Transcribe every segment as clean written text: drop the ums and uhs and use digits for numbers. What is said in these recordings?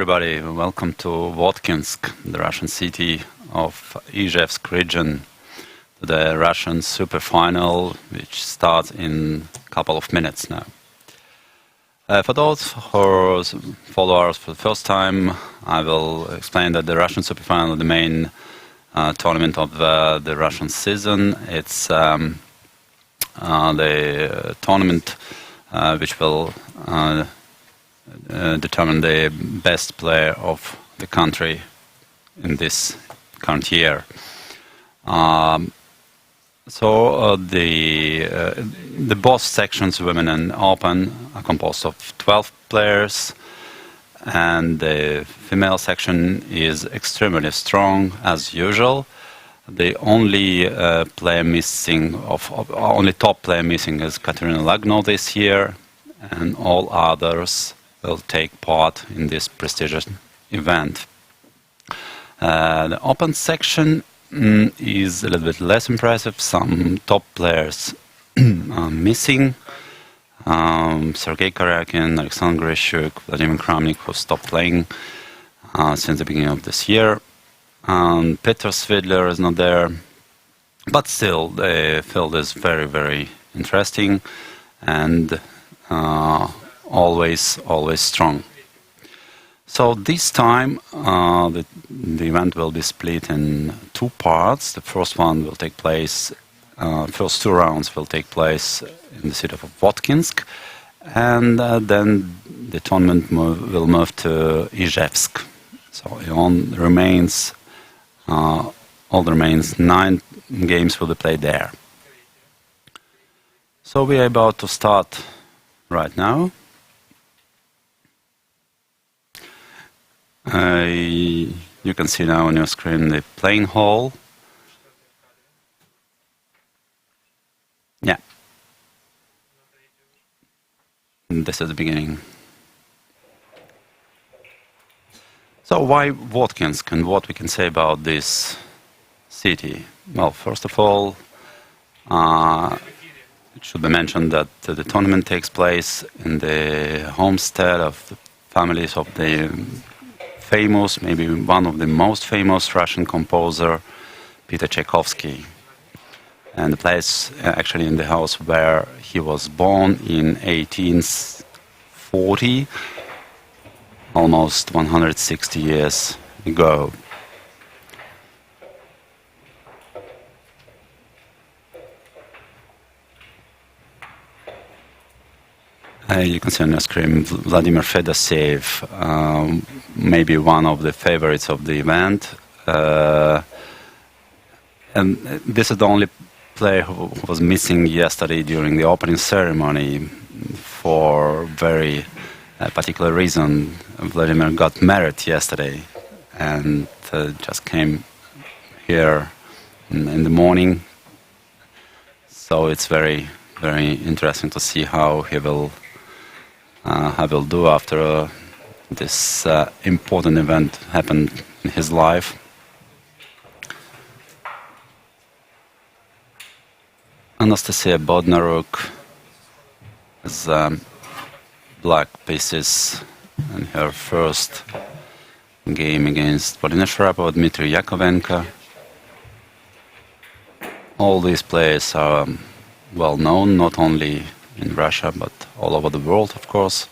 everybody, welcome to Votkinsk, the Russian city of Izhevsk region, to the Russian Superfinal, which starts in a couple of minutes now. For those who follow us for the first time, I will explain that the Russian Superfinal is the main tournament of the Russian season. It's the tournament which will determine the best player of the country in this current year. The both sections, women and open, are composed of 12 players, and the female section is extremely strong as usual. The only only top player missing is Katerina Lagno this year, and all others will take part in this prestigious event. The open section is a little bit less impressive. Some top players are missing. Sergei Karyakin, Aleksandra, Vladimir Kramnik, who stopped playing since the beginning of this year. Petr Svidler is not there. But still, the field is very, very interesting and always strong. So this time the event will be split in two parts. The first one will take place, first two rounds will take place in the city of Votkinsk, and then the tournament will move to Izhevsk. So all the remains 9 games will be played there. So we are about to start right now. You can see now on your screen the playing hall. Yeah. And this is the beginning. So why Votkinsk, and what we can say about this city? Well, first of all, it should be mentioned that the tournament takes place in the homestead of the families of the famous, maybe one of the most famous Russian composer, Peter Tchaikovsky. And the place actually in the house where he was born in 1840, almost 160 years ago. You can see on your screen Vladimir Fedoseev, maybe one of the favorites of the event. And this is the only player who was missing yesterday during the opening ceremony for very particular reason. Vladimir got married yesterday and just came here in the morning. So it's very, very interesting to see how he will do after this important event happened in his life. Anastasia Bodnaruk has black pieces in her first game against Polina Sharapova, Dmitry Yakovenko. All these players are well known, not only in Russia, but all over the world, of course.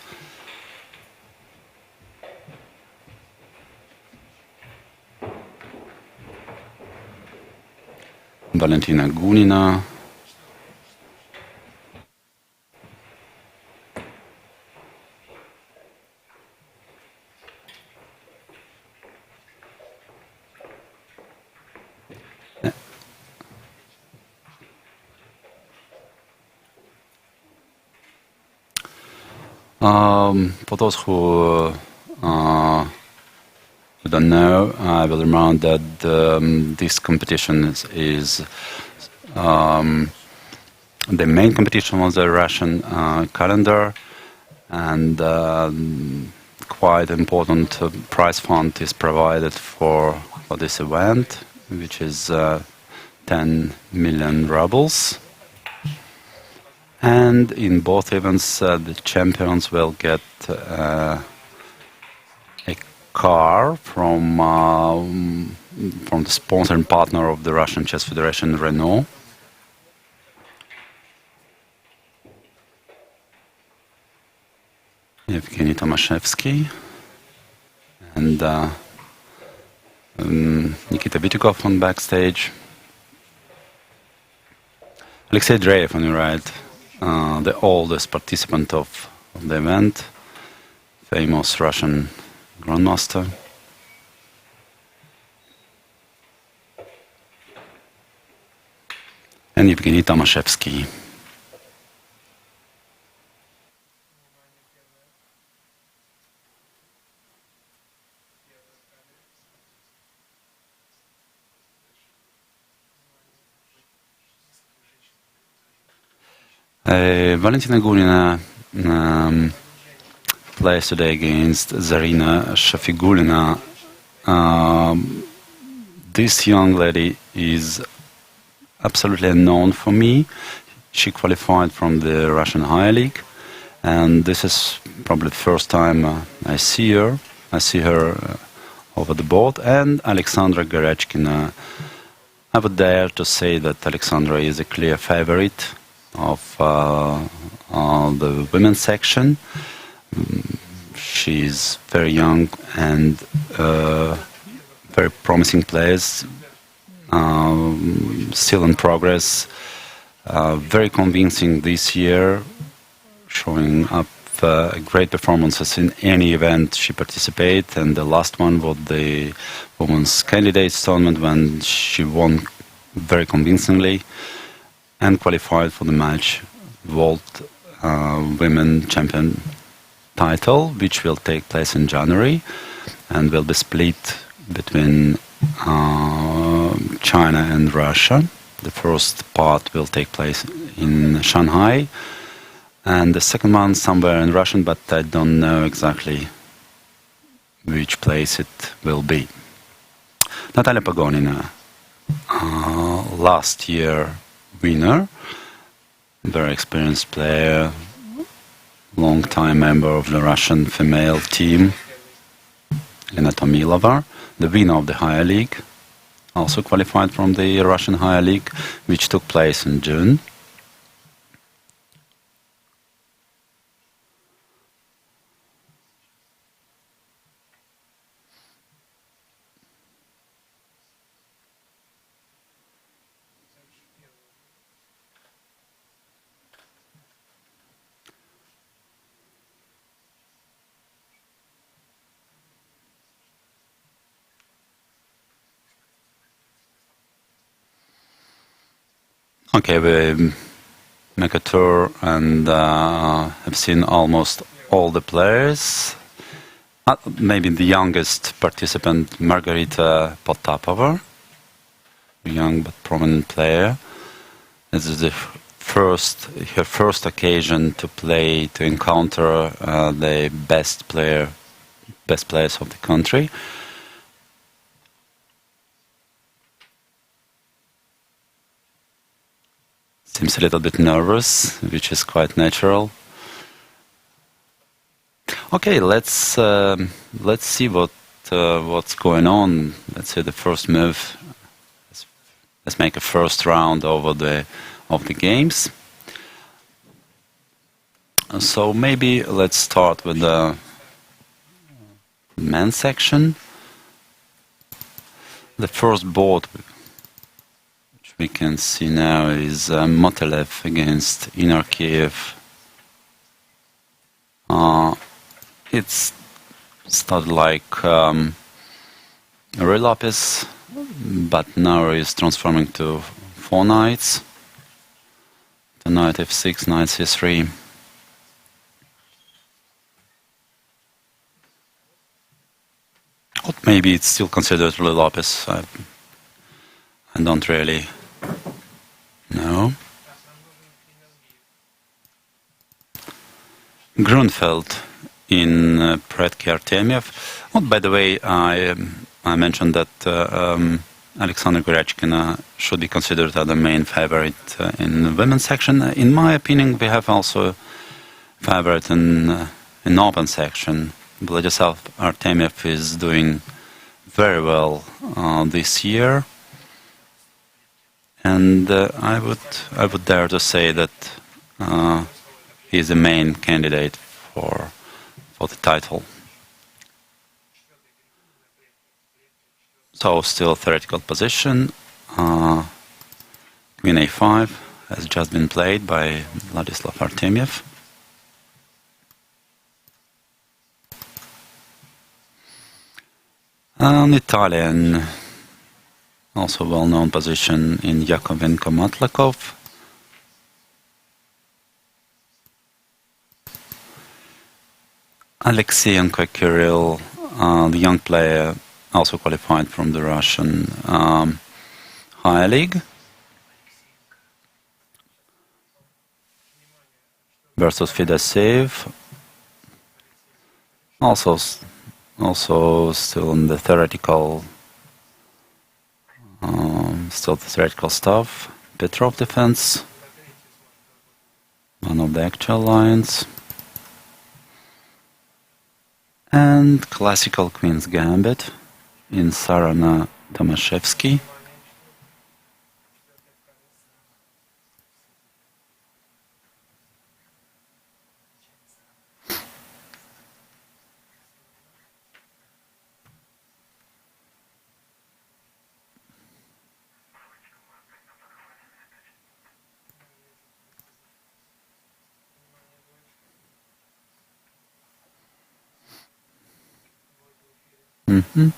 Valentina Gunina. For those who don't know, I will remind that this competition is the main competition of the Russian calendar, and quite important prize fund is provided for this event, which is 10 million rubles. And in both events, the champions will get a car from the sponsor and partner of the Russian Chess Federation, Renault. Evgeny Tomashevsky and Nikita Vitiugov on backstage. Alexei Dreyev on the right, the oldest participant of the event, famous Russian grandmaster. And Evgeny Tomashevsky. Valentina Gulina plays today against Zarina Shafiqullina. This young lady is absolutely unknown for me. She qualified from the Russian Higher League, and this is probably the first time I see her. I see her over the board. And Aleksandra Goryachkina. I would dare to say that Aleksandra is a clear favorite of the women's section. She's very young and very promising players, still in progress, very convincing this year, showing up great performances in any event she participates, and the last one was the Women's Candidates Tournament when she won very convincingly and qualified for the match World Women Champion title, which will take place in January and will be split between China and Russia. The first part will take place in Shanghai and the second one somewhere in Russia, but I don't know exactly which place it will be. Natalia Pagonina, last year winner, very experienced player, long-time member of the Russian female team, Elena Tomilova, the winner of the Higher League, also qualified from the Russian Higher League, which took place in June. Okay, we make a tour and have seen almost all the players. Maybe the youngest participant, Margarita Potapova, young but prominent player. This is her first occasion to encounter the best players of the country. Seems a little bit nervous, which is quite natural. Okay, let's see what's going on. Let's see the first move. Let's make a first round of the games. So maybe let's start with the men's section. The first board we can see now is Motylev against Inarkiev. It's started like relapis, but now is transforming to 4 knights. The knight f6, knight c3. Or maybe it's still considered relapis. I don't really know. Grunfeld in Predki Artemiev. Oh, by the way, I mentioned that Aleksandra Goryachkina should be considered as the main favorite in the women's section. In my opinion, we have also a favorite in open section. Vladislav Artemiev is doing very well this year, and I would dare to say that he is the main candidate for the title. So still theoretical position. Queen a5 has just been played by Vladislav Artemiev. An Italian, also well-known position in Yakovenko Matlakov. Alexeyenko Kirill, the young player, also qualified from the Russian higher league, versus Fedoseev, also still in the theoretical, stuff. Petrov defense, one of the actual lines, and classical Queen's Gambit in Zarina Tomaszewski. Mm-hmm.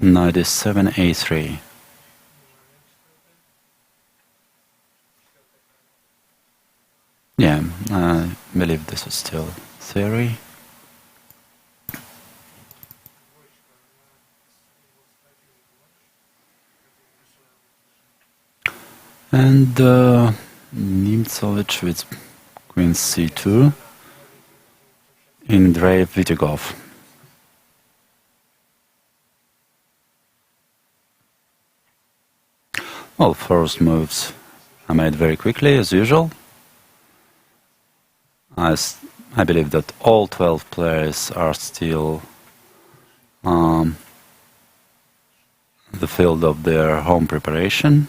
Knight is 7a3. Yeah, I believe this is still theory. And Nimtsovich with Queen c2 in Drave Vitiugov. Well, first moves are made very quickly, as usual. I believe that all 12 players are still the field of their home preparation.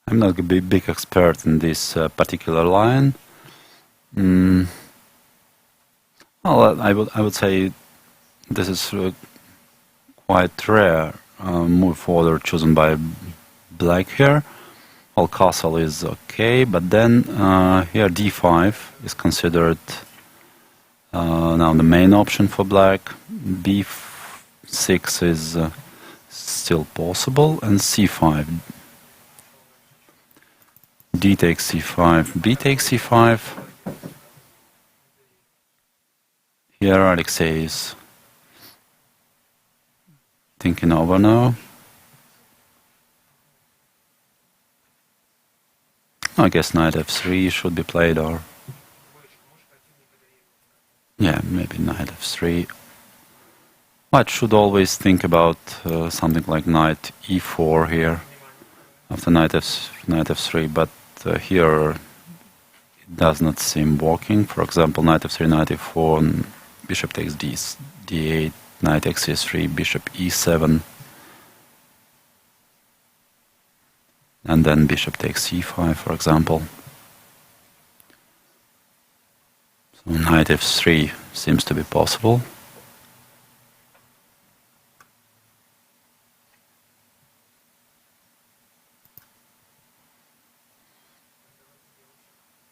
I'm not a big expert in this particular line. Well, I would say this is quite rare move order chosen by black here. Well, castle is okay, but then here d5 is considered now the main option for black. b6 is still possible, and c5. D takes c5, b takes c5. Here Alexei is thinking over now. I guess knight f3 should be played, or yeah, maybe knight f3. White should always think about something like knight e4 here after knight f3, but here it does not seem working. For example, knight f3, knight e4, and bishop takes d8, knight takes e3, bishop e7, and then bishop takes c5, for example. So knight f3 seems to be possible.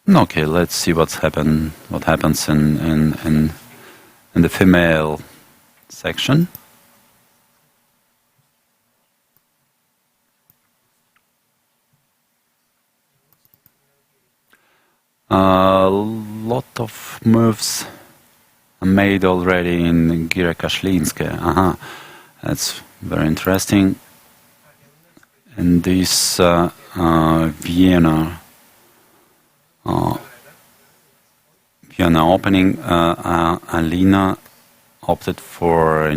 Okay, let's see what happens in in the female section. A lot of moves are made already in Kashlinskaya. That's very interesting. And this Vienna opening, Alina opted for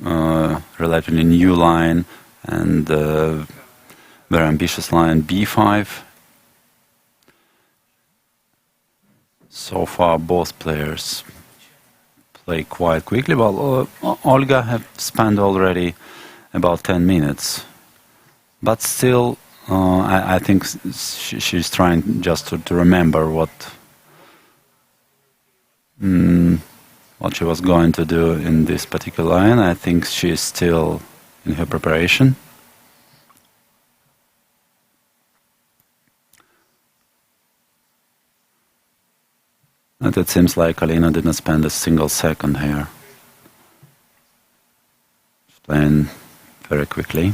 a relatively new line and very ambitious line B5. So far, both players play quite quickly. Well, Olga have spent already about 10 minutes, but still, I think she's trying just to remember what she was going to do in this particular line. I think she's still in her preparation. And it seems like Alina didn't spend a single second here. She's playing very quickly.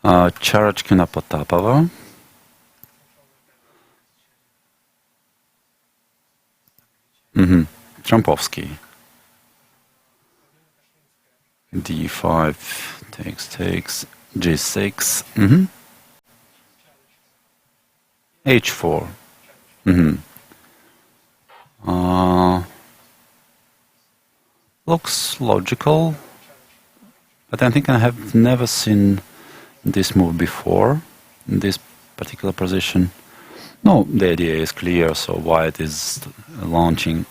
Goryachkina Potapova. Trumpovsky. D5 takes G6. H4. Looks logical, but I think I have never seen this move before in this particular position. No, the idea is clear, so White is launching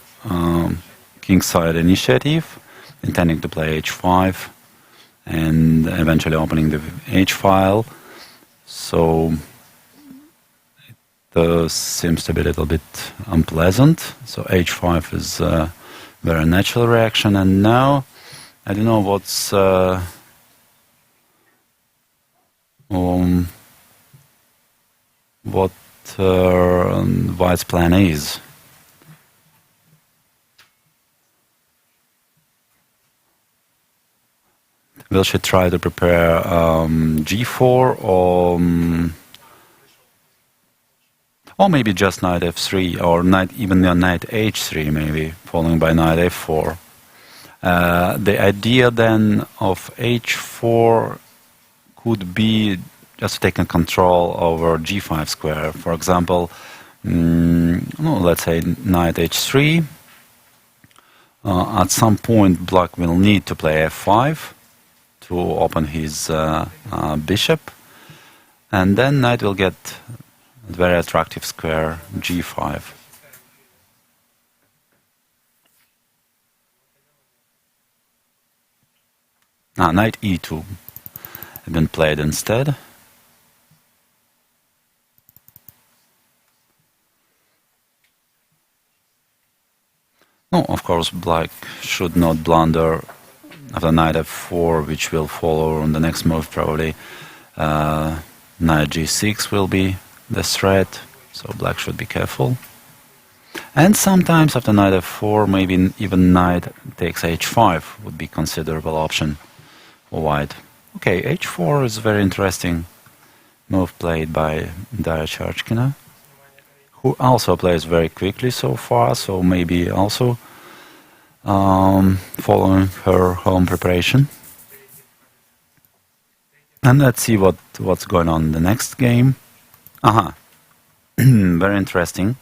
kingside initiative, intending to play h5 and eventually opening the h file. So it seems to be a little bit unpleasant. So h5 is a very natural reaction, and now I don't know what's what White's plan is. Will she try to prepare g4 or maybe just knight f3 or even knight h3 maybe, following by knight f4. The idea then of h4 could be just taking control over g5 square. For example, let's say knight h3. At some point, Black will need to play f5 to open his bishop, and then knight will get a very attractive square g5. Knight e2 has been played instead. No, of course, Black should not blunder after knight f4, which will follow on the next move probably. Knight g6 will be the threat, so Black should be careful. And sometimes after knight f4, maybe even knight takes h5 would be a considerable option for White. Okay, h4 is a very interesting move played by Goryachkina, who also plays very quickly so far, so maybe also following her home preparation. And let's see what's going on in the next game. Very interesting.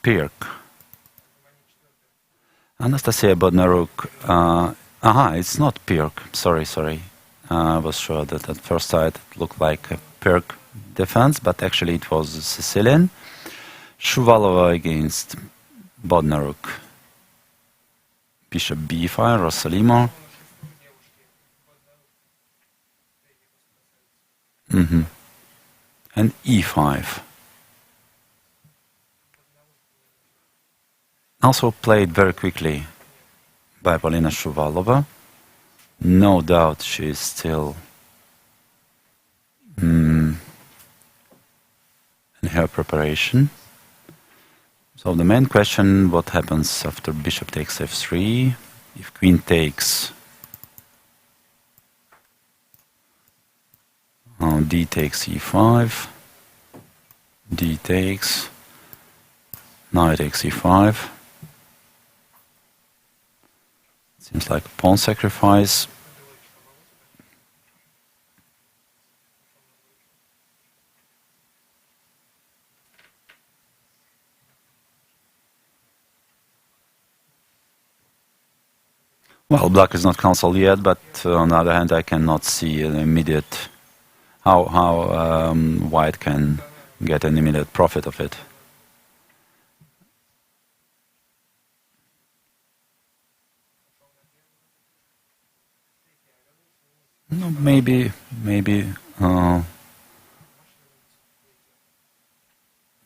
Pirk. Anastasia Bodnaruk. It's not Pirk. Sorry. I was sure that at first sight it looked like a Pirk defense, but actually it was Sicilian. Shuvalova against Bodnaruk. Bishop b5, Rossolimo. And e5. Also played very quickly by Polina Shuvalova. No doubt she is still in her preparation. So the main question, what happens after bishop takes f3? If queen takes, d takes e5, d takes, knight takes e5. Seems like a pawn sacrifice. Well, black is not cancelled yet, but on the other hand, I cannot see an immediate how white can get an immediate profit of it. No, maybe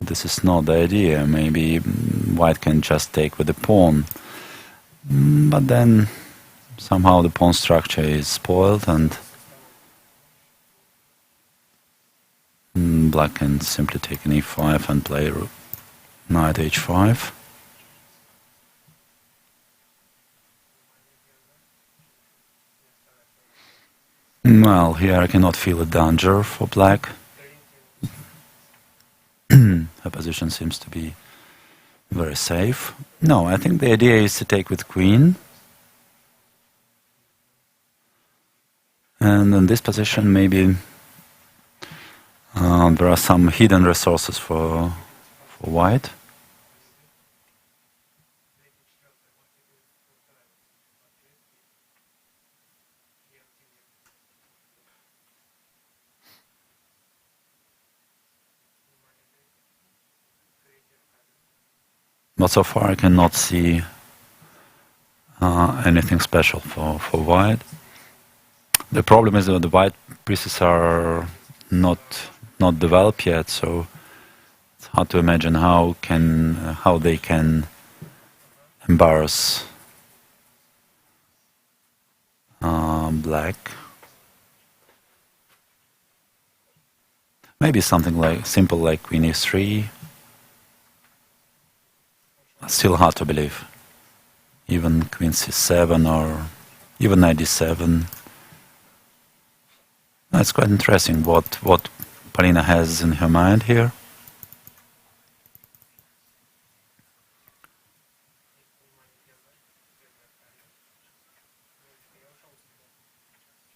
this is not the idea. Maybe white can just take with the pawn, but then somehow the pawn structure is spoiled and black can simply take an e5 and play knight h5. Well, here I cannot feel a danger for black. Her position seems to be very safe. No, I think the idea is to take with queen. And in this position, maybe there are some hidden resources for white. But so far I cannot see anything special for white. The problem is that the white pieces are not developed yet, so it's hard to imagine how they can embarrass black. Maybe something like simple like queen e3. Still hard to believe. Even queen c7 or even knight d7. It's quite interesting what Alina has in her mind here.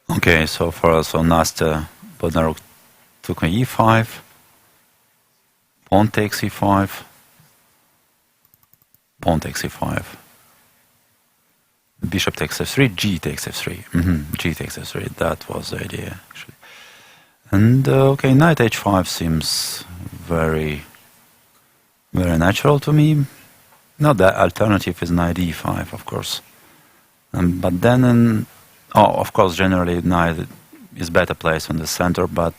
Okay, so for Anastasia, Bodnaruk took on e5, pawn takes e5, pawn takes e5, bishop takes f3, g takes f3, g takes f3, that was the idea actually. And okay, knight h5 seems very natural to me. No, the alternative is knight e5, of course. But then, of course, generally knight is better placed in the center, but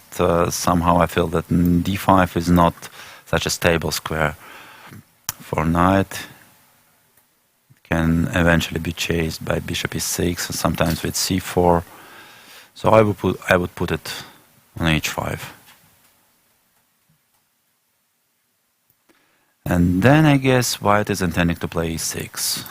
somehow I feel that d5 is not such a stable square for knight. It can eventually be chased by bishop e6 and sometimes with c4. So I would put it on h5. And then I guess white is intending to play e6.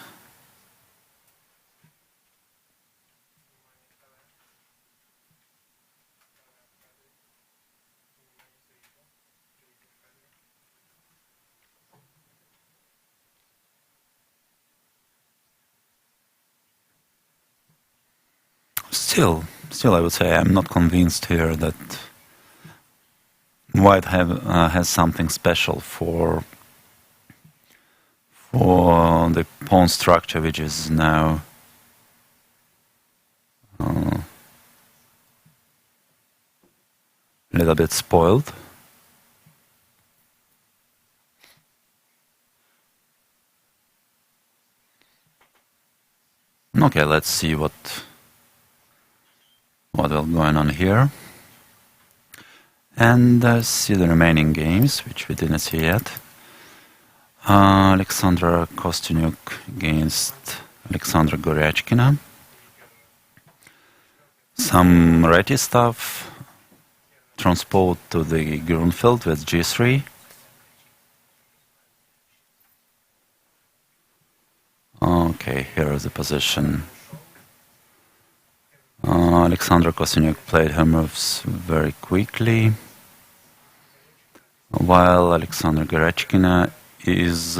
Still, I would say I'm not convinced here that white has something special for the pawn structure, which is now a little bit spoiled. Okay, let's see what will going on here, and see the remaining games, which we didn't see yet. Aleksandra Kostyniuk against Aleksandra Goryachkina. Some ready stuff. Transport to the Grunfeld with g3. Okay, here is the position. Aleksandra Kostyuk played her moves very quickly, while Alexandra Goryachkina is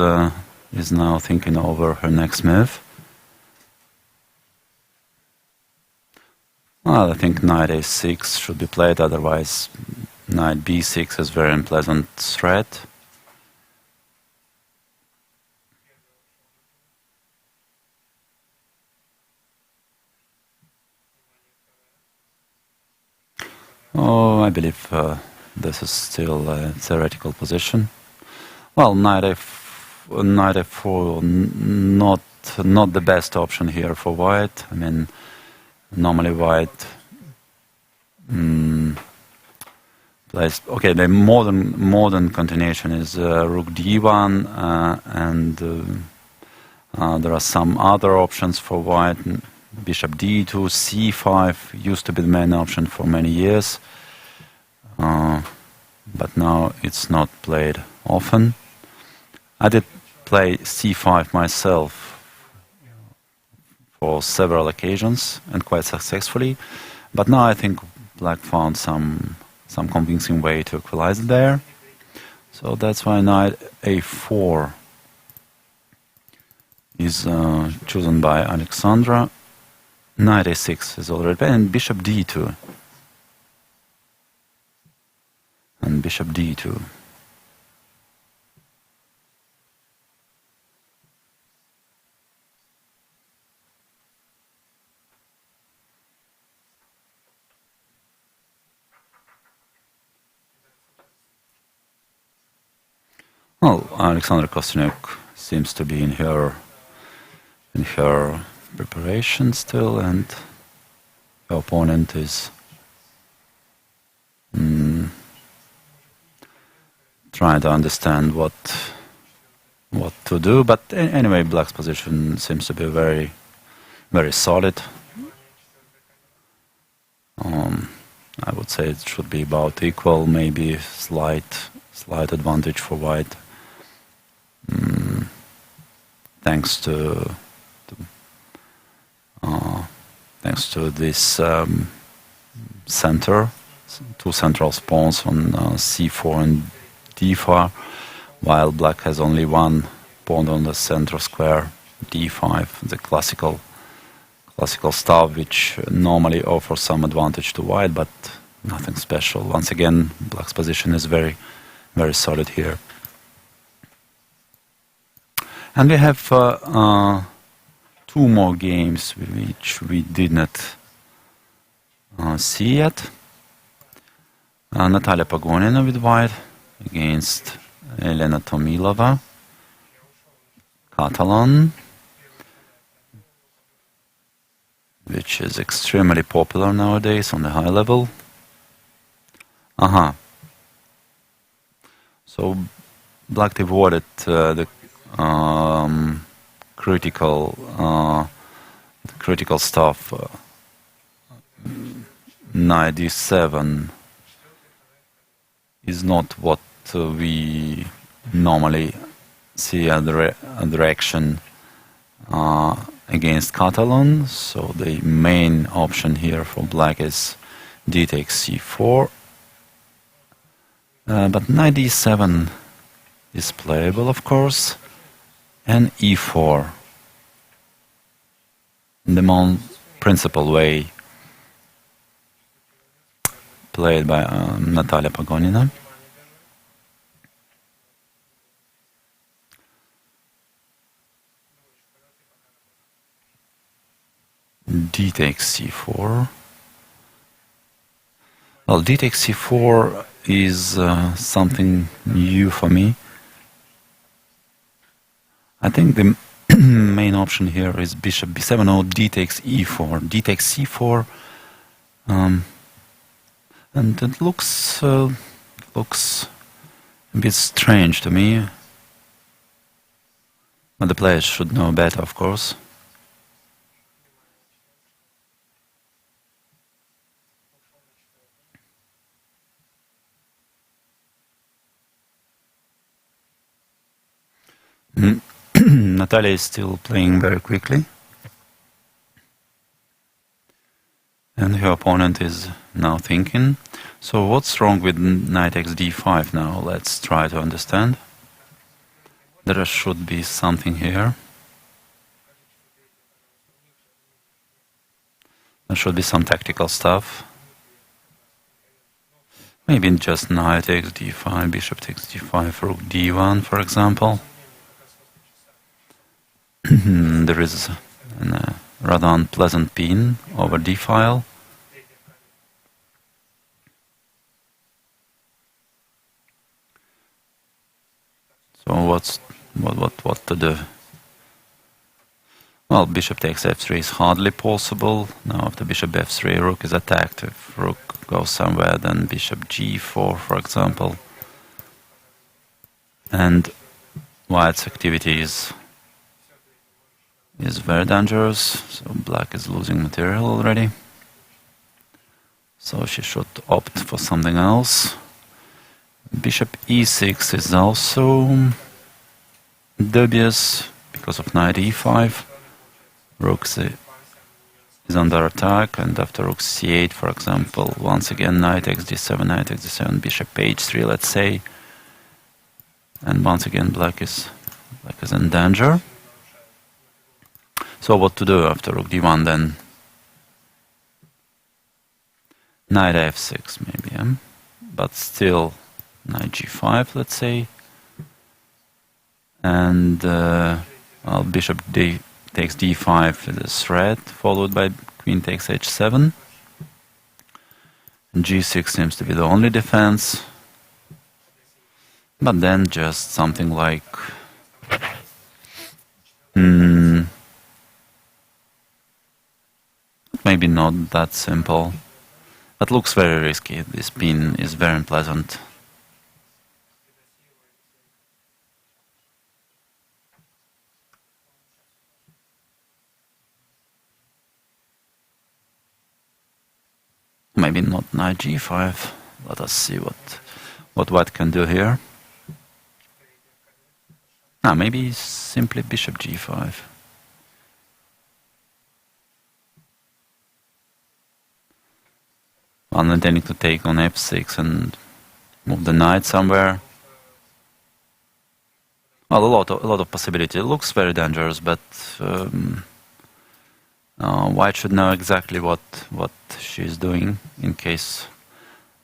now thinking over her next move. Well, I think knight a6 should be played, otherwise knight b6 is very unpleasant threat. Oh, I believe this is still a theoretical position. Well, knight f4, not the best option here for white. I mean, normally white plays. Okay, the modern continuation is rook d1, and there are some other options for white. Bishop d2, c5 used to be the main option for many years, but now it's not played often. I did play c5 myself for several occasions and quite successfully, but now I think black found some convincing way to equalize it there. So that's why knight a4 is chosen by Aleksandra. Knight a6 is already played, and bishop d2. And bishop d2. Well, Aleksandra Kostyuk seems to be in her preparation still, and her opponent is trying to understand what to do. But anyway, black's position seems to be very, very solid. I would say it should be about equal, maybe slight advantage for white, thanks to this center, two central spawns on c4 and d4, while black has only one pawn on the center square, d5, the classical stuff, which normally offers some advantage to white, but nothing special. Once again, black's position is very, very solid here. And we have two more games which we did not see yet. Natalia Pagonina with white against Elena Tomilova, Catalan, which is extremely popular nowadays on the high level. So black avoided the critical stuff. Knight d7 is not what we normally see at the action against Catalan. So the main option here for black is d takes c4. But knight d7 is playable, of course, and e4, the more principal way played by Natalia Pagonina. D takes c4. Well, d takes c4 is something new for me. I think the main option here is bishop b7 or d takes e4. D takes c4, and it looks a bit strange to me. But the players should know better, of course. Natalia is still playing very quickly. And her opponent is now thinking. So what's wrong with knight x d5 now? Let's try to understand. There should be something here. There should be some tactical stuff. Maybe just knight x d5, bishop takes d5, rook d1, for example. There is a rather unpleasant pin over d file. So what to do? Well, bishop takes f3 is hardly possible. Now after bishop f3, rook is attacked. If rook goes somewhere, then bishop g4, for example. And white's activity is very dangerous. So black is losing material already. So she should opt for something else. Bishop e6 is also dubious because of knight e5. Rook is under attack, and after rook c8, for example, once again knight x d7, bishop h3, let's say, and once again black is in danger. So what to do after rook d1 then? Knight f6 maybe, but still knight g5, let's say, and well, bishop takes d5 is a threat, followed by queen takes h7. G6 seems to be the only defense, but then just something like maybe not that simple. That looks very risky. This pin is very unpleasant. Maybe not knight g5. Let us see what white can do here. Maybe simply bishop g5. I'm intending to take on f6 and move the knight somewhere. Well, a lot of possibility. It looks very dangerous, but white should know exactly what she's doing in case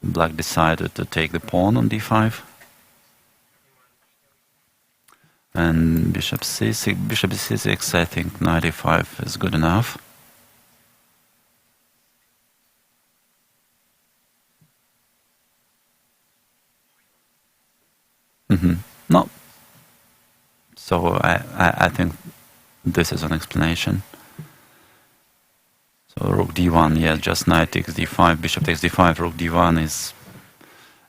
black decided to take the pawn on d5. And bishop c6, I think knight e5 is good enough. No. So I think this is an explanation. So rook d1, yeah, just knight takes d5, bishop takes d5, rook d1 is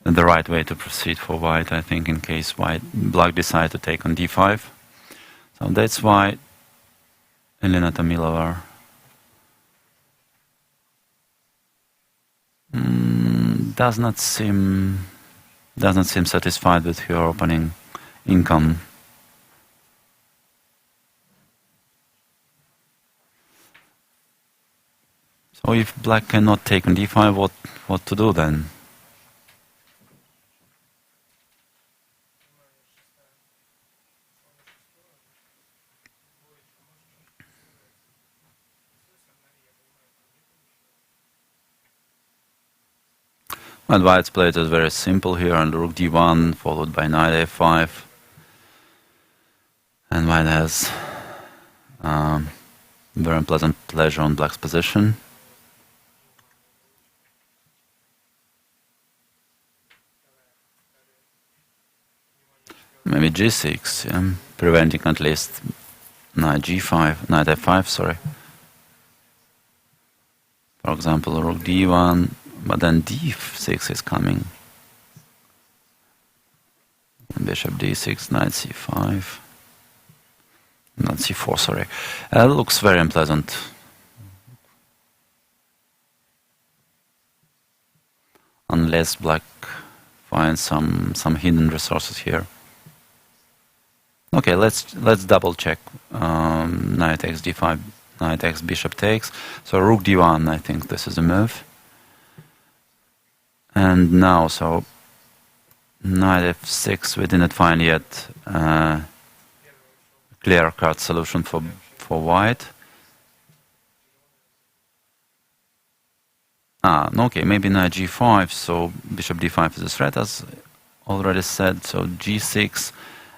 the right way to proceed for white, I think, in case black decide to take on d5. So that's why Elena Tomilova does not seem satisfied with her opening income. So if black cannot take on d5, what to do then? Well, white's plate is very simple here, and rook d1 followed by knight a5, and white has very unpleasant pleasure on black's position. Maybe g6, yeah, preventing at least knight f5, sorry. For example, rook d1, but then d6 is coming. Bishop d6, knight c5, not c4, sorry. Looks very unpleasant. Unless black finds some hidden resources here. Okay, let's double check. Knight takes d5, knight takes, bishop takes. So rook d1, I think this is a move. And now, so knight f6, we didn't find yet clear-cut solution for white. Okay, maybe knight g5, so bishop d5 is a threat, as already said, so g6,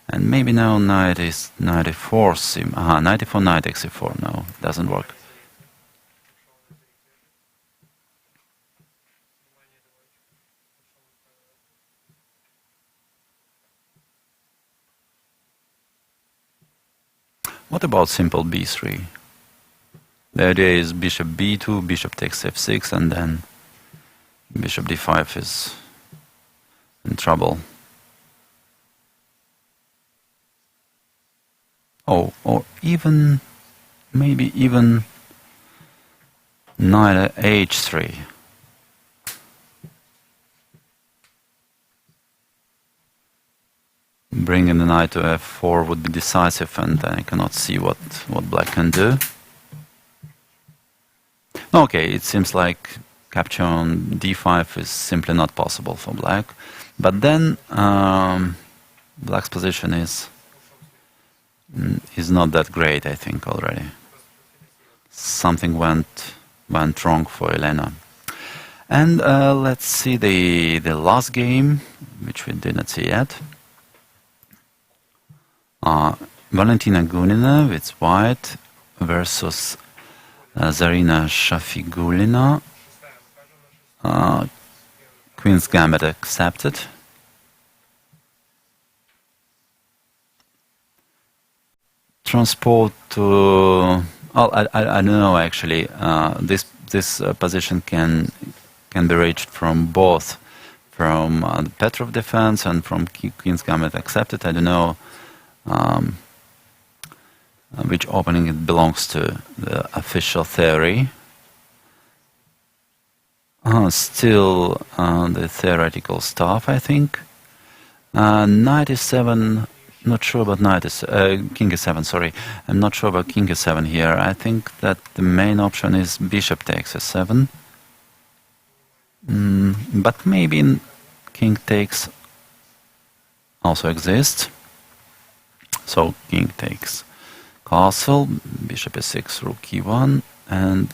and maybe now knight is knight e4, knight e4, knight takes e4, no, doesn't work. What about simple b3? The idea is bishop b2, bishop takes f6, and then bishop d5 is in trouble. Oh, or even, maybe even knight h3. Bringing the knight to f4 would be decisive, and I cannot see what black can do. Okay, it seems like capture on d5 is simply not possible for black. But then black's position is not that great, I think, already. Something went wrong for Elena. And let's see the last game, which we didn't see yet. Valentina Gunina with white versus Zarina Shafiqullina. Queen's Gambit accepted. Transport to... Oh, I don't know actually. This position can be reached from both, from the Petrov defense and from Queen's Gambit accepted. I don't know which opening it belongs to, the official theory. Still the theoretical stuff, I think. Knight e7, not sure about king e7, sorry. I'm not sure about king e7 here. I think that the main option is bishop takes e7. But maybe king takes also exists. So king takes castle, bishop e6, rook e1, and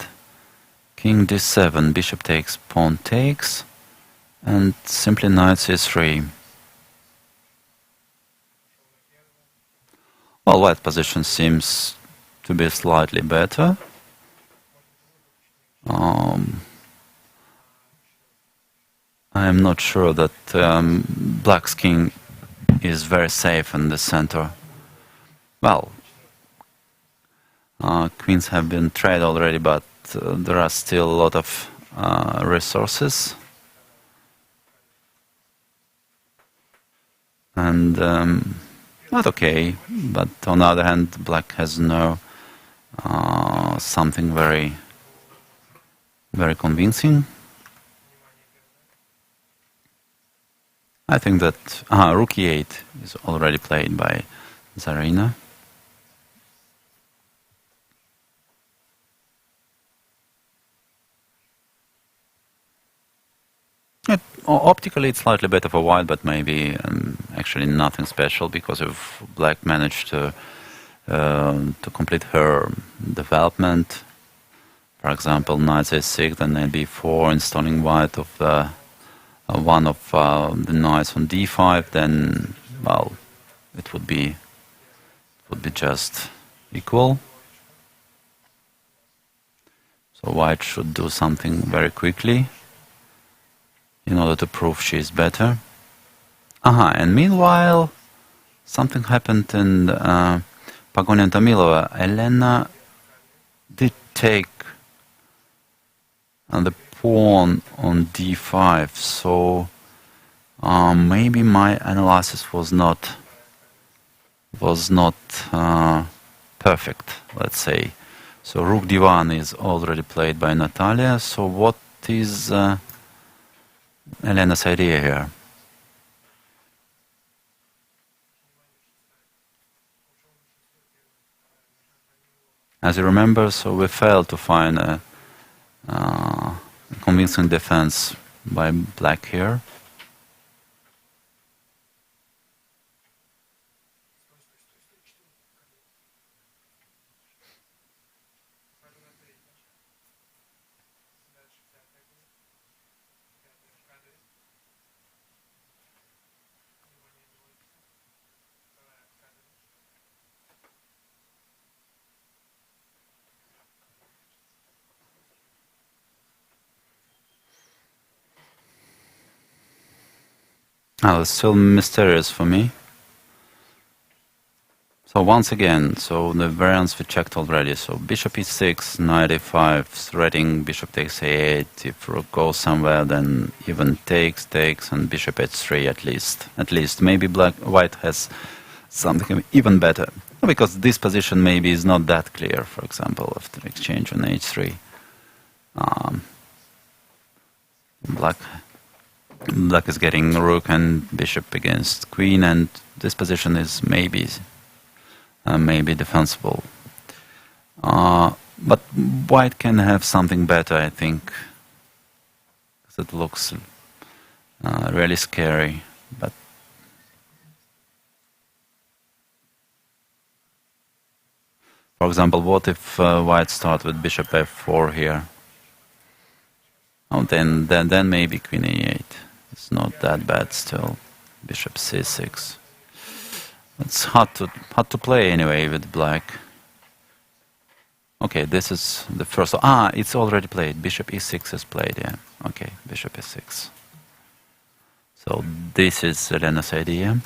king d7, bishop takes, pawn takes, and simply knight c3. Well, white position seems to be slightly better. I am not sure that black's king is very safe in the center. Well, queens have been tried already, but there are still a lot of resources. And not okay, but on the other hand, black has no something very, very convincing. I think that rook e8 is already played by Zarina. Optically it's slightly better for white, but maybe actually nothing special, because if black managed to complete her development, for example knight a6 and knight b4, installing white of one of the knights on d5, then well, it would be just equal. So white should do something very quickly in order to prove she is better. And meanwhile, something happened in Pagoni and Tomilova. Elena did take the pawn on d5, so maybe my analysis was not perfect, let's say. So rook d1 is already played by Natalia. So what is Elena's idea here? As you remember, so we failed to find a convincing defense by black here. It's still mysterious for me. So once again, so the variants we checked already. So bishop e6, knight e5, threatening bishop takes a8. If rook goes somewhere, then even takes, and bishop h3 at least. At least maybe white has something even better, because this position maybe is not that clear. For example, after exchange on h3, Black is getting rook and bishop against queen, and this position is maybe defensible. But white can have something better, I think, because it looks really scary. But for example, what if white starts with bishop f4 here? Oh, then maybe queen e8. It's not that bad still. Bishop c6. It's hard to play anyway with black. Okay, this is the first. It's already played. Bishop e6 is played. Yeah. Okay, bishop e6. So this is Elena's idea.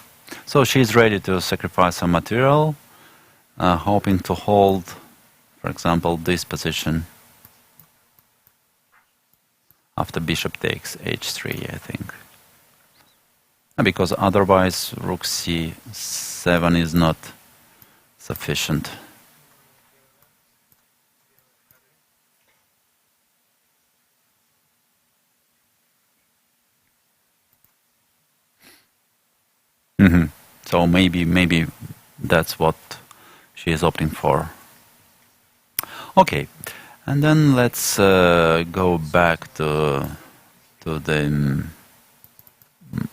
So she's ready to sacrifice some material, hoping to hold, for example, this position. After bishop takes h3, I think. Because otherwise rook c7 is not sufficient. So maybe that's what she is opting for. Okay. And then let's go back to the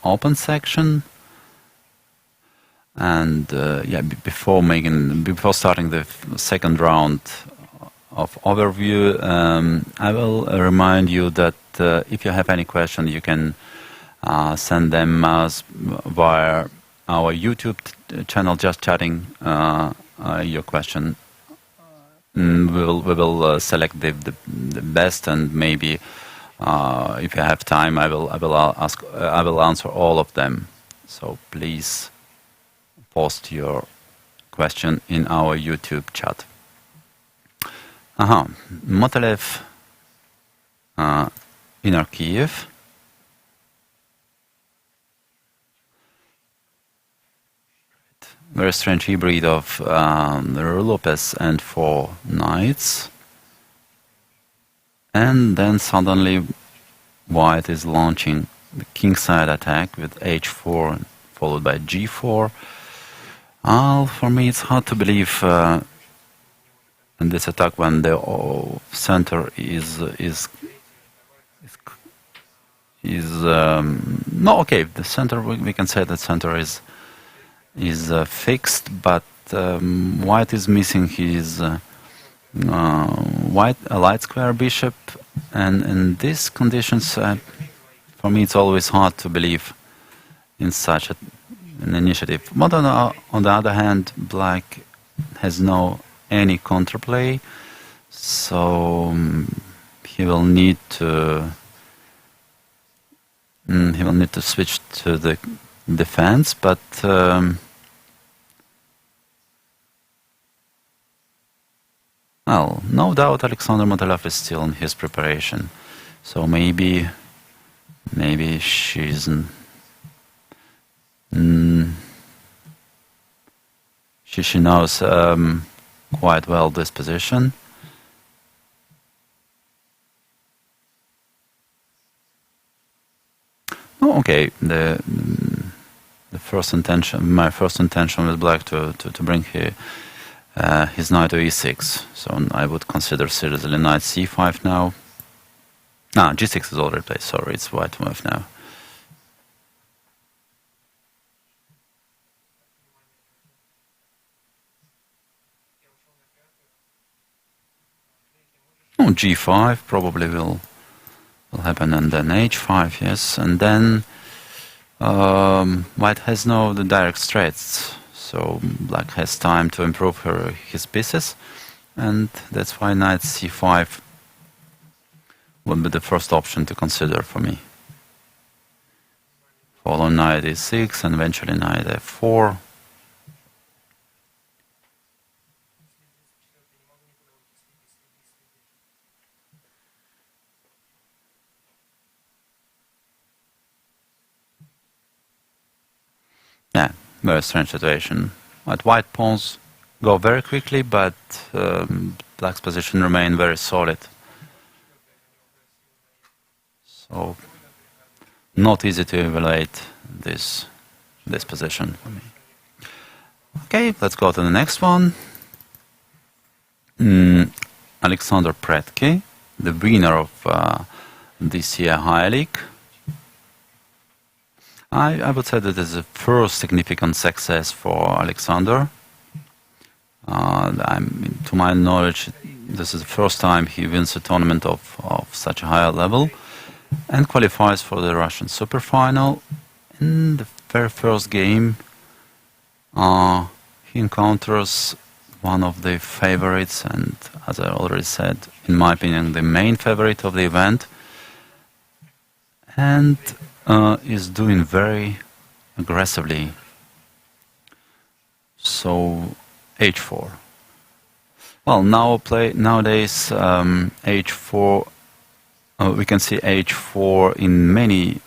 open section, and before starting the second round of overview, I will remind you that if you have any question, you can send them via our YouTube channel, just chatting your question. We will select the best, and maybe if you have time, I will answer all of them. So please post your question in our YouTube chat. Motolev, Inner Kiev. Very strange hybrid of Lopez and 4 knights. And then suddenly white is launching the kingside attack with h4 followed by g4. For me it's hard to believe in this attack when the center is no, okay, the center, we can say that center is fixed, but white is missing his light square bishop, and in these conditions, for me it's always hard to believe in such an initiative. But on the other hand, black has any counterplay, so he will need to switch to the defense, but well, no doubt Aleksandra Motolev is still in his preparation, so maybe she's she knows quite well this position. Oh, okay. My first intention was black to bring his knight to e6. So I would consider seriously knight c5 now. No, g6 is already played, sorry, it's white move now. Oh, g5 probably will happen, and then h5, yes, and then white has no the direct straights, so black has time to improve his pieces, and that's why knight c5 would be the first option to consider for me. Follow knight e6 and eventually knight f4. Yeah, very strange situation. At white pawns go very quickly, but black's position remain very solid. So not easy to evaluate this position for me. Okay, let's go to the next one. Aleksandra Pretke, the winner of this year High League. I would say that this is the first significant success for Aleksandr. To my knowledge, this is the first time he wins a tournament of such a high level and qualifies for the Russian Superfinal. In the very first game, he encounters one of the favorites, and as I already said, in my opinion, the main favorite of the event, and is doing very aggressively. So h4. Well, nowadays h4. We can see h4 in many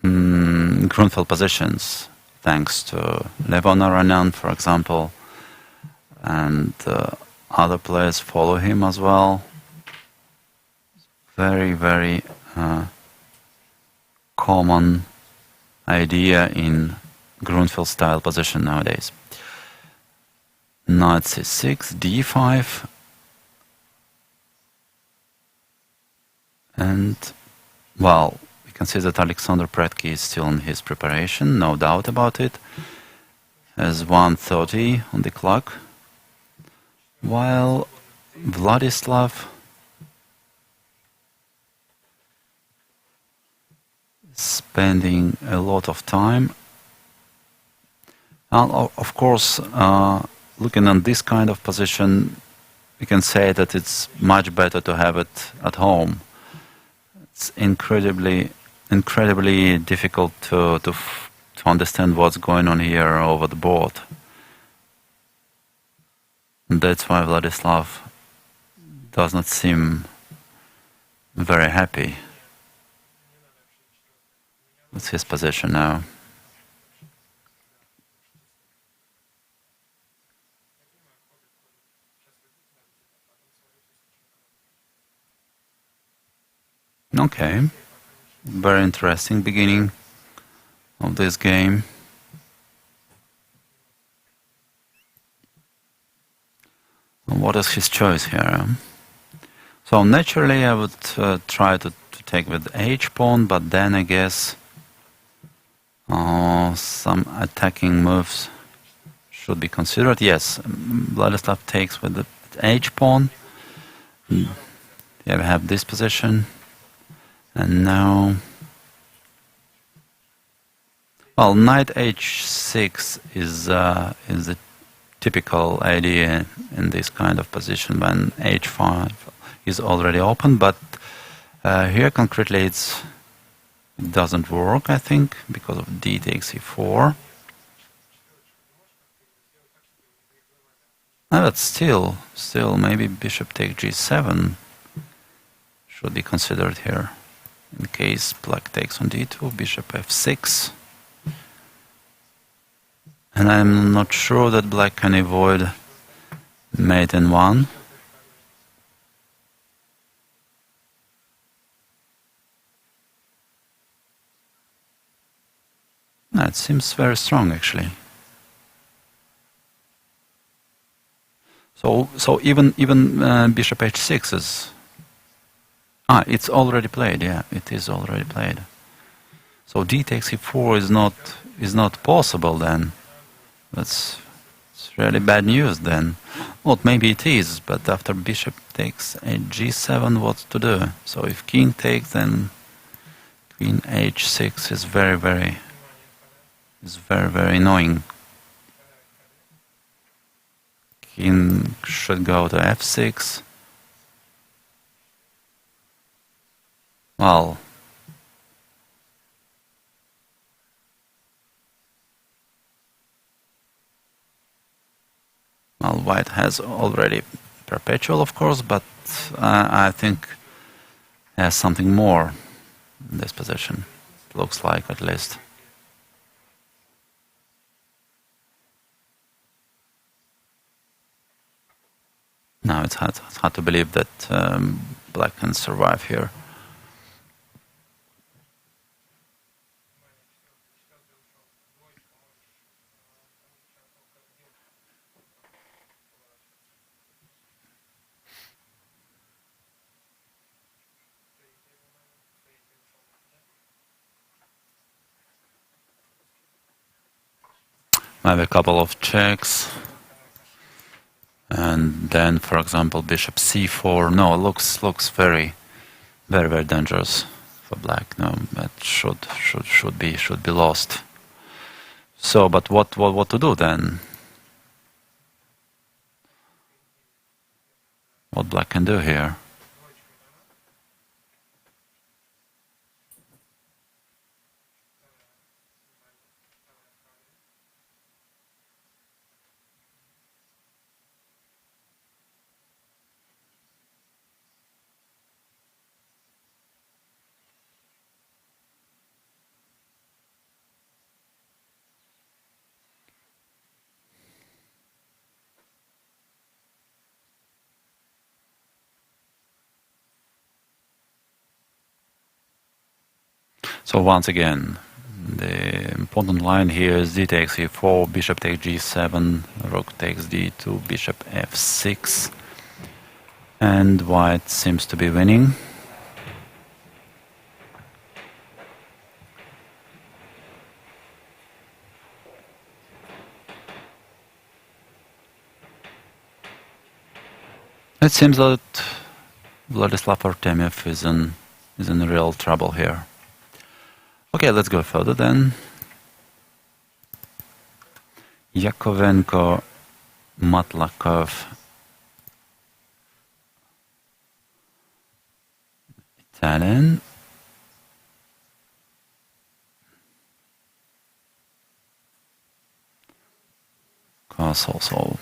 Grunfeld positions, thanks to Levon Aranan, for example, and other players follow him as well. Very common idea in Grunfeld style position nowadays. Knight c6, d5, and well, we can see that Aleksandra Pretke is still in his preparation, no doubt about it. Has 1:30 on the clock, while Vladislav spending a lot of time. Of course, looking at this kind of position, we can say that it's much better to have it at home. It's incredibly difficult to understand what's going on here over the board. And that's why Vladislav does not seem very happy with his position now. Okay, very interesting beginning of this game. And what is his choice here? So naturally I would try to take with h-pawn, but then I guess some attacking moves should be considered. Yes, Vladislav takes with the h-pawn. You have this position. And now, well, knight h6 is the typical idea in this kind of position when h5 is already open. But here concretely it doesn't work, I think, because of d takes e4. But still, maybe bishop takes g7 should be considered here. In case black takes on d2, bishop f6. And I'm not sure that black can avoid mate in one. That seems very strong, actually. So even bishop h6 is it's already played. Yeah, it is already played. So d takes e4 is not possible then. It's really bad news then. Well, maybe it is, but after bishop takes g7, what to do? So if king takes, then queen h6 is very annoying. King should go to f6. Well, white has already perpetual, of course, but I think has something more in this position. Looks like, at least. Now it's hard to believe that black can survive here. Maybe a couple of checks. And then, for example, bishop c4. No, it looks very dangerous for black. No, that should be lost. So, but what to do then? What black can do here? So once again, the important line here is d takes e4, bishop takes g7, rook takes d2, bishop f6, and white seems to be winning. It seems that Vladislav Artemiev is in real trouble here. Okay, let's go further then. Yakovenko, Matlakov, Italian. Also.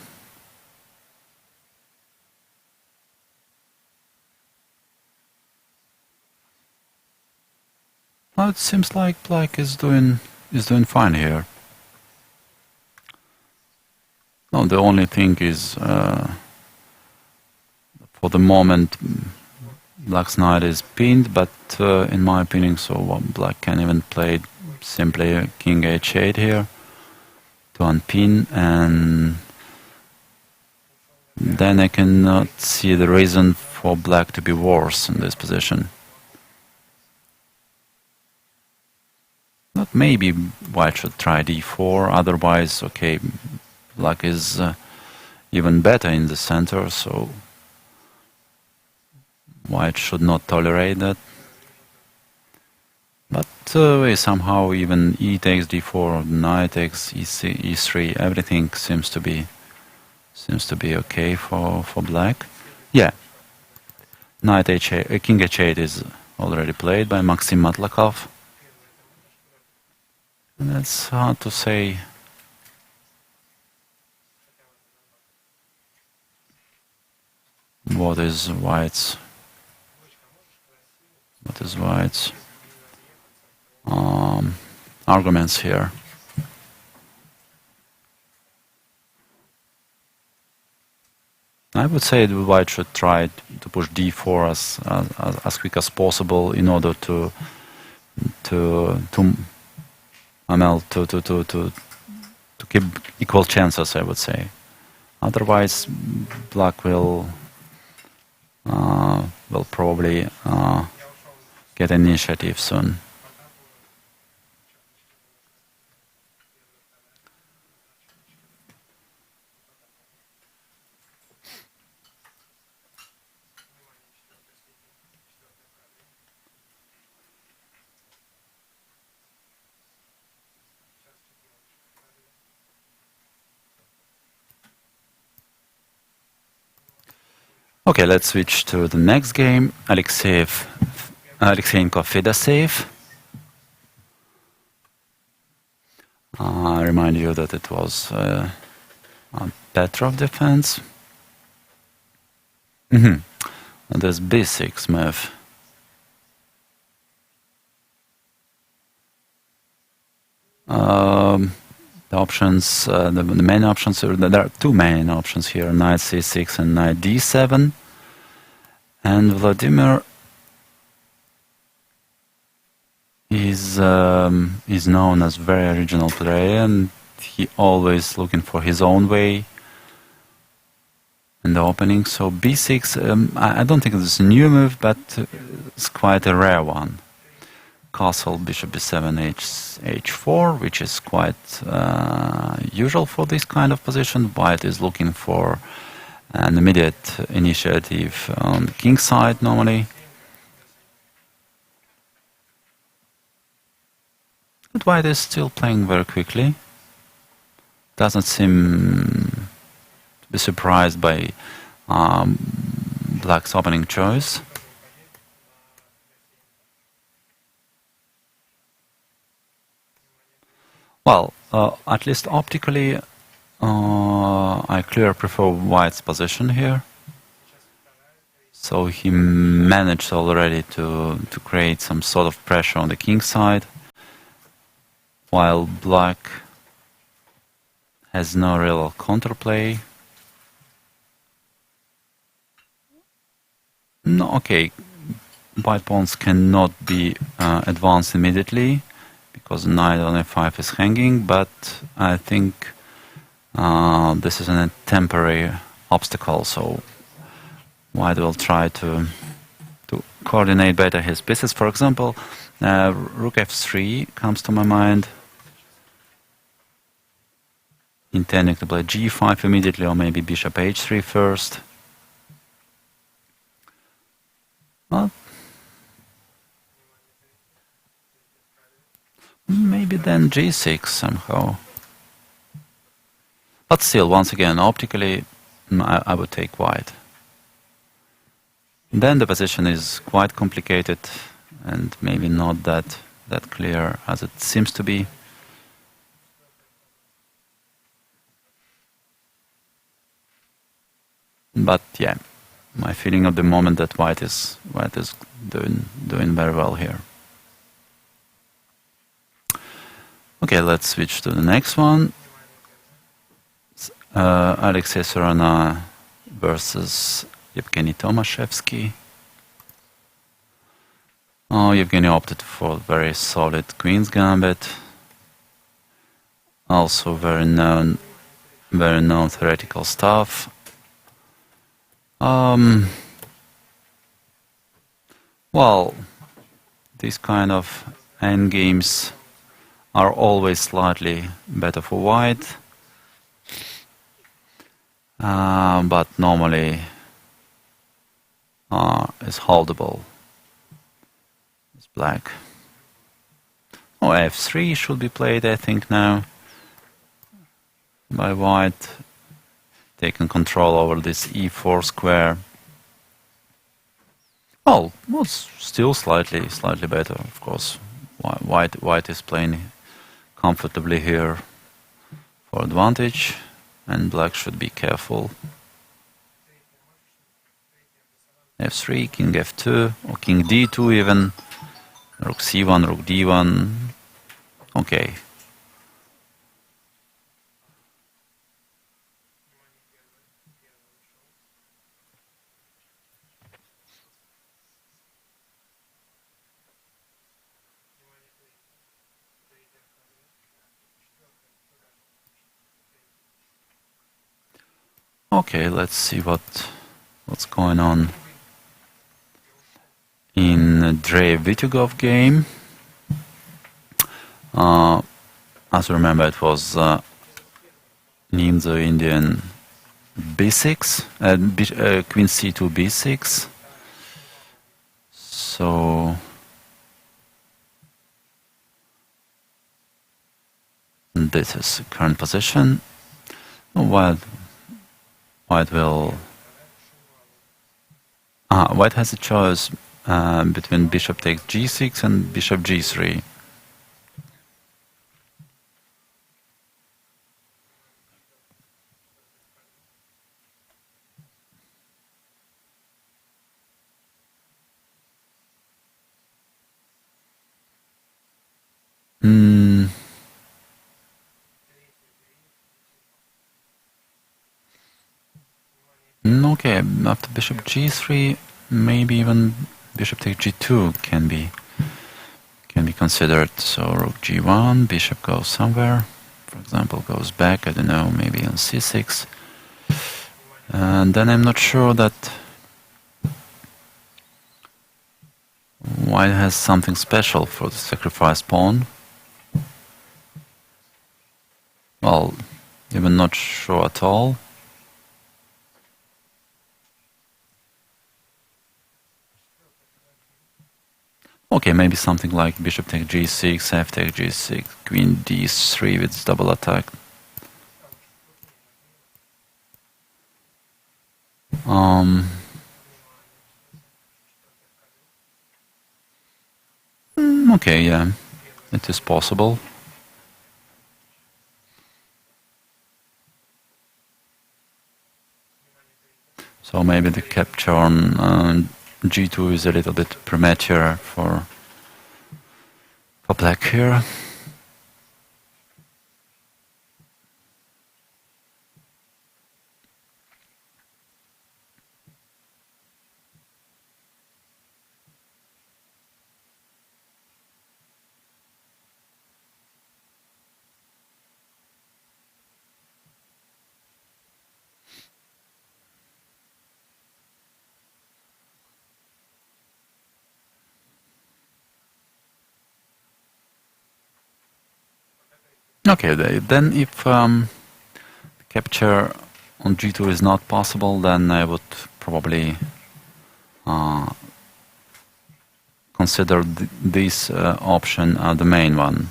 Well, it seems like black is doing fine here. No, the only thing is, for the moment, black's knight is pinned, but in my opinion, so black can even play simply king h8 here to unpin, and then I cannot see the reason for black to be worse in this position. But maybe white should try d4, otherwise, okay, black is even better in the center, so white should not tolerate that. But somehow even e takes d4, knight takes e3, everything seems to be okay for black. Yeah, knight h8, king h8 is already played by Maxim Matlakov. And it's hard to say. What is white's arguments here? I would say that white should try to push d4 as quick as possible in order to keep equal chances, I would say. Otherwise, black will probably get initiative soon. Okay, let's switch to the next game. Alexeyenko Fedoseev. I remind you that it was a Petrov defense. And there's b6 move. The options, the main options, there are two main options here, knight c6 and knight d7. And Vladimir is known as very original player, and he always looking for his own way in the opening. So b6, I don't think it's a new move, but it's quite a rare one. Castle, bishop b7, h4, which is quite usual for this kind of position. White is looking for an immediate initiative on the king side normally. But white is still playing very quickly. Doesn't seem to be surprised by black's opening choice. Well, at least optically, I clearly prefer white's position here. So he managed already to create some sort of pressure on the king side, while black has no real counterplay. No, okay, white pawns cannot be advanced immediately, because knight on f5 is hanging, but I think this is a temporary obstacle, so white will try to coordinate better his pieces. For example, rook f3 comes to my mind, intending to play g5 immediately, or maybe bishop h3 first. Well, maybe then g6 somehow. But still, once again, optically, I would take white. Then the position is quite complicated and maybe not that clear as it seems to be. But yeah, my feeling at the moment that white is doing very well here. Okay, let's switch to the next one. Alexei Zarina versus Yevgeny Tomashevsky. Oh, Yevgeny opted for very solid Queen's Gambit. Also very known theoretical stuff. Well, these kind of endgames are always slightly better for white. But normally is holdable. It's black. Oh, f3 should be played, I think, now by white, taking control over this e4 square. Well, still slightly better, of course. White is playing comfortably here for advantage, and black should be careful. f3, king f2, or king d2 even, rook c1, rook d1. Okay. Okay, let's see what's going on in the Vitiugov game. As you remember, it was Nimzo Indian b6, queen c2 b6. So this is the current position. White has a choice between bishop takes g6 and bishop g3. Okay, after bishop g3, maybe even bishop takes g2 can be considered. So rook g1, bishop goes somewhere. For example, goes back. I don't know, maybe on c6. And then I'm not sure that white has something special for the sacrifice pawn. Well, even not sure at all. Okay, maybe something like bishop takes g6, f takes g6, queen d3 with double attack. Okay, yeah, it is possible. So maybe the capture on g2 is a little bit premature for black here. Okay, then if capture on g2 is not possible, then I would probably consider this option the main one,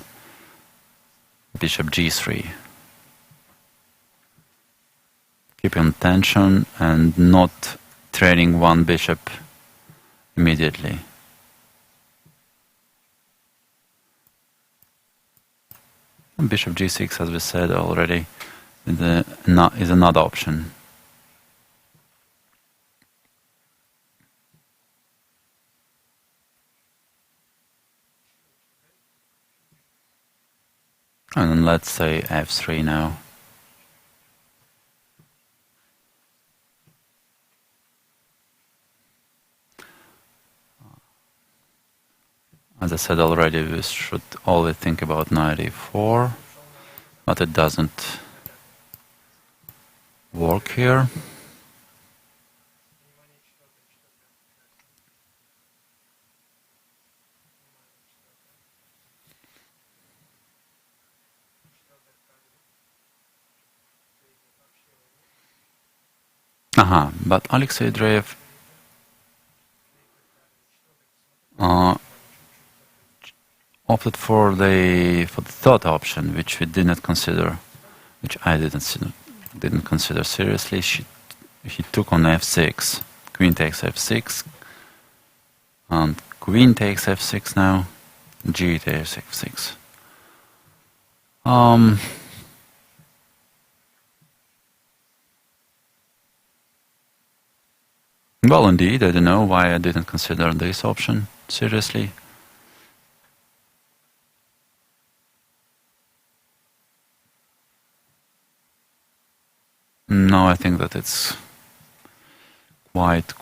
bishop g3. Keeping tension and not trading one bishop immediately. Bishop g6, as we said already, is another option. And then let's say f3 now. As I said already, we should always think about knight e4, but it doesn't work here. But Alexei opted for the third option, which we did not consider, which I didn't consider seriously. He took on f6, queen takes f6, and queen takes f6 now, g takes f6. Well, indeed, I don't know why I didn't consider this option seriously. No, I think that it's quite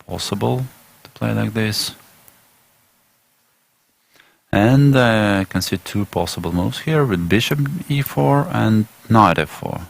possible to play like this. And I can see two possible moves here with bishop e4 and knight f4.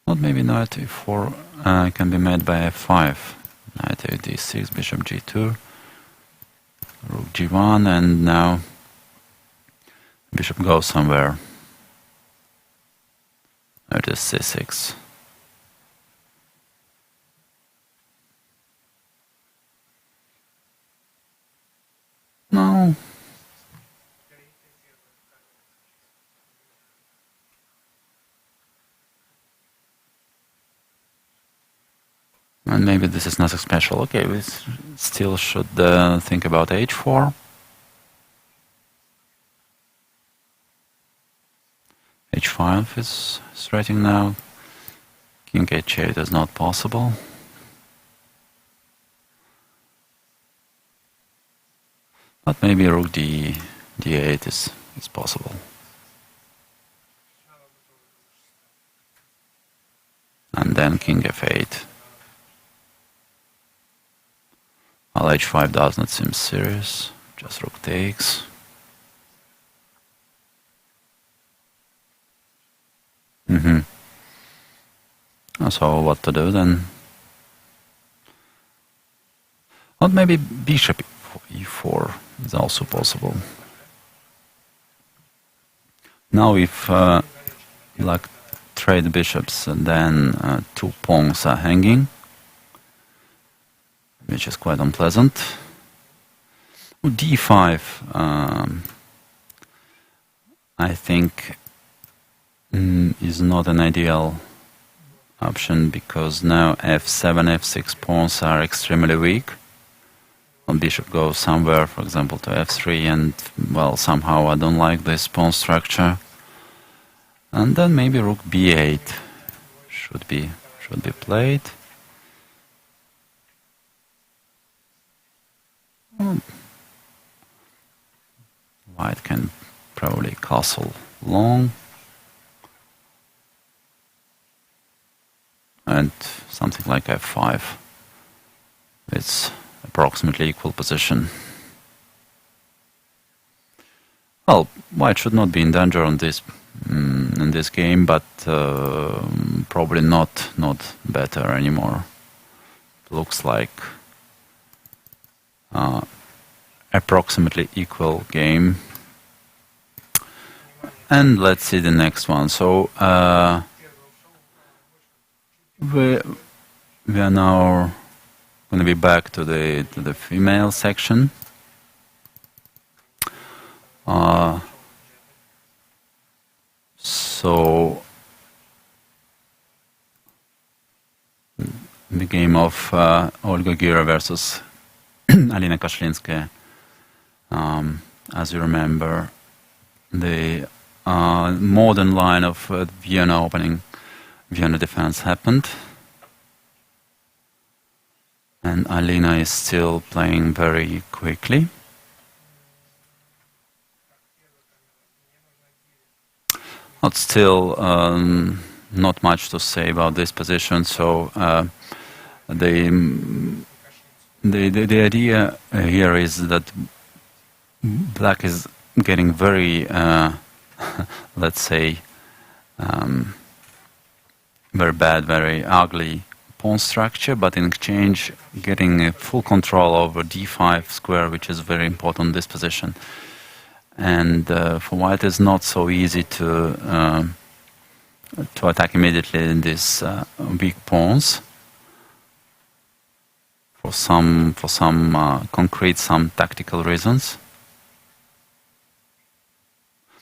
Not maybe knight e4 can be made by f5. Knight a d6, bishop g2, rook g1, and now bishop goes somewhere. It is c6. No. And maybe this is nothing special. Okay, we still should think about h4. h5 is threatening now. King h8 is not possible. But maybe rook d8 is possible. And then king f8. Well, h5 does not seem serious. Just rook takes. So what to do then? Or maybe bishop e4 is also possible. Now if like trade bishops, and then two pawns are hanging, which is quite unpleasant. d5 I think is not an ideal option, because now f7, f6 pawns are extremely weak. Well, bishop goes somewhere, for example, to f3, and well, somehow I don't like this pawn structure. And then maybe rook b8 should be played. White can probably castle long. And something like f5. It's approximately equal position. Well, white should not be in danger on this in this game, but probably not better anymore. Looks like approximately equal game. And let's see the next one. So we are now going to be back to the female section. So the game of Olga Gira versus Alina Kashlinskaya. As you remember, the modern line of Vienna opening, Vienna defense happened, and Alina is still playing very quickly. But still, not much to say about this position. So the idea here is that black is getting very, let's say, very bad, very ugly pawn structure, but in exchange getting full control over d5 square, which is very important in this position. And for white, it's not so easy to attack immediately in these weak pawns. For some concrete, some tactical reasons.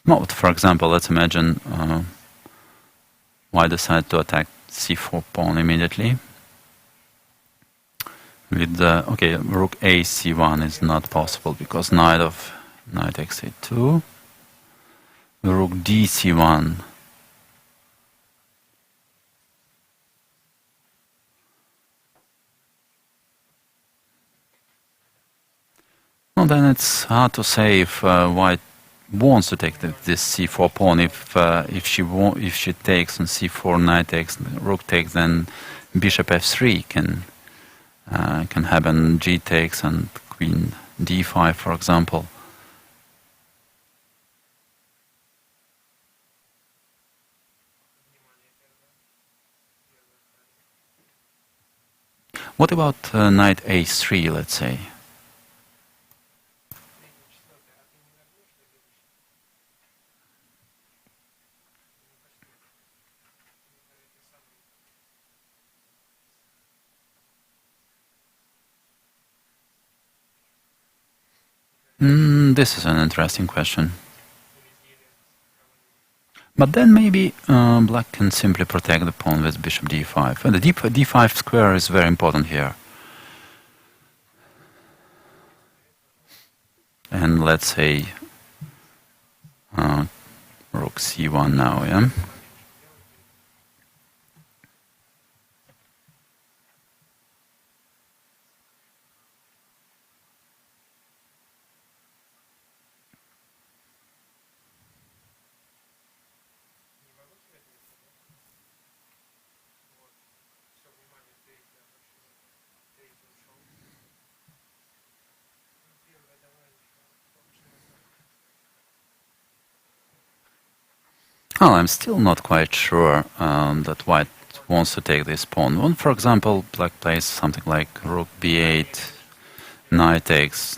No, for example, let's imagine white decide to attack c4 pawn immediately. With okay, rook a c1 is not possible because knight takes a2. Rook d c1. Well, then it's hard to say if white wants to take this c4 pawn. If she takes on c4, knight takes, rook takes, then bishop f3 can happen. G takes and queen d5, for example. What about knight a3, let's say? This is an interesting question. But then maybe black can simply protect the pawn with bishop d5. And the d5 square is very important here. And let's say rook c1 now, yeah? Well, I'm still not quite sure that white wants to take this pawn. Well, for example, black plays something like rook b8, knight takes,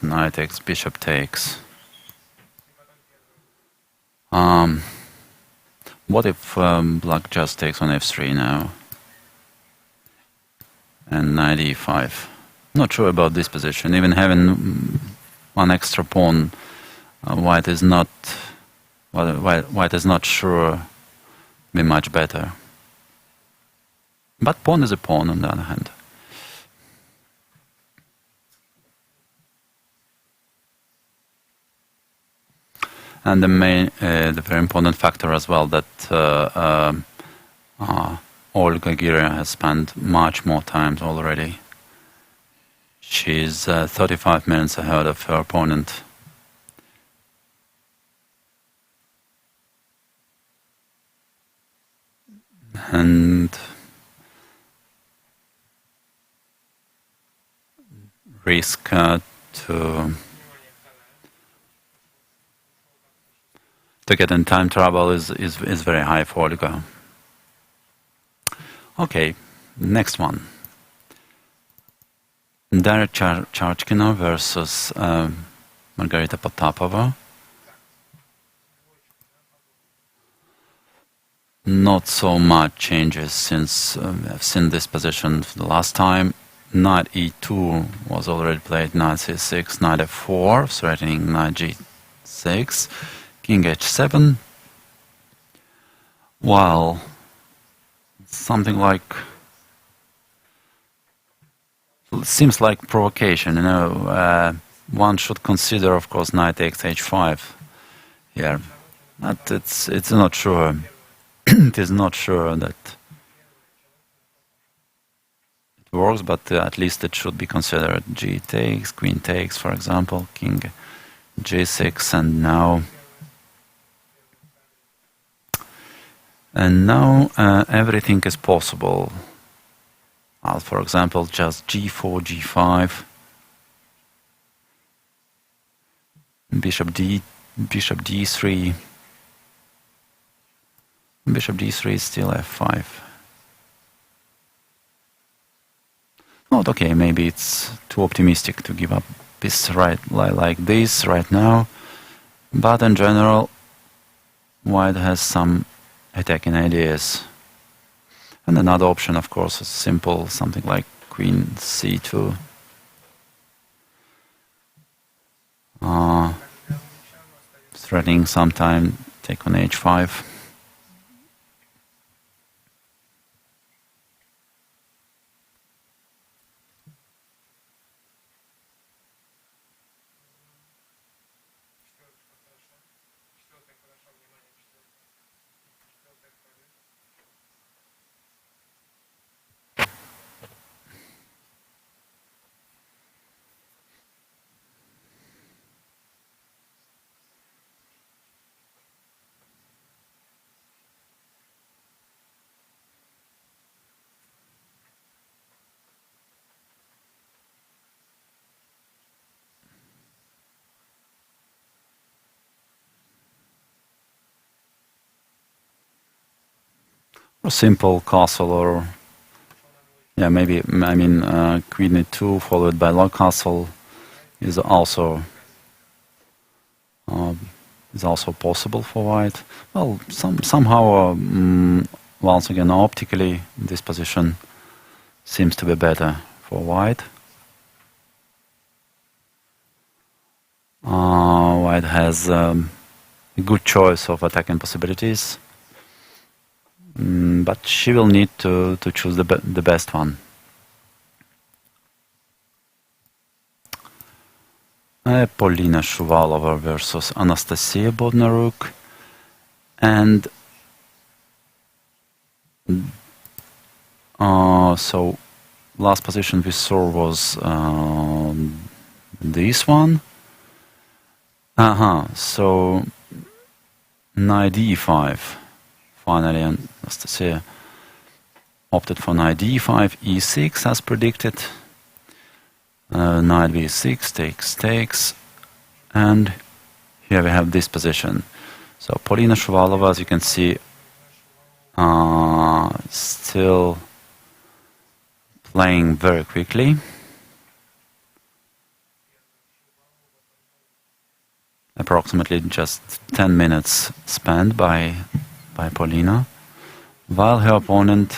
bishop takes. What if black just takes on f3 now? And knight e5. Not sure about this position. Even having one extra pawn, white is not sure be much better. But pawn is a pawn on the other hand. And the very important factor as well that Olga Giria has spent much more time already. She's 35 minutes ahead of her opponent. And risk to get in time trouble is very high for Olga. Okay, next one. Goryachkina versus Margarita Potapova. Not so much changes since I've seen this position the last time. Knight e2 was already played, knight c6, knight f4, threatening knight g6, king h7. While something like seems like provocation, you know. One should consider, of course, knight takes h5 here, but it's not sure. It is not sure that it works, but at least it should be considered. G takes, queen takes, for example, king g6, and now everything is possible. For example, just g4, g5, bishop d3. Bishop d3 is still f5. Not okay, maybe it's too optimistic to give up this like this right now, but in general, white has some attacking ideas. And another option, of course, is simple, something like queen c2. Threatening sometime take on h5. A simple castle or Yeah, maybe, I mean, queen e2 followed by log castle is also possible for white. Well, somehow, once again, optically, this position seems to be better for white. White has a good choice of attacking possibilities, but she will need to choose the best one. Polina Shuvalova versus Anastasia Bodnaruk, and so last position we saw was this one. So knight e5. Finally, Anastasia opted for knight e5, e6 as predicted. Knight b6, takes, and here we have this position. So Polina Shuvalova, as you can see, still playing very quickly. Approximately just 10 minutes spent by Polina, while her opponent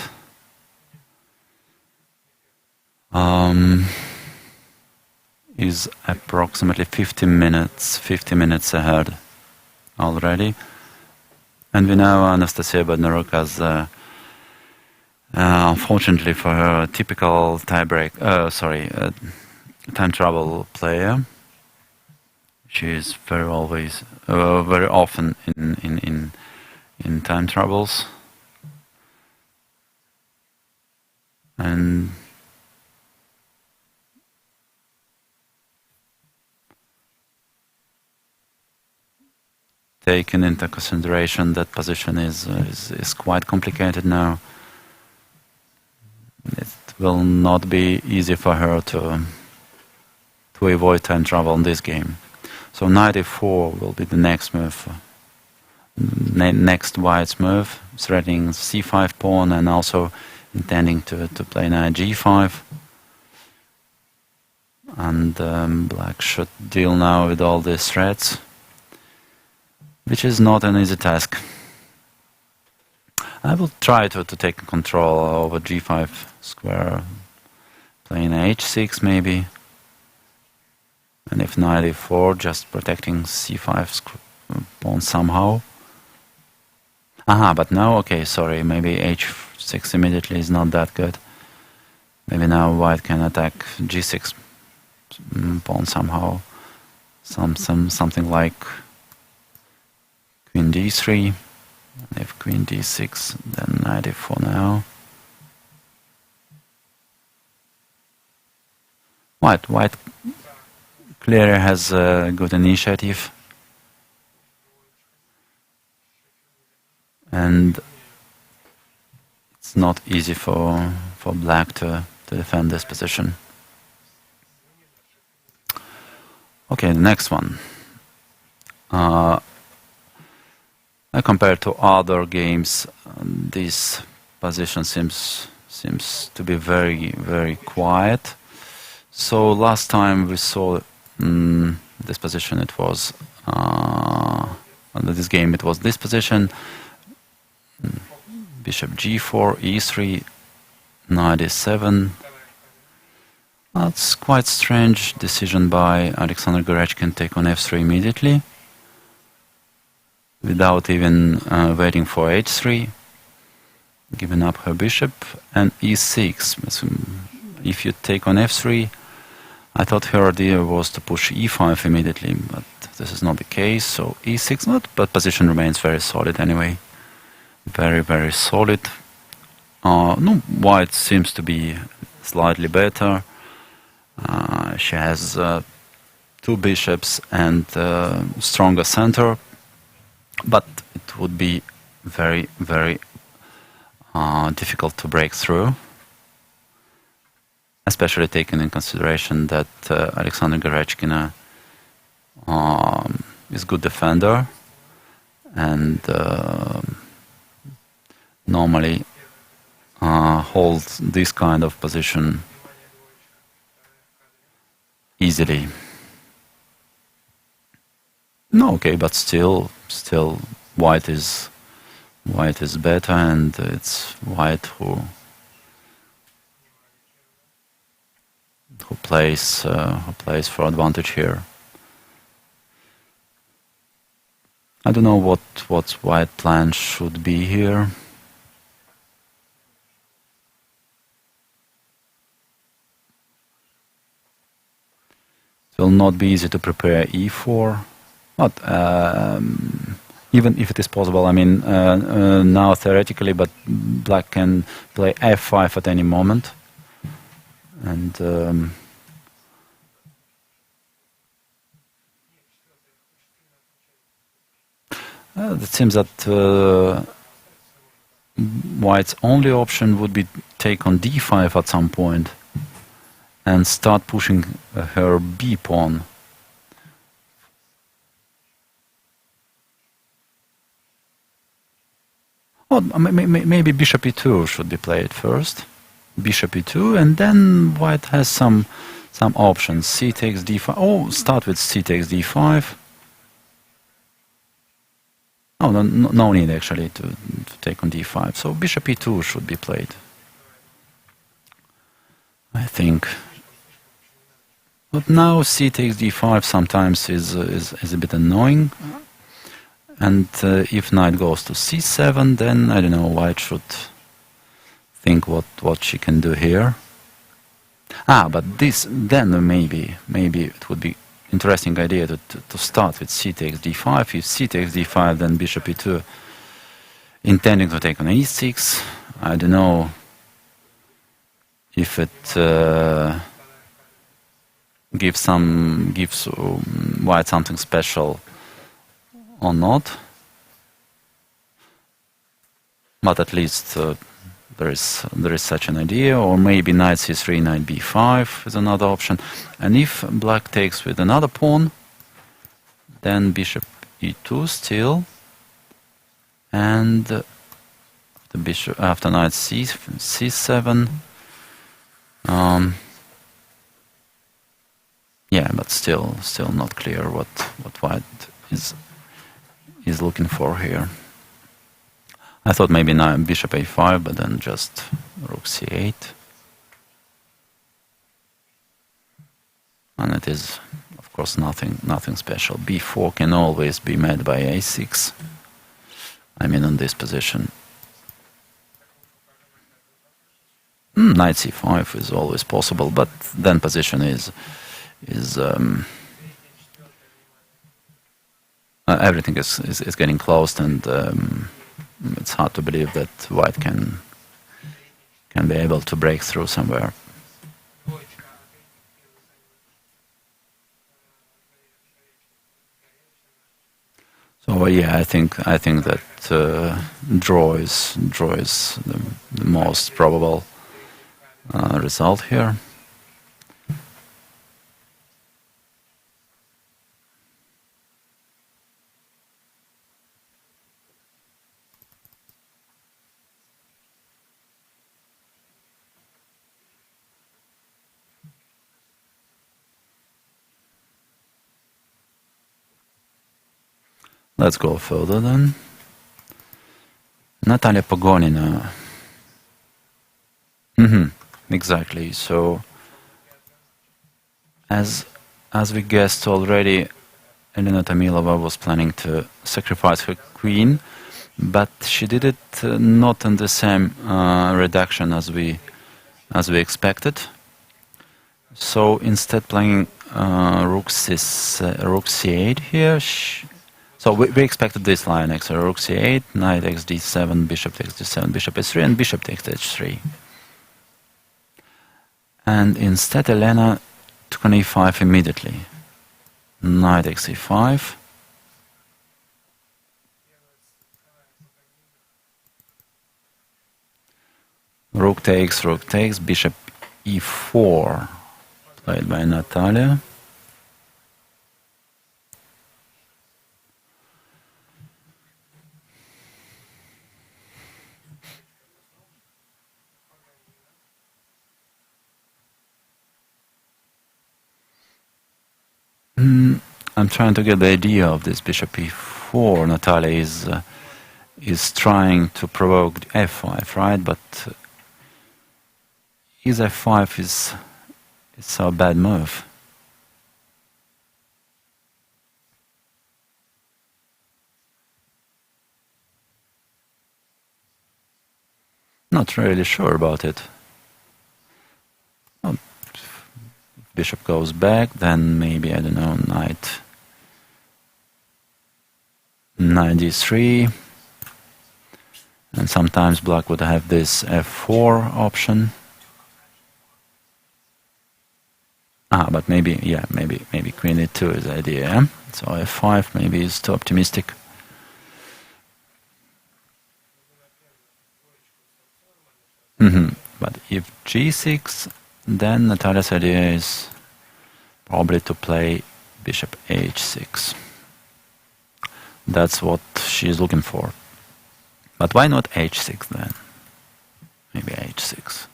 is approximately 50 minutes ahead already. And we know Anastasia Bodnaruk as, unfortunately for her, a typical time travel player. She is very often in time troubles, and taken into consideration that position is quite complicated now. It will not be easy for her to avoid time trouble in this game. So knight e4 will be the next move, next white's move, threatening c5 pawn and also intending to play knight g5. And black should deal now with all these threats, which is not an easy task. I will try to take control over g5 square, playing h6 maybe. And if knight e4, just protecting c5 pawn somehow. But now, okay, sorry, maybe h6 immediately is not that good. Maybe now white can attack g6 pawn somehow. Something like queen d3. If queen d6, then knight e4 now. White clearly has a good initiative, and it's not easy for black to defend this position. Okay, the next one. Compared to other games, this position seems to be very quiet. So last time we saw this position, it was under this game it was this position, bishop g4, e3, knight e7. That's quite strange decision by Aleksandra Goryachkina, take on f3 immediately without even waiting for h3, giving up her bishop, and e6. If you take on f3, I thought her idea was to push e5 immediately, but this is not the case, so e6 not, but position remains very solid anyway. Very solid. No, white seems to be slightly better. She has two bishops and stronger center, but it would be very difficult to break through. Especially taking in consideration that Aleksandra Goryachkina is good defender and normally hold this kind of position easily. No, okay, but still white is better, and it's white who plays for advantage here. I don't know what white plan should be here. It will not be easy to prepare e4, but even if it is possible, I mean, now theoretically, but black can play f5 at any moment, and it seems that white's only option would be take on d5 at some point and start pushing her b pawn. Oh, maybe bishop e2 should be played first. Bishop e2, and then white has some options. C takes d5. Oh, start with c takes d5. Oh, no need actually to take on d5. So bishop e2 should be played, I think. But now c takes d5 sometimes is a bit annoying. And if knight goes to c7, then I don't know, white should think what she can do here. But this, then maybe it would be interesting idea to start with c takes d5. If c takes d5, then bishop e2, intending to take on e6. I don't know if it gives white something special or not, but at least there is such an idea. Or maybe knight c3, knight b5 is another option. And if black takes with another pawn, then bishop e2 still, and the bishop after knight c7. Yeah, but still not clear what white is looking for here. I thought maybe bishop a5, but then just rook c8. And it is, of course, nothing special. b4 can always be met by a6. I mean, in this position. Knight c5 is always possible, but then position is everything is getting closed, and it's hard to believe that white can be able to break through somewhere. So yeah, I think that draw is the most probable result here. Let's go further then. Natalia Pogonina. Exactly. So, as we guessed already, Elena Tomilova was planning to sacrifice her queen, but she did it not in the same reduction as we expected. So instead, playing rook c8 here. So we expected this line next, rook c8, knight takes d7, bishop takes d7, bishop h3, and bishop takes h3. And instead, Elena took on e5 immediately. Knight takes e5. Rook takes, bishop e4, played by Natalia. I'm trying to get the idea of this bishop e4. Natalia is trying to provoke f5, right? But his f5 is a bad move. Not really sure about it. Well, if bishop goes back, then maybe, I don't know, knight d3. And sometimes black would have this f4 option. But maybe, yeah, maybe queen e2 is the idea. Yeah? So f5 maybe is too optimistic. But if g6, then Natalia's idea is probably to play bishop h6. That's what she's looking for. But why not h6 then? Maybe h6.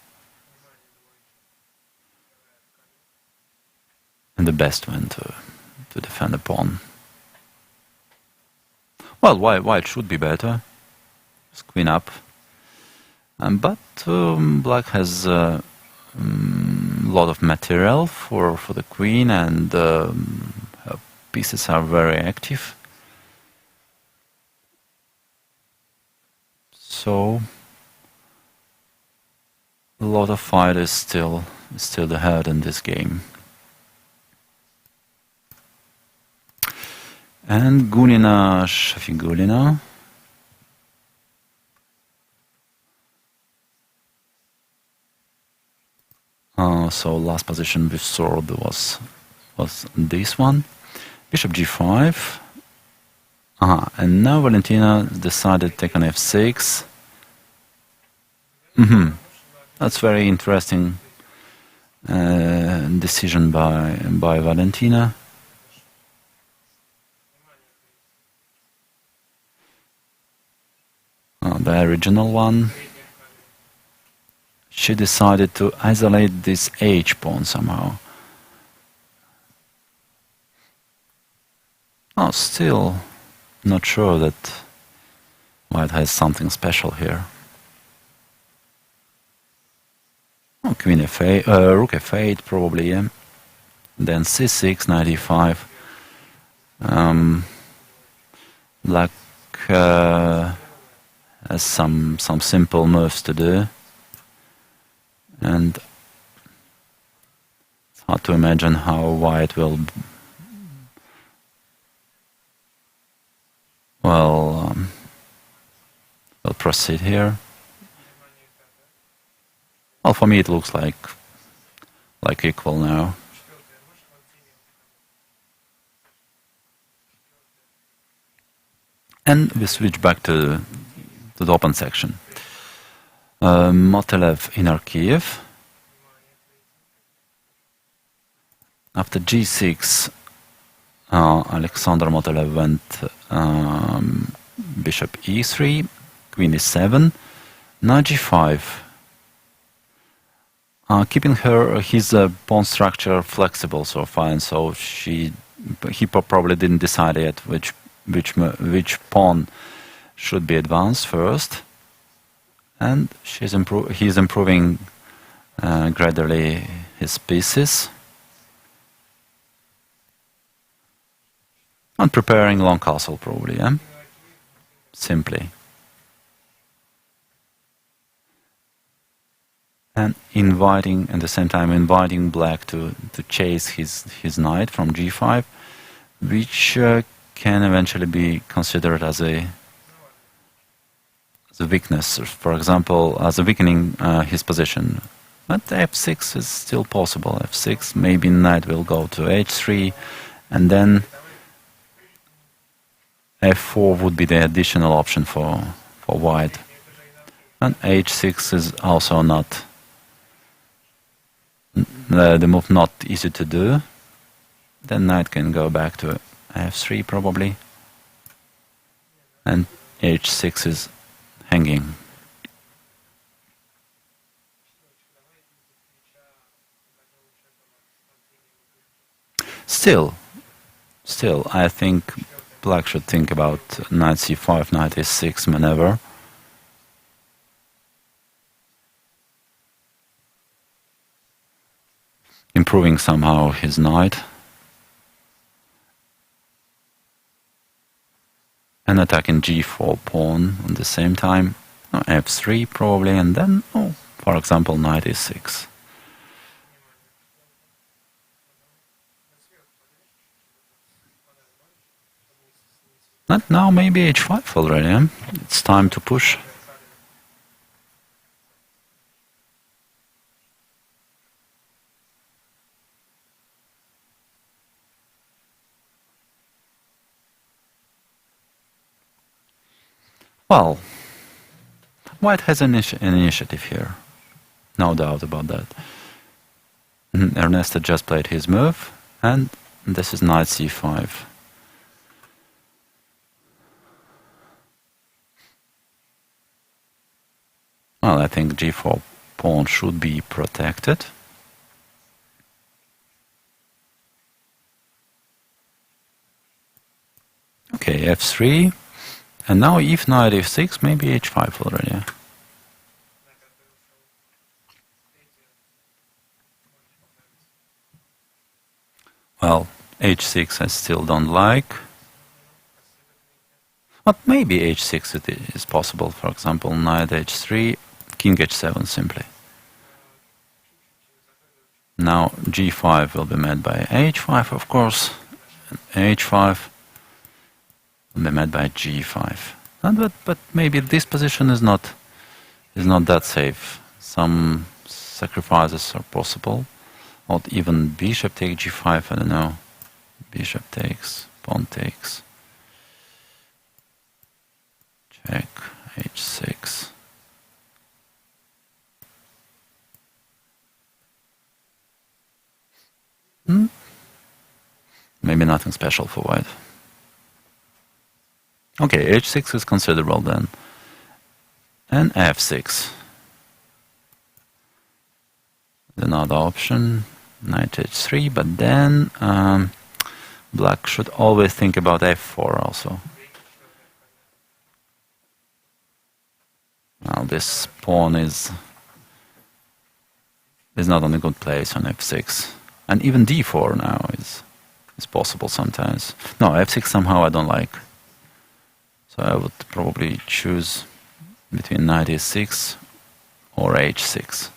And the best one to defend the pawn. Well, white should be better. Just queen up. But black has a lot of material for the queen, and her pieces are very active. So a lot of fight is still ahead in this game. And Gunina Shafiqullina. So last position with sword was this one. Bishop g5. And now Valentina decided to take on f6. That's very interesting decision by Valentina. The original one. She decided to isolate this h pawn somehow. Still not sure that white has something special here. Queen f8, rook f8 probably, yeah. Then c6, knight e5. Black has some simple moves to do. And it's hard to imagine how white will proceed here. Well, for me it looks like equal now. And we switch back to the open section. Motylev in Kiev. After g6, Aleksandra Motylev went bishop e3, queen e7, knight g5, keeping his pawn structure flexible so far, and so he probably didn't decide yet which pawn should be advanced first. And he's improving gradually his pieces and preparing long castle probably, yeah? Simply. And at the same time inviting black to chase his knight from g5, which can eventually be considered as a weakness, for example, as a weakening his position. But f6 is still possible. f6, maybe knight will go to h3, and then f4 would be the additional option for white. And h6 is also not the move not easy to do. Then knight can go back to f3 probably, and h6 is hanging. Still Still, I think black should think about knight c5, knight a6 maneuver. Improving somehow his knight. And attacking g4 pawn at the same time. F3 probably, and then, for example, knight e6. And now maybe h5 already, eh? It's time to push. Well, white has an initiative here, no doubt about that. Ernesto just played his move, and this is knight c5. Well, I think g4 pawn should be protected. Okay, f3. And now if knight f6, maybe h5 already. Well, h6 I still don't like. But maybe h6 it is possible. For example, knight h3, king h7 simply. Now g5 will be met by h5, of course. And h5 will be met by g5. But maybe this position is not that safe. Some sacrifices are possible. Or even bishop takes g5, I don't know. Bishop takes, pawn takes. Check, h6. Maybe nothing special for white. Okay, h6 is considerable then. And f6. Another option, knight h3, but then black should always think about f4 also. Now this pawn is not on a good place on f6. And even d4 now is possible sometimes. No, f6 somehow I don't like. So I would probably choose between knight e6 or h6.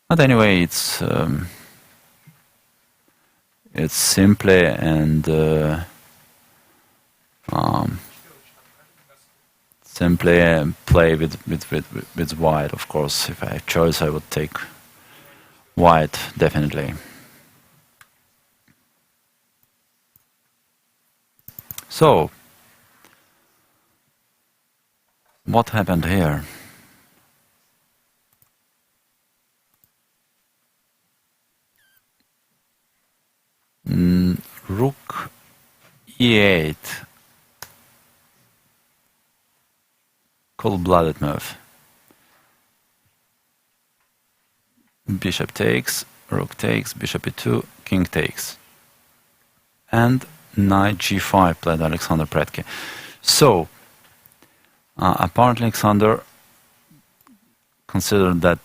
But anyway, it's simply and simply play with white. Of course, if I have choice, I would take white definitely. So, what happened here? Rook e8. Cold-blooded move. Bishop takes, rook takes, bishop e2, king takes. And knight g5 played Aleksandr Predke. So, apparently Alexander considered that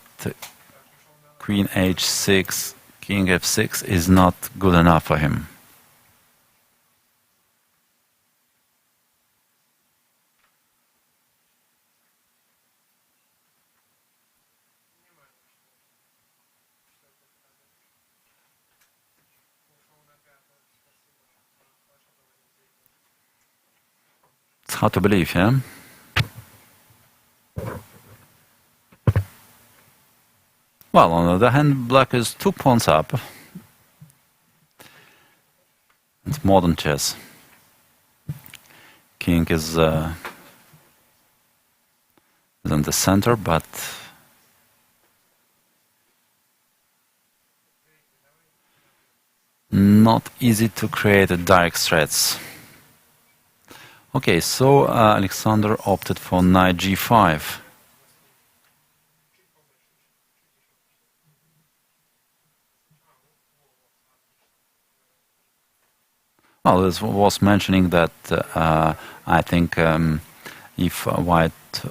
queen h6, king f6 is not good enough for him. It's hard to believe, yeah? Well, on the other hand, black is 2 pawns up. It's modern chess. King is in the center, but not easy to create a direct threats. Okay, so Alexander opted for knight g5. Well, this was mentioning that I think if White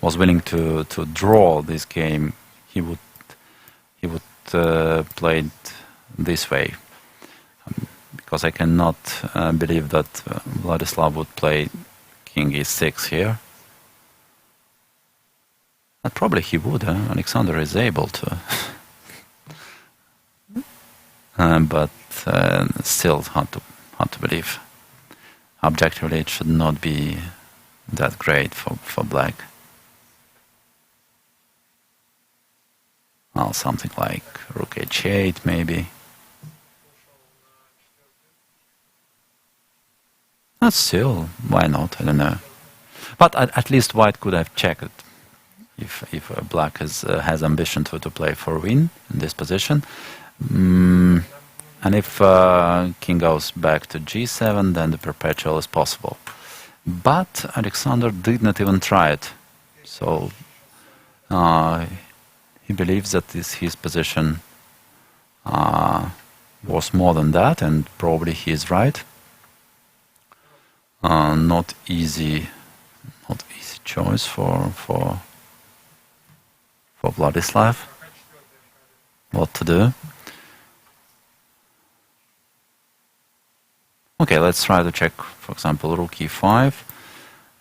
was willing to draw this game, he would play it this way. Because I cannot believe that Vladislav would play King e6 here. But probably he would. Aleksandra is able to. But still hard to believe. Objectively, it should not be that great for black. Well, something like Rook h8 maybe. But still, why not? I don't know. But at least White could have checked if black has ambition to play for win in this position. And if king goes back to g7, then the perpetual is possible. But Aleksandra did not even try it. So he believes that his position was more than that, and probably he is right. Not easy choice for Vladislav. What to do? Okay, let's try to check, for example, Rook e5.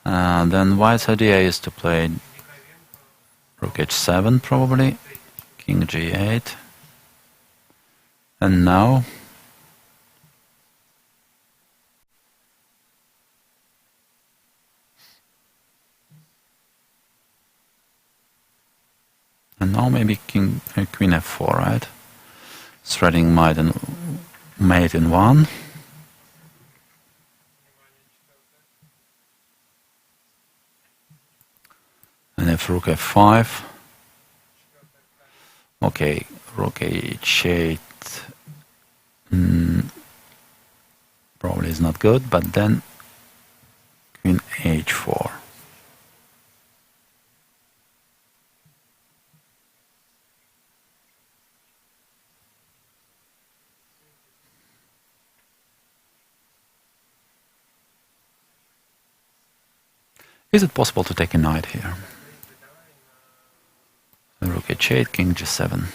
Then White's idea is to play Rook h7 probably, King g8, and now maybe Queen f4, right? Threading mate in one. And if Rook f5, okay, Rook h8 probably is not good, but then Queen h4. Is it possible to take a knight here? Rook h8, King g7.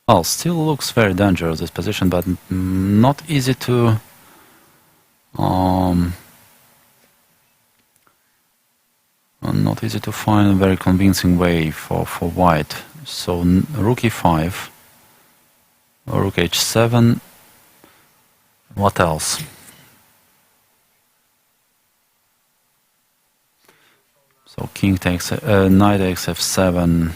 Well, still looks very dangerous this position, but not easy to find a very convincing way for White. So Rook e5, Rook h7. What else? So King takes knight takes f7.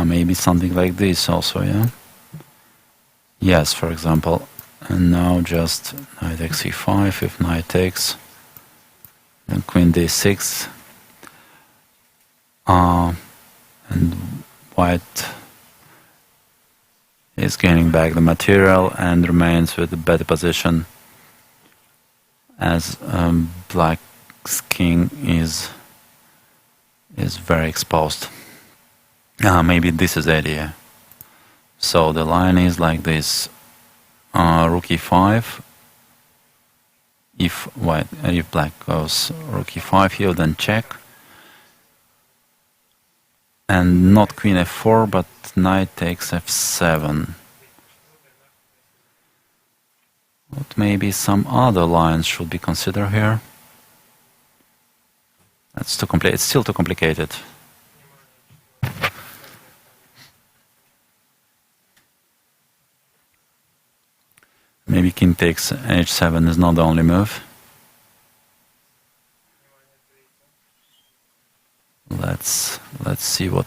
Maybe something like this also, yeah? Yes, for example. And now just knight takes e5, if knight takes, and queen d6. And White is gaining back the material and remains with a better position, as Black's king is very exposed. Maybe this is the idea. So the line is like this: Rook e5. If Black goes Rook e5 here, then check, and not Queen f4, but knight takes f7. But maybe some other lines should be considered here. That's too complicated. It's still too complicated. Maybe king takes h7 is not the only move. Let's see what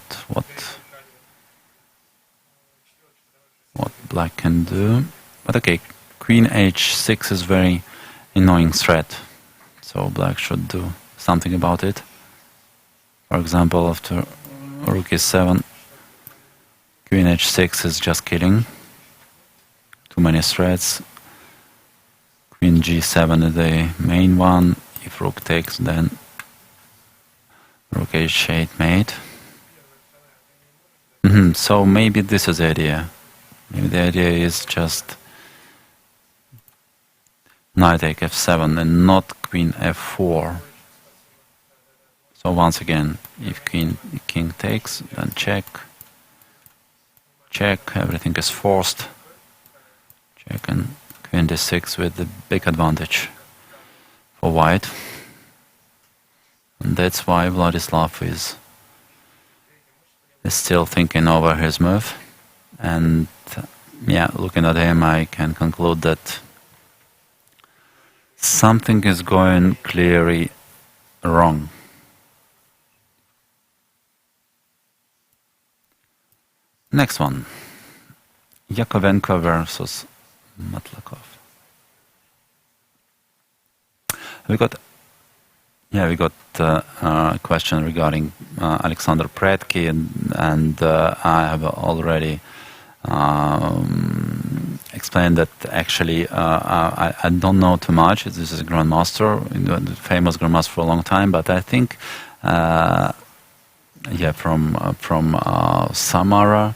black can do. But okay, queen h6 is very annoying threat, so black should do something about it. For example, after rook e7, queen h6 is just killing. Too many threats. Queen g7 is the main one. If rook takes, then rook h8 mate. So maybe this is the idea. Maybe the idea is just knight take f7 and not queen f4. So once again, if king takes, then check. Check, everything is forced. Check, and queen d6 with the big advantage for white. And that's why Vladislav is still thinking over his move. And yeah, looking at him, I can conclude that something is going clearly wrong. Next one, Yakovenko versus Matlakov. We got a question regarding Alexander Predki, and I have already explained that actually I don't know too much. This is a grandmaster, the famous grandmaster for a long time, but I think from Samara.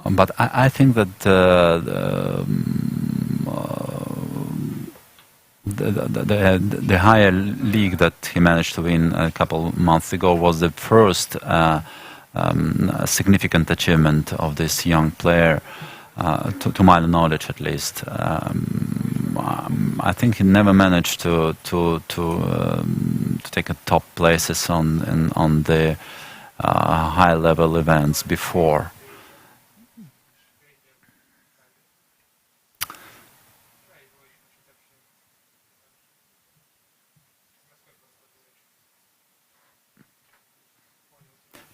But I think that the higher league that he managed to win a couple months ago was the first significant achievement of this young player, to my knowledge at least. I think he never managed to take a top places on the high level events before.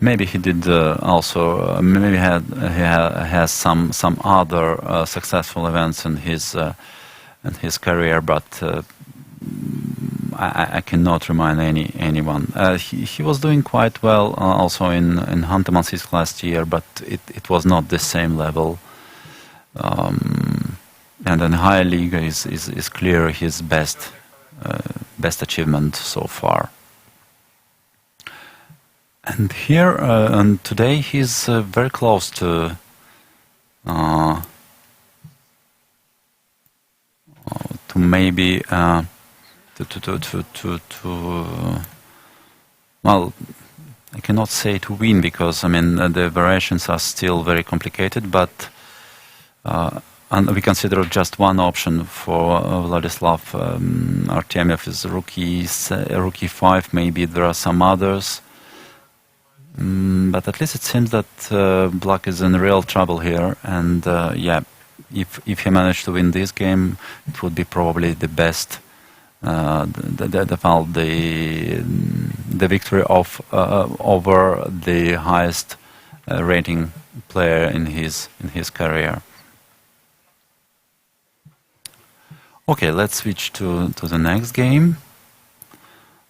Maybe he did also. Maybe he has some other successful events in his career, but I cannot remind anyone. He was doing quite well also in Hunter-Mansijsk last year, but it was not the same level. And in higher league is clear his best achievement so far. And here, and today, he's very close to maybe well, I cannot say to win, because I mean the variations are still very complicated, but and we consider just one option for Vladislav Artemiev is rook e5. Maybe there are some others. But at least it seems that black is in real trouble here, and yeah, if he managed to win this game, it would be probably the best, the victory of over the highest rating player in his career. Okay, let's switch to the next game.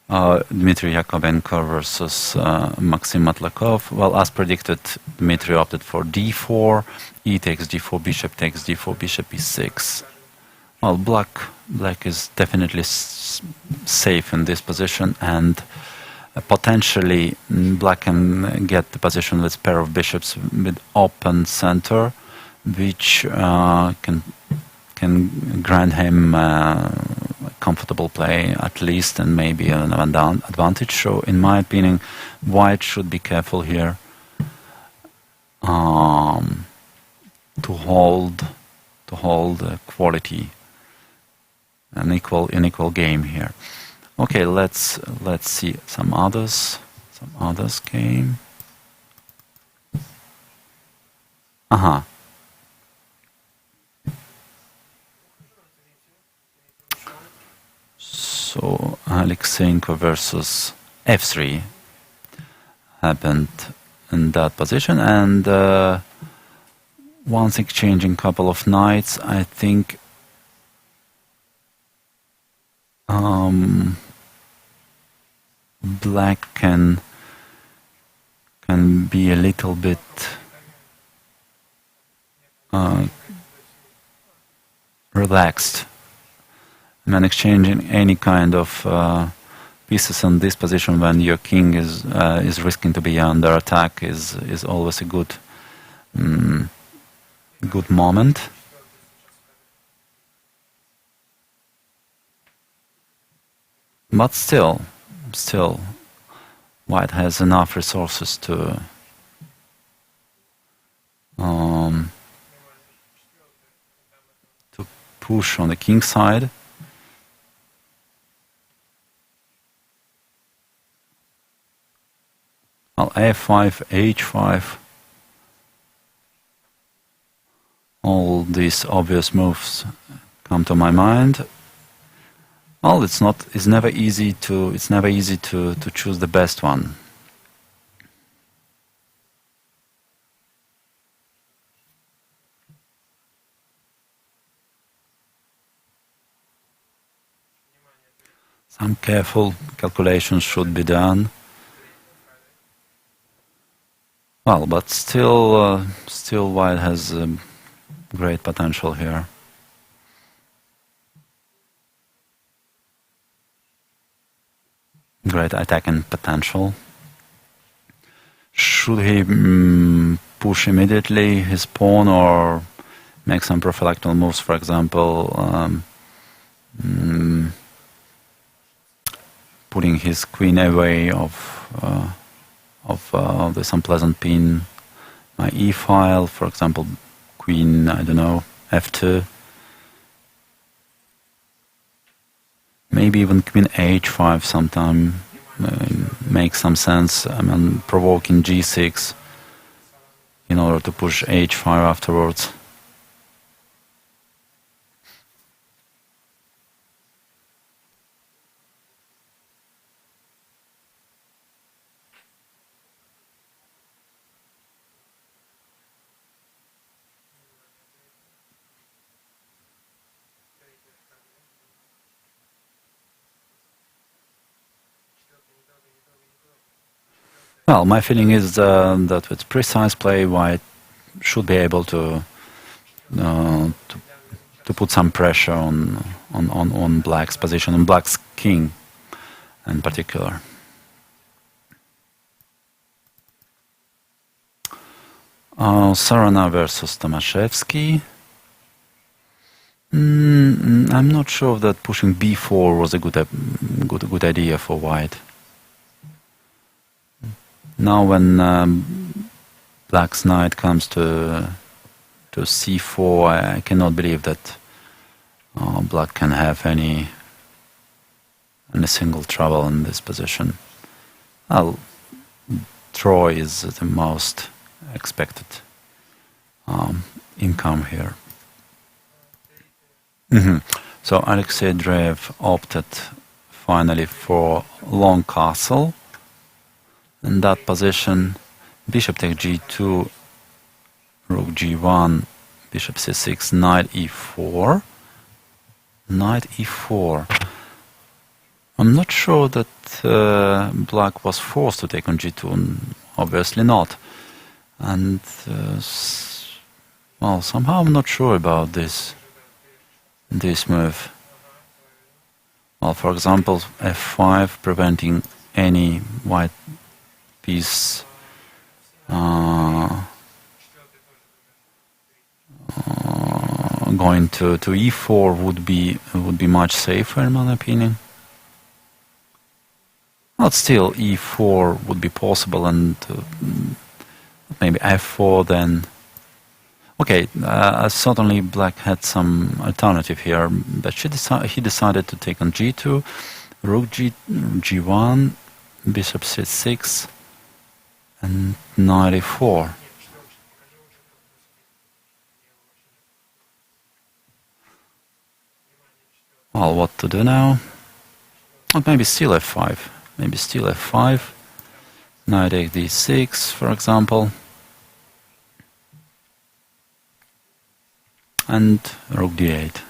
Dmitry Yakovenko versus Maxim Matlakov. Well, as predicted, Dmitry opted for d4, e takes d4, bishop takes d4, bishop e6. Well, black is definitely safe in this position, and potentially black can get the position with pair of bishops with open center, which can grant him comfortable play at least, and maybe an advantage. So in my opinion, white should be careful here to hold quality, an equal game here. Okay, let's see some others game. So Alexeyenko versus f3 happened in that position, and once exchanging couple of knights, I think black can be a little bit relaxed. When exchanging any kind of pieces in this position, when your king is risking to be under attack, is always a good moment. But still, White has enough resources to push on the king side. Well, a5, h5. All these obvious moves come to my mind. Well, it's never easy to choose the best one. Some careful calculations should be done. Well, but still White has great potential here. Great attacking potential. Should he push immediately his pawn or make some prophylactic moves? For example, putting his queen away of this unpleasant pin, my e file, for example, queen, I don't know, f2. Maybe even queen h5 sometime makes some sense. I mean, provoking g6 in order to push h5 afterwards. Well, my feeling is that with precise play, White should be able to put some pressure on Black's position, on Black's king in particular. Zarina versus Tomaszewski. I'm not sure that pushing b4 was a good idea for White. Now when Black's knight comes to c4, I cannot believe that Black can have any single trouble in this position. Well, draw is the most expected income here. So Aleksandra opted finally for long castle. In that position, bishop takes g2, rook g1, bishop c6, knight e4. Knight e4. I'm not sure that Black was forced to take on g2, obviously not. And, well, somehow I'm not sure about this move. Well, for example, f5, preventing any white piece going to e4 would be much safer in my opinion. But still, e4 would be possible, and maybe f4 then. Okay, certainly Black had some alternative here, but he decided to take on g2, rook g1, bishop c6, and knight e4. Well, what to do now? Or maybe still f5. Maybe still f5. Knight takes d6, for example. and rook d8.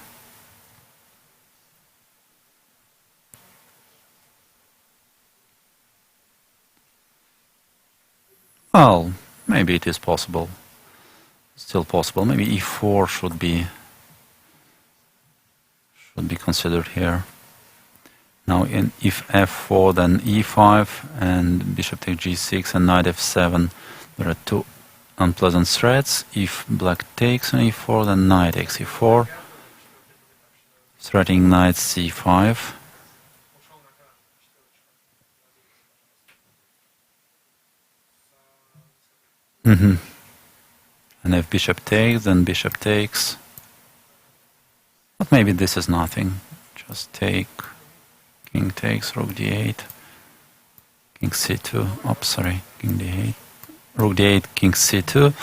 Well, maybe it is possible. Still possible. Maybe e4 should be considered here. Now, if f4, then e5 and bishop takes g6 and knight f7. There are two unpleasant threats. If black takes on e4, then knight takes e4, threatening knight c5. And if bishop takes, then bishop takes. But maybe this is nothing. Just take. King takes, rook d8. King c2. Oh, sorry. King d8. Rook d8, king c2.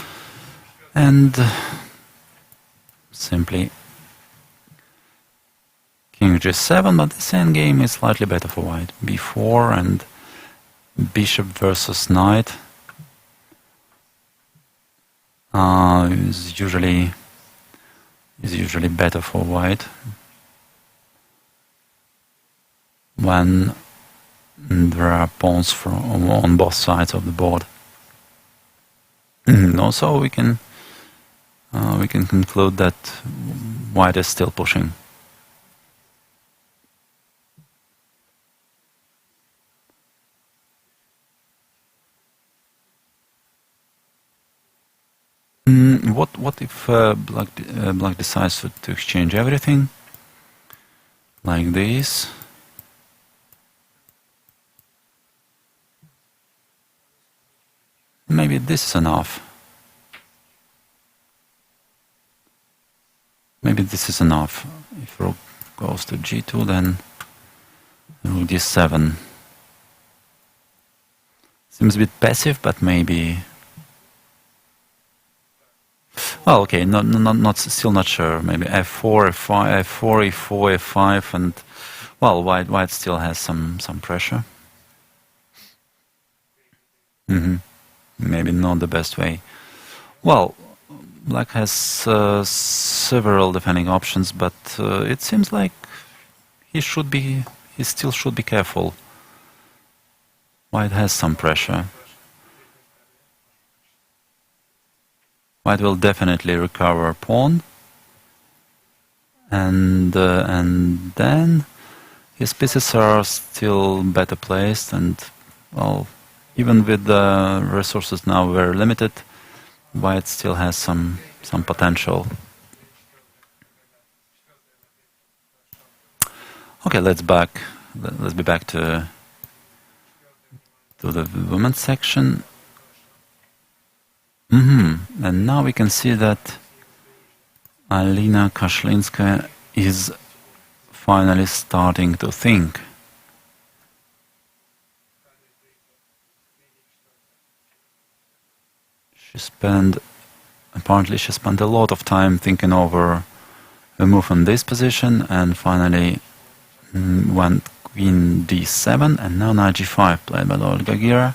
And simply king g7. But this endgame is slightly better for white. b4 and bishop versus knight. Is usually better for white when there are pawns on both sides of the board. Also, we can conclude that white is still pushing. What if black decides to exchange everything like this? Maybe this is enough. Maybe this is enough. If rook goes to g2, then rook d7. Seems a bit passive, but maybe. Well, okay, still not sure. Maybe f4, f5, f4, e4, f5, and well, white still has some pressure. Maybe not the best way. Well, black has several defending options, but it seems like he still should be careful. White has some pressure. White will definitely recover a pawn, and then his pieces are still better placed, and well, even with the resources now very limited, white still has some potential. Okay, let's be back to the women's section. And now we can see that Alina Kashlinskaya is finally starting to think. Apparently she spent a lot of time thinking over a move in this position, and finally went queen d7 and now knight g5 played by Olga.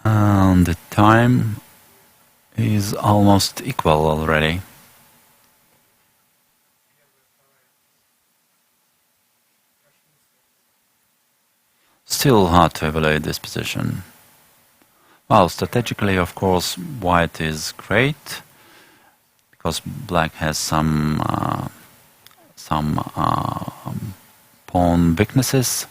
And the time is almost equal already. Still hard to evaluate this position. Well, strategically, of course, white is great because black has some pawn weaknesses.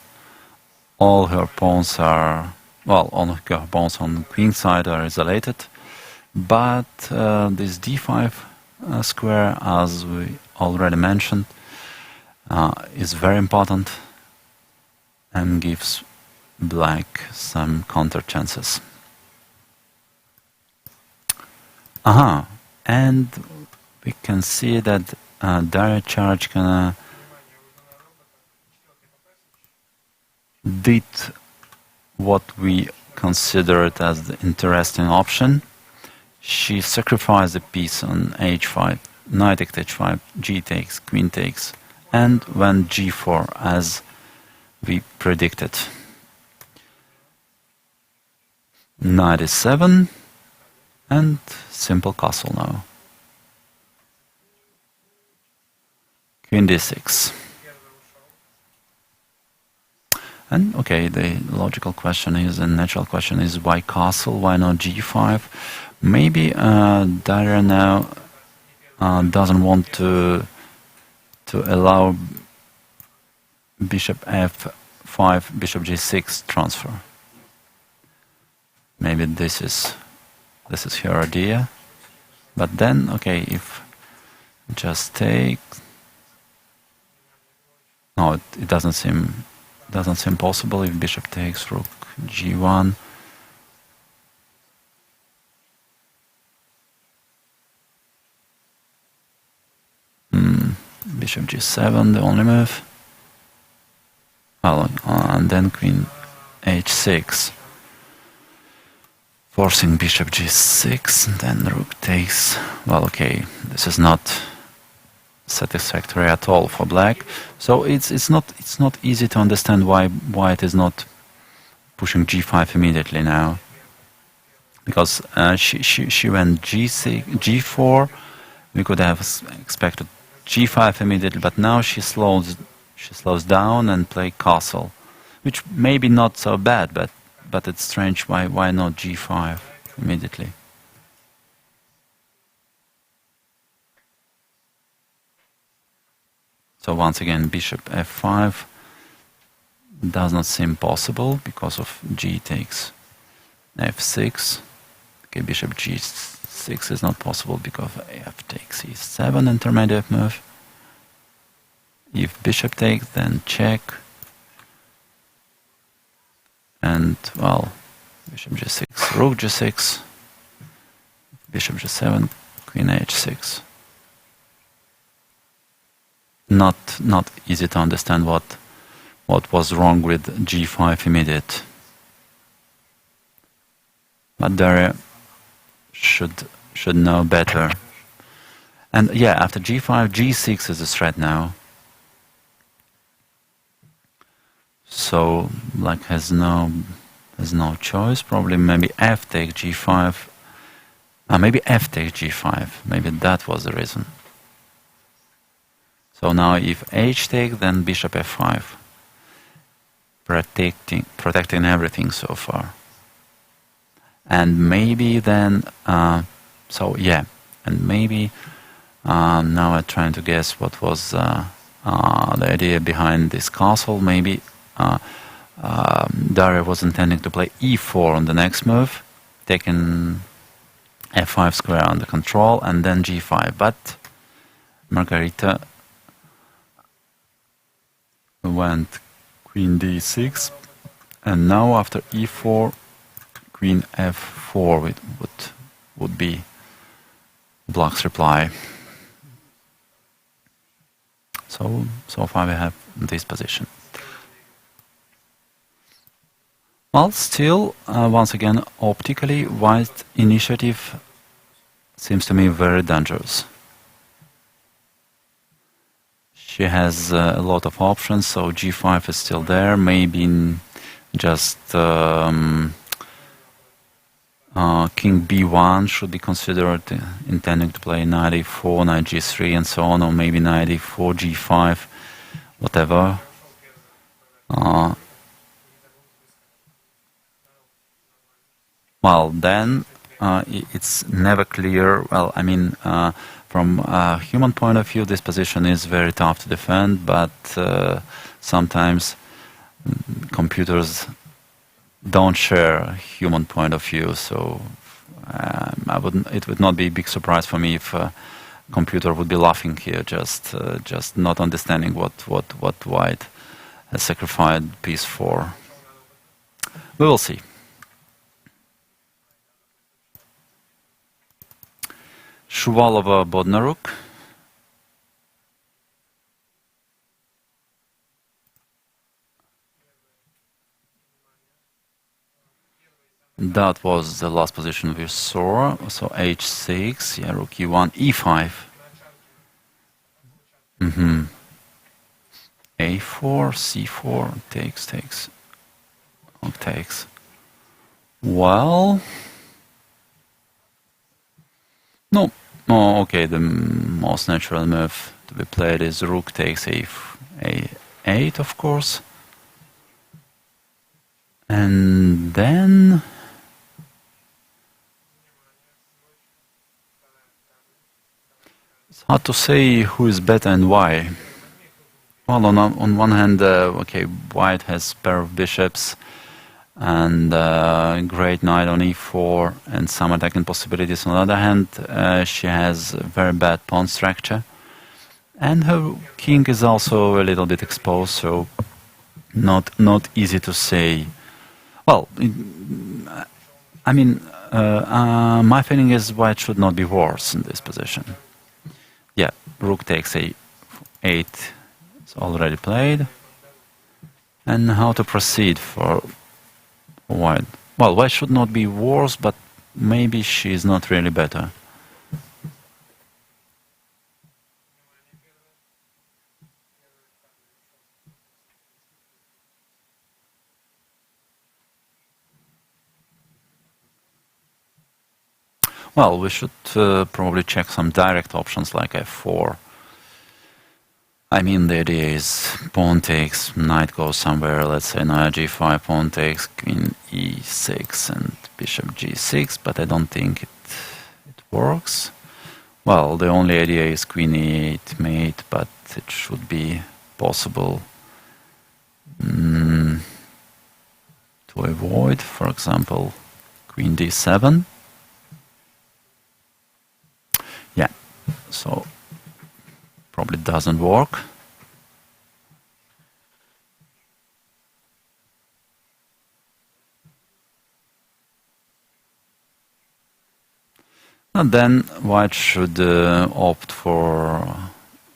All her pawns are. Well, all her pawns on the queen side are isolated, but this d5 square, as we already mentioned, is very important and gives black some counter chances. And we can see that Goryachkina did what we considered as the interesting option. She sacrificed a piece on h5, knight takes h5, g takes, queen takes, and went g4 as we predicted. Knight e7, And simple castle now. Queen d6. And okay, the logical question is, and natural question is, why castle? Why not g5? Maybe Daria now doesn't want to allow bishop f5, bishop g6 transfer. Maybe this is her idea. But then, okay, if just take, no, it doesn't seem possible. If bishop takes, rook g1. Bishop g7, the only move. Well, and then queen h6, forcing bishop g6, and then rook takes. Well, okay, this is not satisfactory at all for black. So it's not easy to understand why white is not pushing g5 immediately now, because she went g6, g4. We could have expected g5 immediately, but now she slows down and play castle, which may be not so bad, but it's strange. Why not g5 immediately? So once again, bishop f5 does not seem possible because of g takes f6. Okay, bishop g6 is not possible because f takes e7, intermediate move. If bishop takes, then check. And, well, bishop g6, rook g6, bishop g7, queen h6. Not easy to understand what was wrong with g5 immediate. But Daria should know better. And yeah, after g5, g6 is a threat now. So black has no choice. Probably maybe f takes g5. Maybe f takes g5. Maybe that was the reason. So now if h takes, then bishop f5, protecting everything so far. And maybe then, so yeah, and maybe now I'm trying to guess what was the idea behind this castle. Maybe Daria was intending to play e4 on the next move, taking f5 square under control, and then g5. But Margarita went queen d6, and now after e4, queen f4 would be black's reply. So far we have this position. Well, still, once again, optically, white initiative seems to me very dangerous. She has a lot of options, so g5 is still there. Maybe just king b1 should be considered, intending to play knight a4, knight g3, and so on, or maybe knight a4, g5, whatever. Well, then it's never clear. Well, I mean, from a human point of view, this position is very tough to defend, but sometimes computers don't share a human point of view. So it would not be a big surprise for me if a computer would be laughing here, just not understanding what white has sacrificed piece for. We will see. Shafiqullina, Bodnaruk. That was the last position we saw. So h6, yeah, rook e1, e5. a4, c4, takes. Rook takes. Well, No. Oh, okay, the most natural move to be played is rook takes a8, of course. And then it's hard to say who is better and why. Well, on one hand, okay, white has pair of bishops and great knight on e4 and some attacking possibilities. On the other hand, she has a very bad pawn structure, and her king is also a little bit exposed, so not easy to say. Well, I mean, my feeling is white should not be worse in this position. Yeah, rook takes a8. It's already played. And how to proceed for white? Well, white should not be worse, but maybe she is not really better. Well, we should probably check some direct options like f4. I mean, the idea is pawn takes, knight goes somewhere, let's say knight g5, pawn takes, queen e6 and bishop g6, but I don't think it works. Well, the only idea is queen e8 mate, but it should be possible to avoid, for example, queen d7. Yeah, so probably doesn't work. And then white should opt for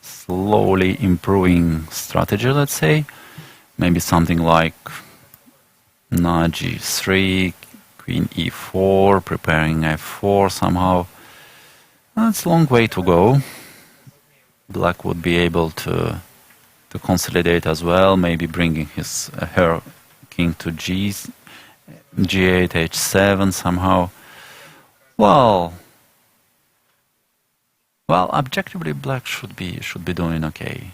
slowly improving strategy, let's say. Maybe something like knight g3, queen e4, preparing f4 somehow. That's a long way to go. Black would be able to consolidate as well, maybe bringing her king to g8, h7 somehow. Well, objectively, black should be doing okay.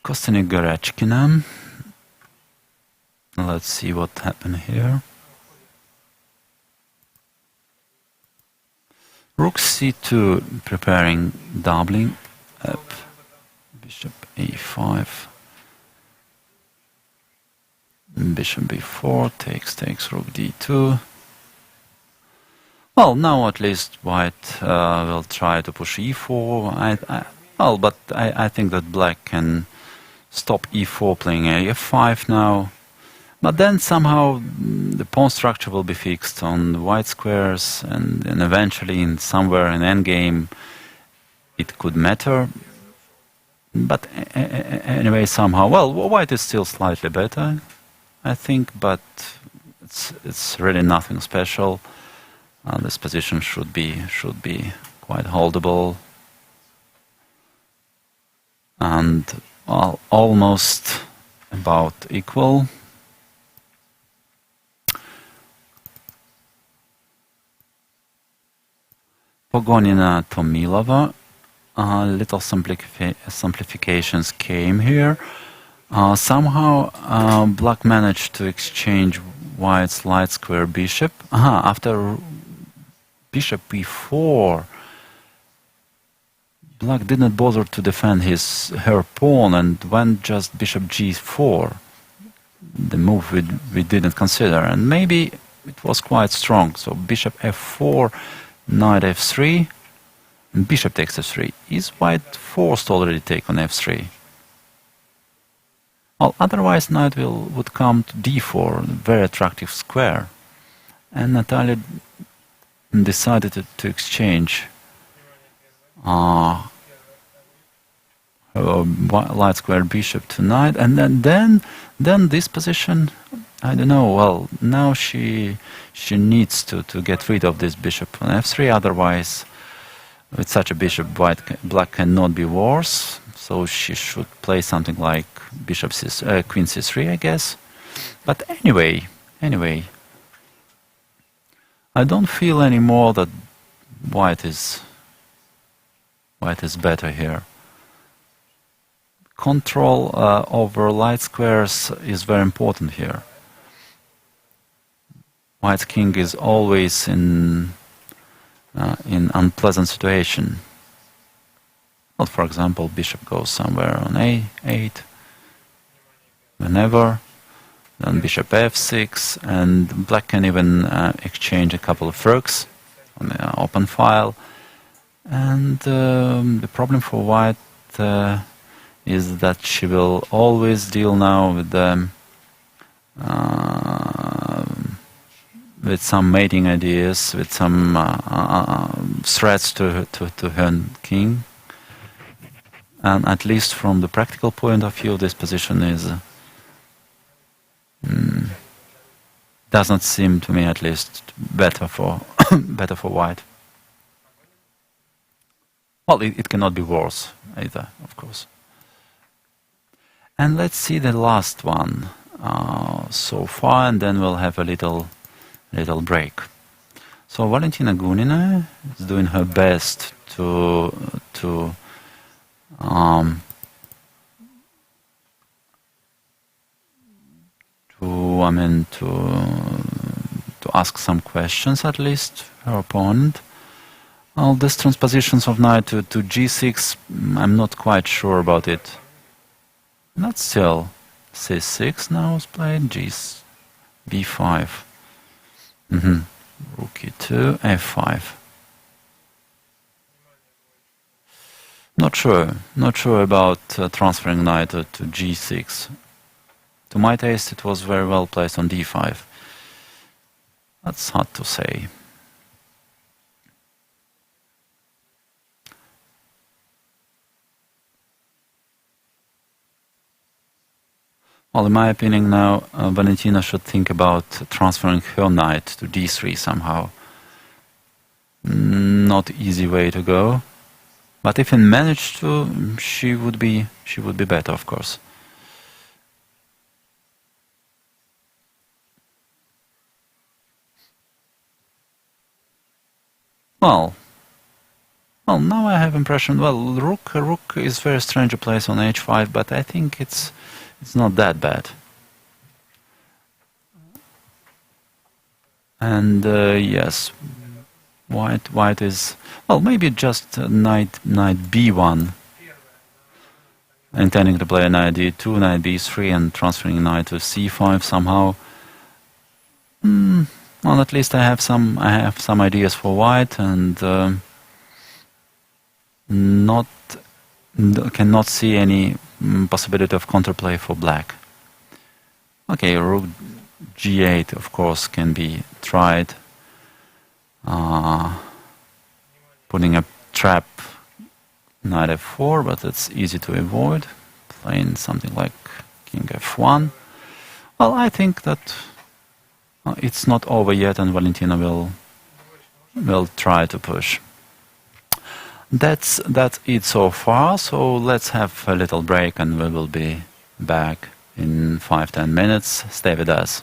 Goryachkina. Let's see what happened here. Rook c2, preparing doubling up. Bishop a5. Bishop b4 takes rook d2. Well, now at least white will try to push e4. But I think that black can stop e4 playing f5 now. But then somehow the pawn structure will be fixed on the white squares, and eventually somewhere in endgame it could matter. But anyway, somehow, well, white is still slightly better, I think, but it's really nothing special. This position should be quite holdable, and almost about equal. Pogonina Tomilova. Little simplifications came here. Somehow black managed to exchange white's light square bishop. After bishop b4, black didn't bother to defend her pawn and went just bishop g4. The move we didn't consider, and maybe it was quite strong. So bishop f4, knight f3, and bishop takes f3. Is white forced already to take on f3? Well, otherwise knight would come to d4, very attractive square. And Natalia decided to exchange her light square bishop to knight, and then this position, I don't know. Well, now she needs to get rid of this bishop on f3. Otherwise, with such a bishop, black cannot be worse. So she should play something like bishop queen c3, I guess. But anyway, I don't feel anymore that white is better here. Control over light squares is very important here. White king is always in unpleasant situation. Well, for example, bishop goes somewhere on a8, whenever, then bishop f6, and black can even exchange a couple of rooks on the open file. And the problem for white is that she will always deal now with some mating ideas, with some threats to her king. And at least from the practical point of view, this position is does not seem to me, at least, better for better for white. Well, it cannot be worse either, of course. And let's see the last one so far, and then we'll have a little break. So Valentina Gunina is doing her best to ask some questions, at least her opponent. All these transpositions of knight to g6, I'm not quite sure about it. Not still. c6 now is played, b5. Rook e2, f5. Not sure about transferring knight to g6. To my taste, it was very well placed on d5. That's hard to say. Well, in my opinion now, Valentina should think about transferring her knight to d3 somehow. Not easy way to go, but if it managed to, she would be better, of course. Well, now I have impression. Well, rook is very strange a place on h5, but I think it's not that bad. And yes, white is, well, maybe just knight b1, intending to play knight d2, knight b3, and transferring knight to c5 somehow. Well, at least I have some ideas for white, and cannot see any possibility of counterplay for black. Okay, rook g8, of course, can be tried. Putting a trap knight f4, but it's easy to avoid. Playing something like king f1. Well, I think that it's not over yet, and Valentina will try to push. That's it so far. So let's have a little break, and we will be back in 5-10 minutes. Stay with us.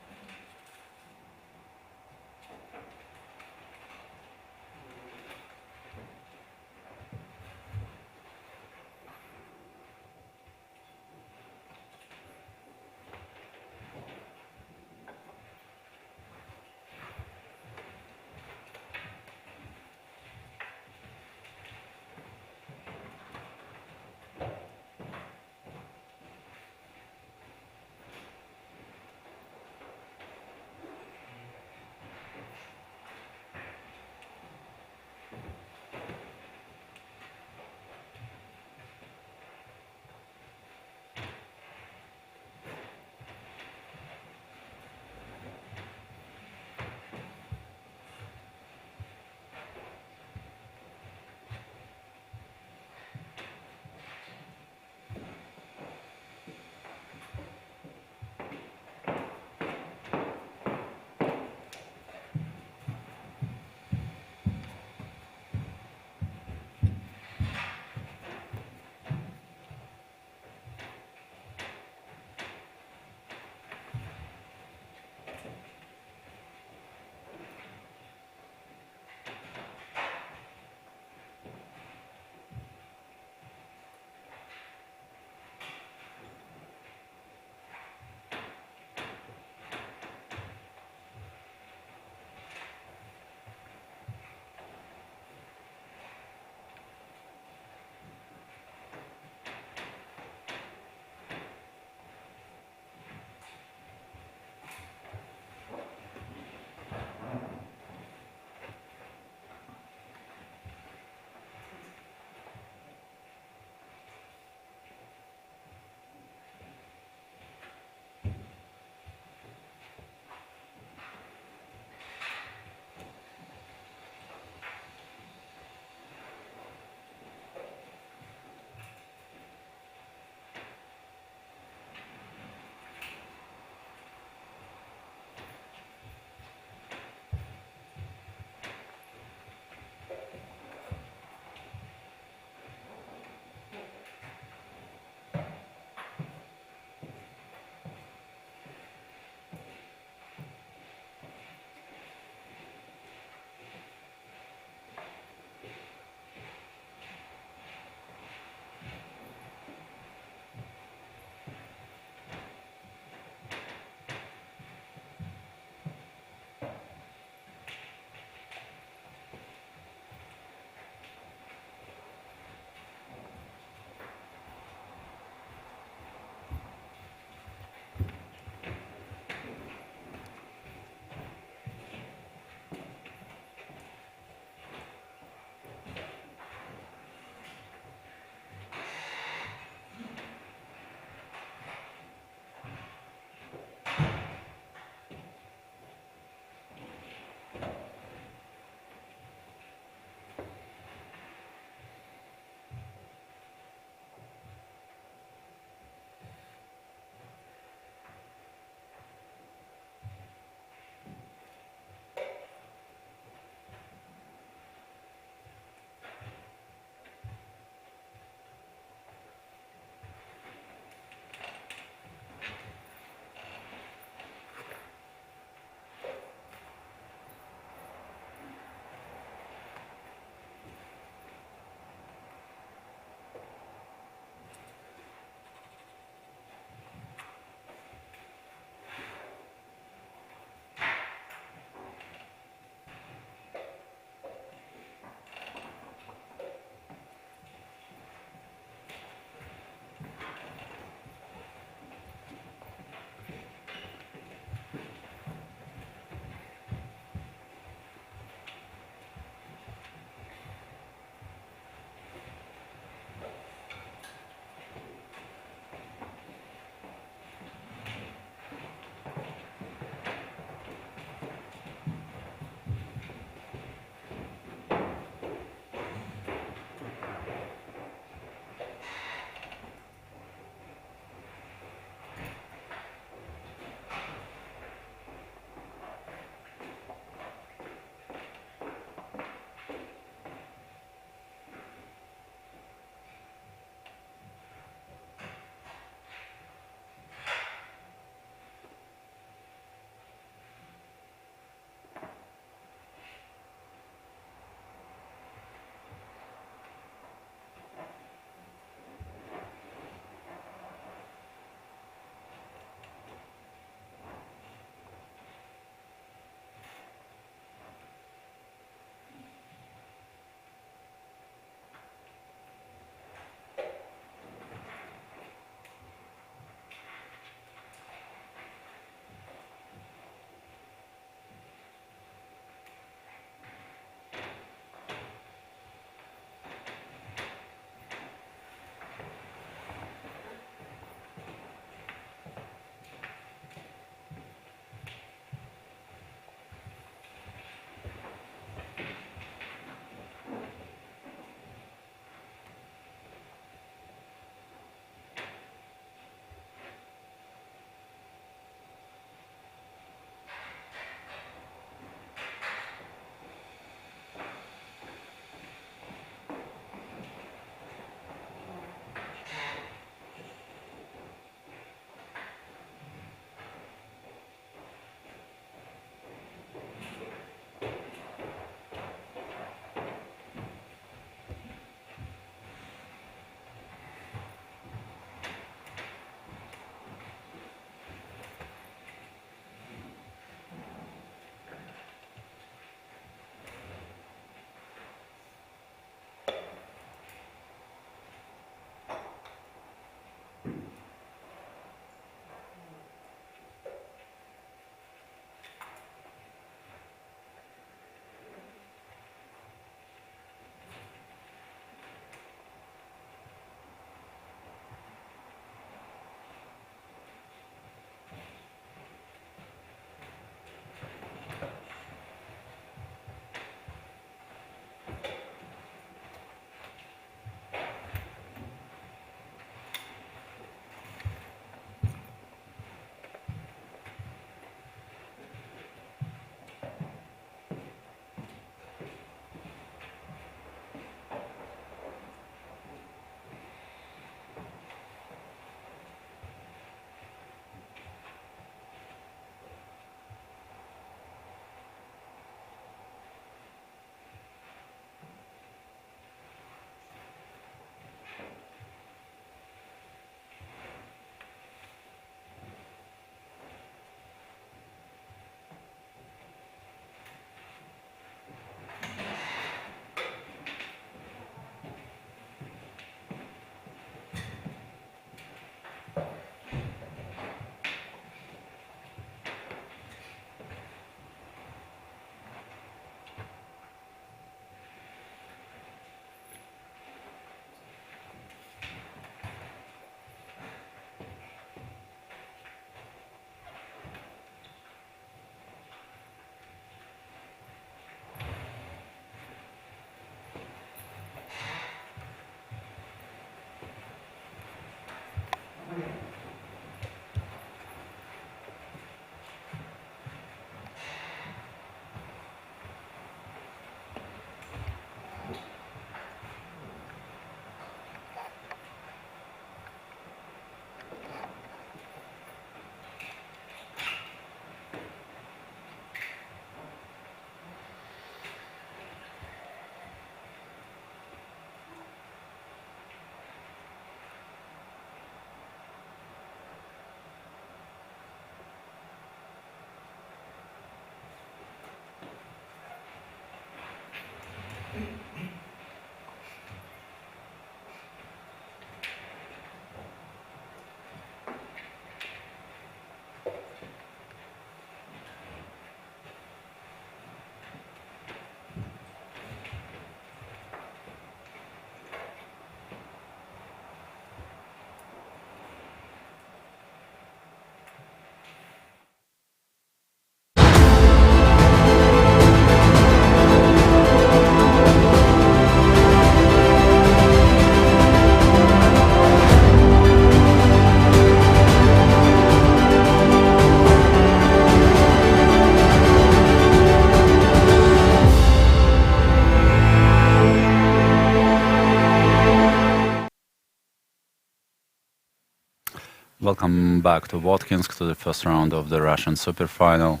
Welcome back to Watkins, to the first round of the Russian Superfinal.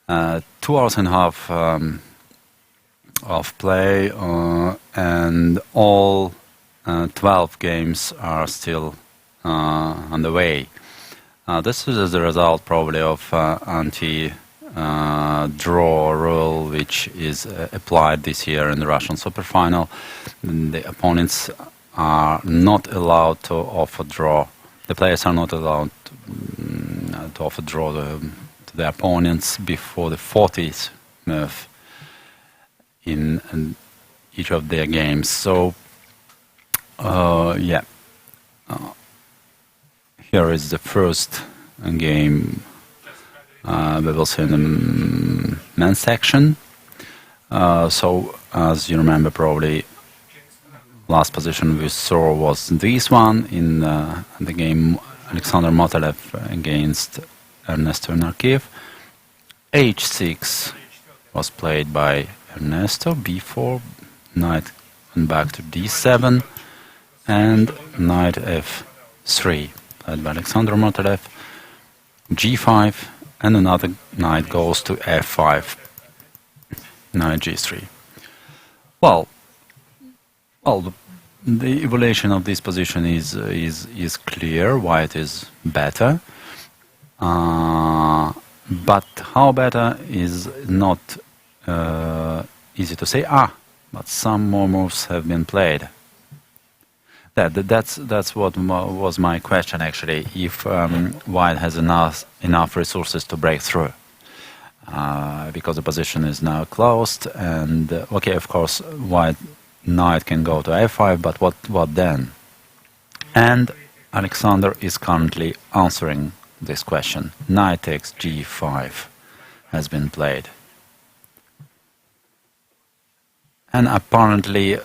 2 hours and a half of play, and all 12 games are still on the way. This is the result probably of anti-draw rule, which is applied this year in the Russian Superfinal. The opponents are not allowed to offer draw. The players are not allowed to offer draw to their opponents before the 40th move in each of their games. So, here is the first game we will see in the men's section. So, as you remember, probably last position we saw was this one in the game Aleksandra Motolev against Ernesto Narkiev. H6 was played by Ernesto, b4, knight went back to d7, and knight f3 played by Aleksandra Motolev, g5, and another knight goes to f5, knight g3. Well, the evaluation of this position is clear. White is better, but how better is not easy to say. But some more moves have been played. That's what was my question actually. If White has enough resources to break through, because the position is now closed, and okay, of course, White knight can go to f5, but what then? And Aleksandr is currently answering this question. Knight takes g5 has been played. And apparently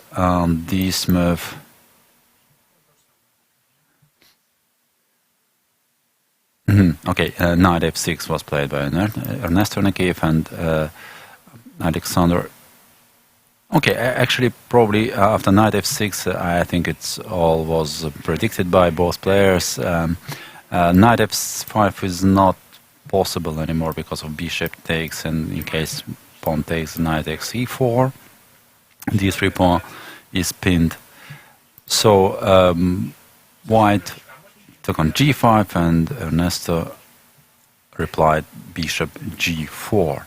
this move okay, knight f6 was played by Ernesto Narkiev, and Aleksandr. Okay, actually, probably after knight f6, I think it's all was predicted by both players. Knight f5 is not possible anymore because of bishop takes, and in case pawn takes, knight takes e4, d3 pawn is pinned. So White took on g5, and Ernesto replied bishop g4.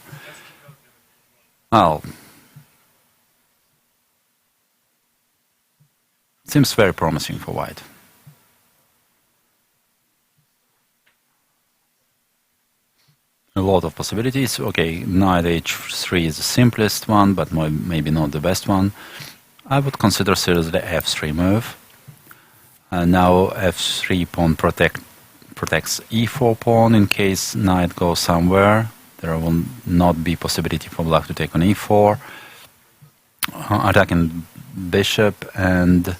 Well, seems very promising for White. A lot of possibilities. Okay, knight h3 is the simplest one, but maybe not the best one. I would consider seriously the f3 move. Now f3 pawn protects e4 pawn in case knight goes somewhere. There will not be possibility for black to take on e4. Attacking bishop and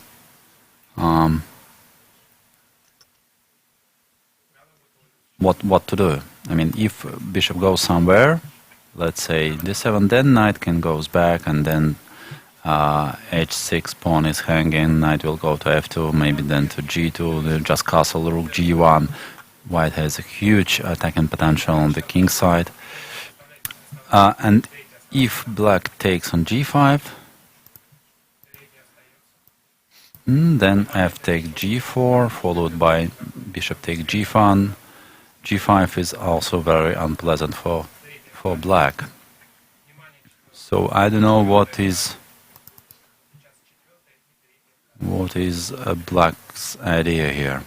what to do? I mean, if bishop goes somewhere, let's say d7, then knight can goes back, and then h6 pawn is hanging. Knight will go to f2, maybe then to g2. Then just castle rook g1. White has a huge attacking potential on the king side. And if black takes on g5, then f takes g4, followed by bishop takes g1. g5 is also very unpleasant for black. So I don't know what is what is Black's idea here.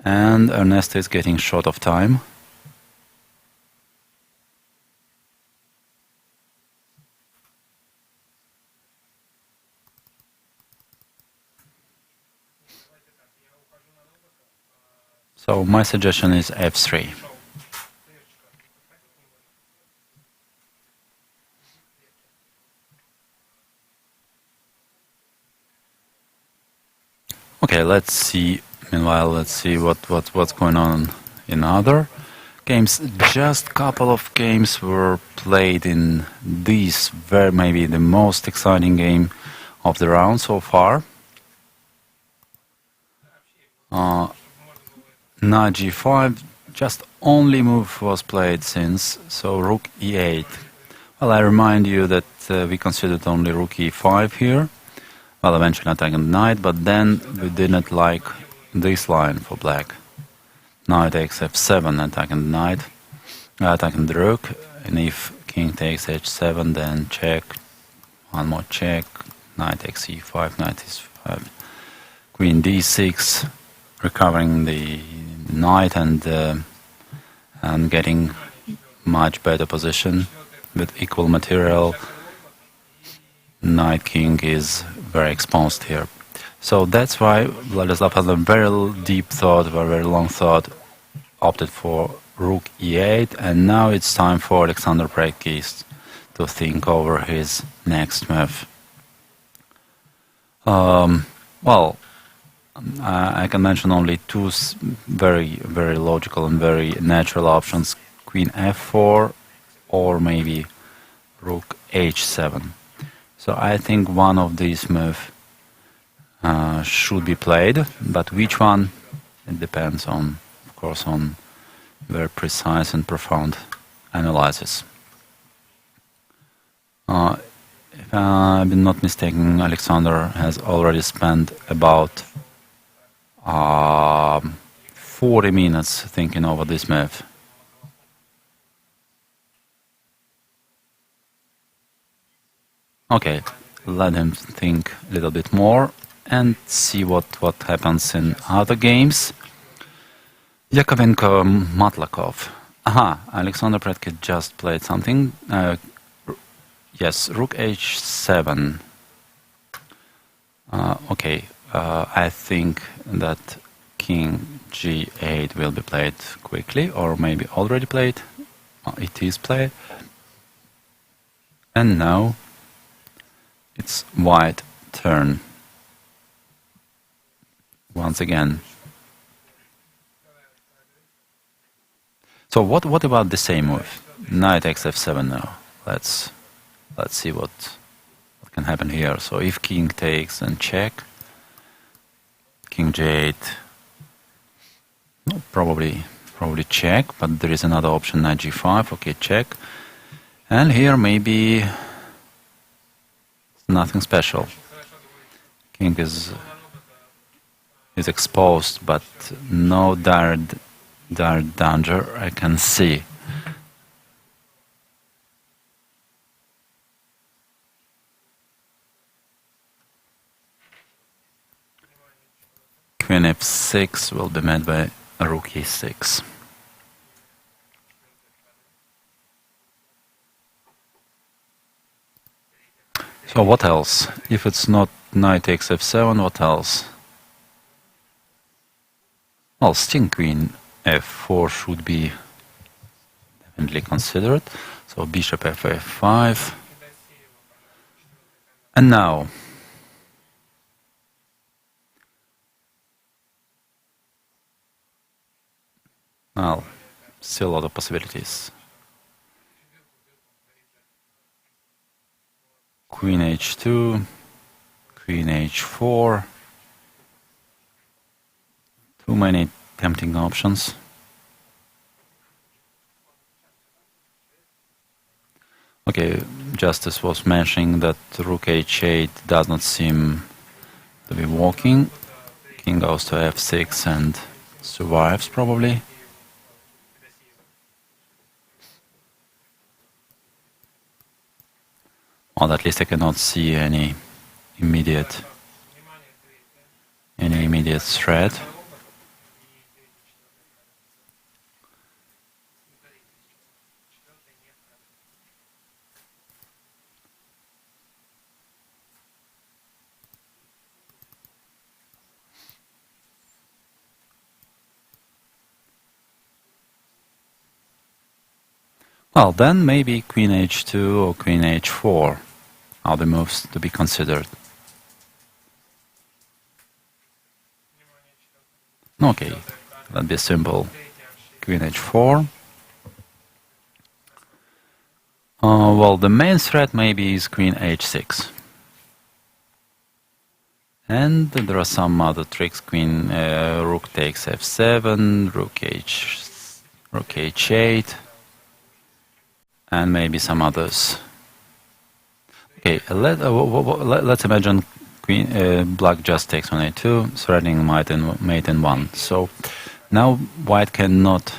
And Ernest is getting short of time. So my suggestion is f3. Okay, let's see. Meanwhile, let's see what's going on in other games. Just couple of games were played in this maybe the most exciting game of the round so far. Knight g5, just only move was played since, so rook e8. Well, I remind you that we considered only rook e5 here. Well, eventually attacking knight, but then we didn't like this line for black. Knight takes f7, attacking knight, attacking the rook, and if king takes h7, then check, one more check, knight takes e5, knight e5, queen d6, recovering the knight and getting much better position with equal material. Knight king is very exposed here. So that's why Vladislav has a very deep thought, a very long thought, opted for rook e8, and now it's time for Aleksandr Predkist to think over his next move. Well, I can mention only two very logical and very natural options: queen f4 or maybe rook h7. So I think one of these moves should be played, but which one? It depends on, of course, on very precise and profound analysis. If I'm not mistaken, Aleksandr has already spent about 40 minutes thinking over this move. Okay, let him think a little bit more and see what happens in other games. Yakovenko Matlakov. Aha, Aleksandr Predkist just played something. Yes, rook h7. Okay, I think that king g8 will be played quickly, or maybe already played. It is played. And now it's white turn. Once again. So what about the same move? Knight takes f7 now. Let's see what can happen here. So if king takes, then check. King g8. No, probably check, but there is another option, knight g5. Okay, check. And here maybe nothing special. King is exposed, but no direct danger I can see. Queen f6 will be met by rook e6. So what else? If it's not knight takes f7, what else? Well, still queen f4 should be definitely considered. So bishop f5. And now well, still a lot of possibilities. Queen h2, queen h4. Too many tempting options. Okay, Justice was mentioning that rook h8 does not seem to be working. King goes to f6 and survives probably. Well, at least I cannot see any immediate immediate threat. Well, then maybe queen h2 or queen h4 are the moves to be considered. Okay, that'd be simple. Queen h4. Well, the main threat maybe is queen h6. And there are some other tricks. Rook takes f7, rook h8, and maybe some others. Okay, let's imagine black just takes on a2, threatening mate in 1. So now white cannot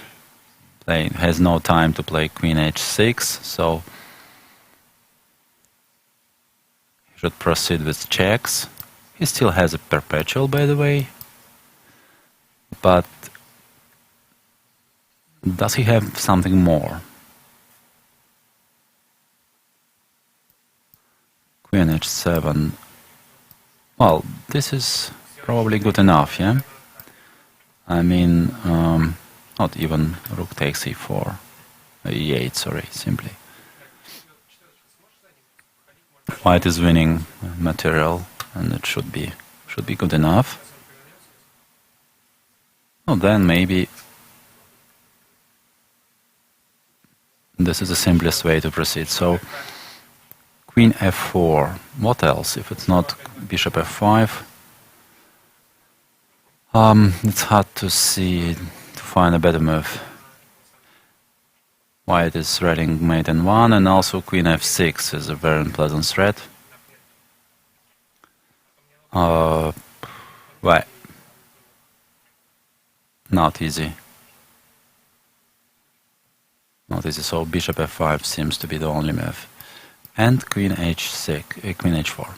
play, has no time to play queen h6, so he should proceed with checks. He still has a perpetual, by the way, but does he have something more? Queen h7. Well, this is probably good enough, yeah? I mean, not even rook takes e4, e8, sorry, simply. White is winning material, and it should be good enough. Well, then maybe this is the simplest way to proceed. So queen f4. What else? If it's not bishop f5, it's hard to find a better move. White is threatening mate in 1, and also queen f6 is a very unpleasant threat. Right. Not easy. Not easy. So bishop f5 seems to be the only move. And queen h6, queen h4.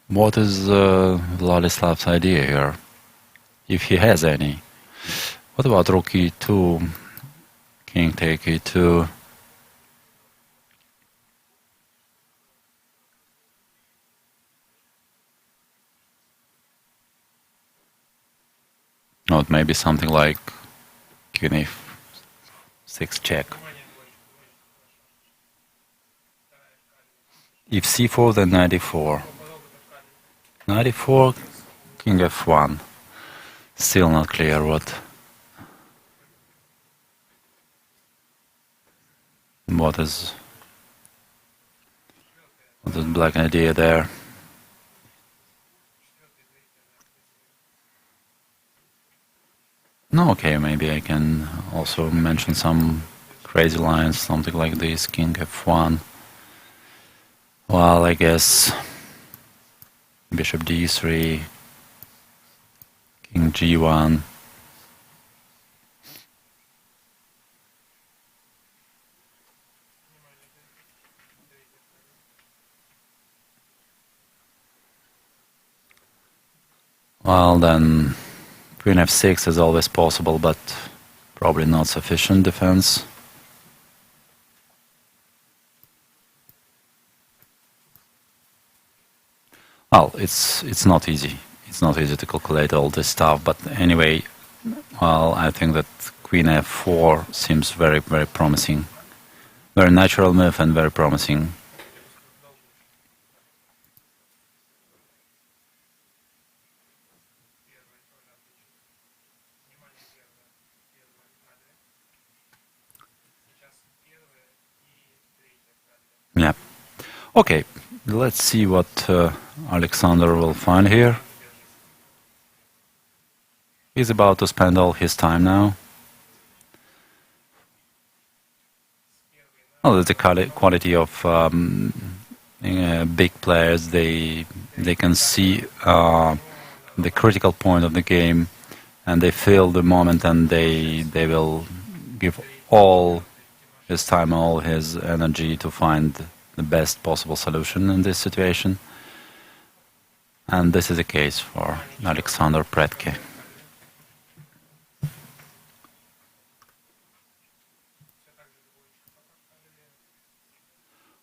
What is Vladislav's idea here, if he has any? What about rook e2, king take e2? Not maybe something like queen e6 check. If c4, then knight e4. Knight e4, king f1. Still not clear what is black idea there. No, okay, maybe I can also mention some crazy lines, something like this, king f1. Well, I guess bishop d3, king g1. Well, then queen f6 is always possible, but probably not sufficient defense. Well, it's not easy. It's not easy to calculate all this stuff, but anyway, well, I think that queen f4 seems very, very promising. Very natural move and very promising. Yeah. Okay, let's see what Aleksandra will find here. He's about to spend all his time now. Well, the quality of big players. They can see the critical point of the game, and they feel the moment, and they will give all his time, all his energy to find the best possible solution in this situation. And this is the case for Aleksandr Predke.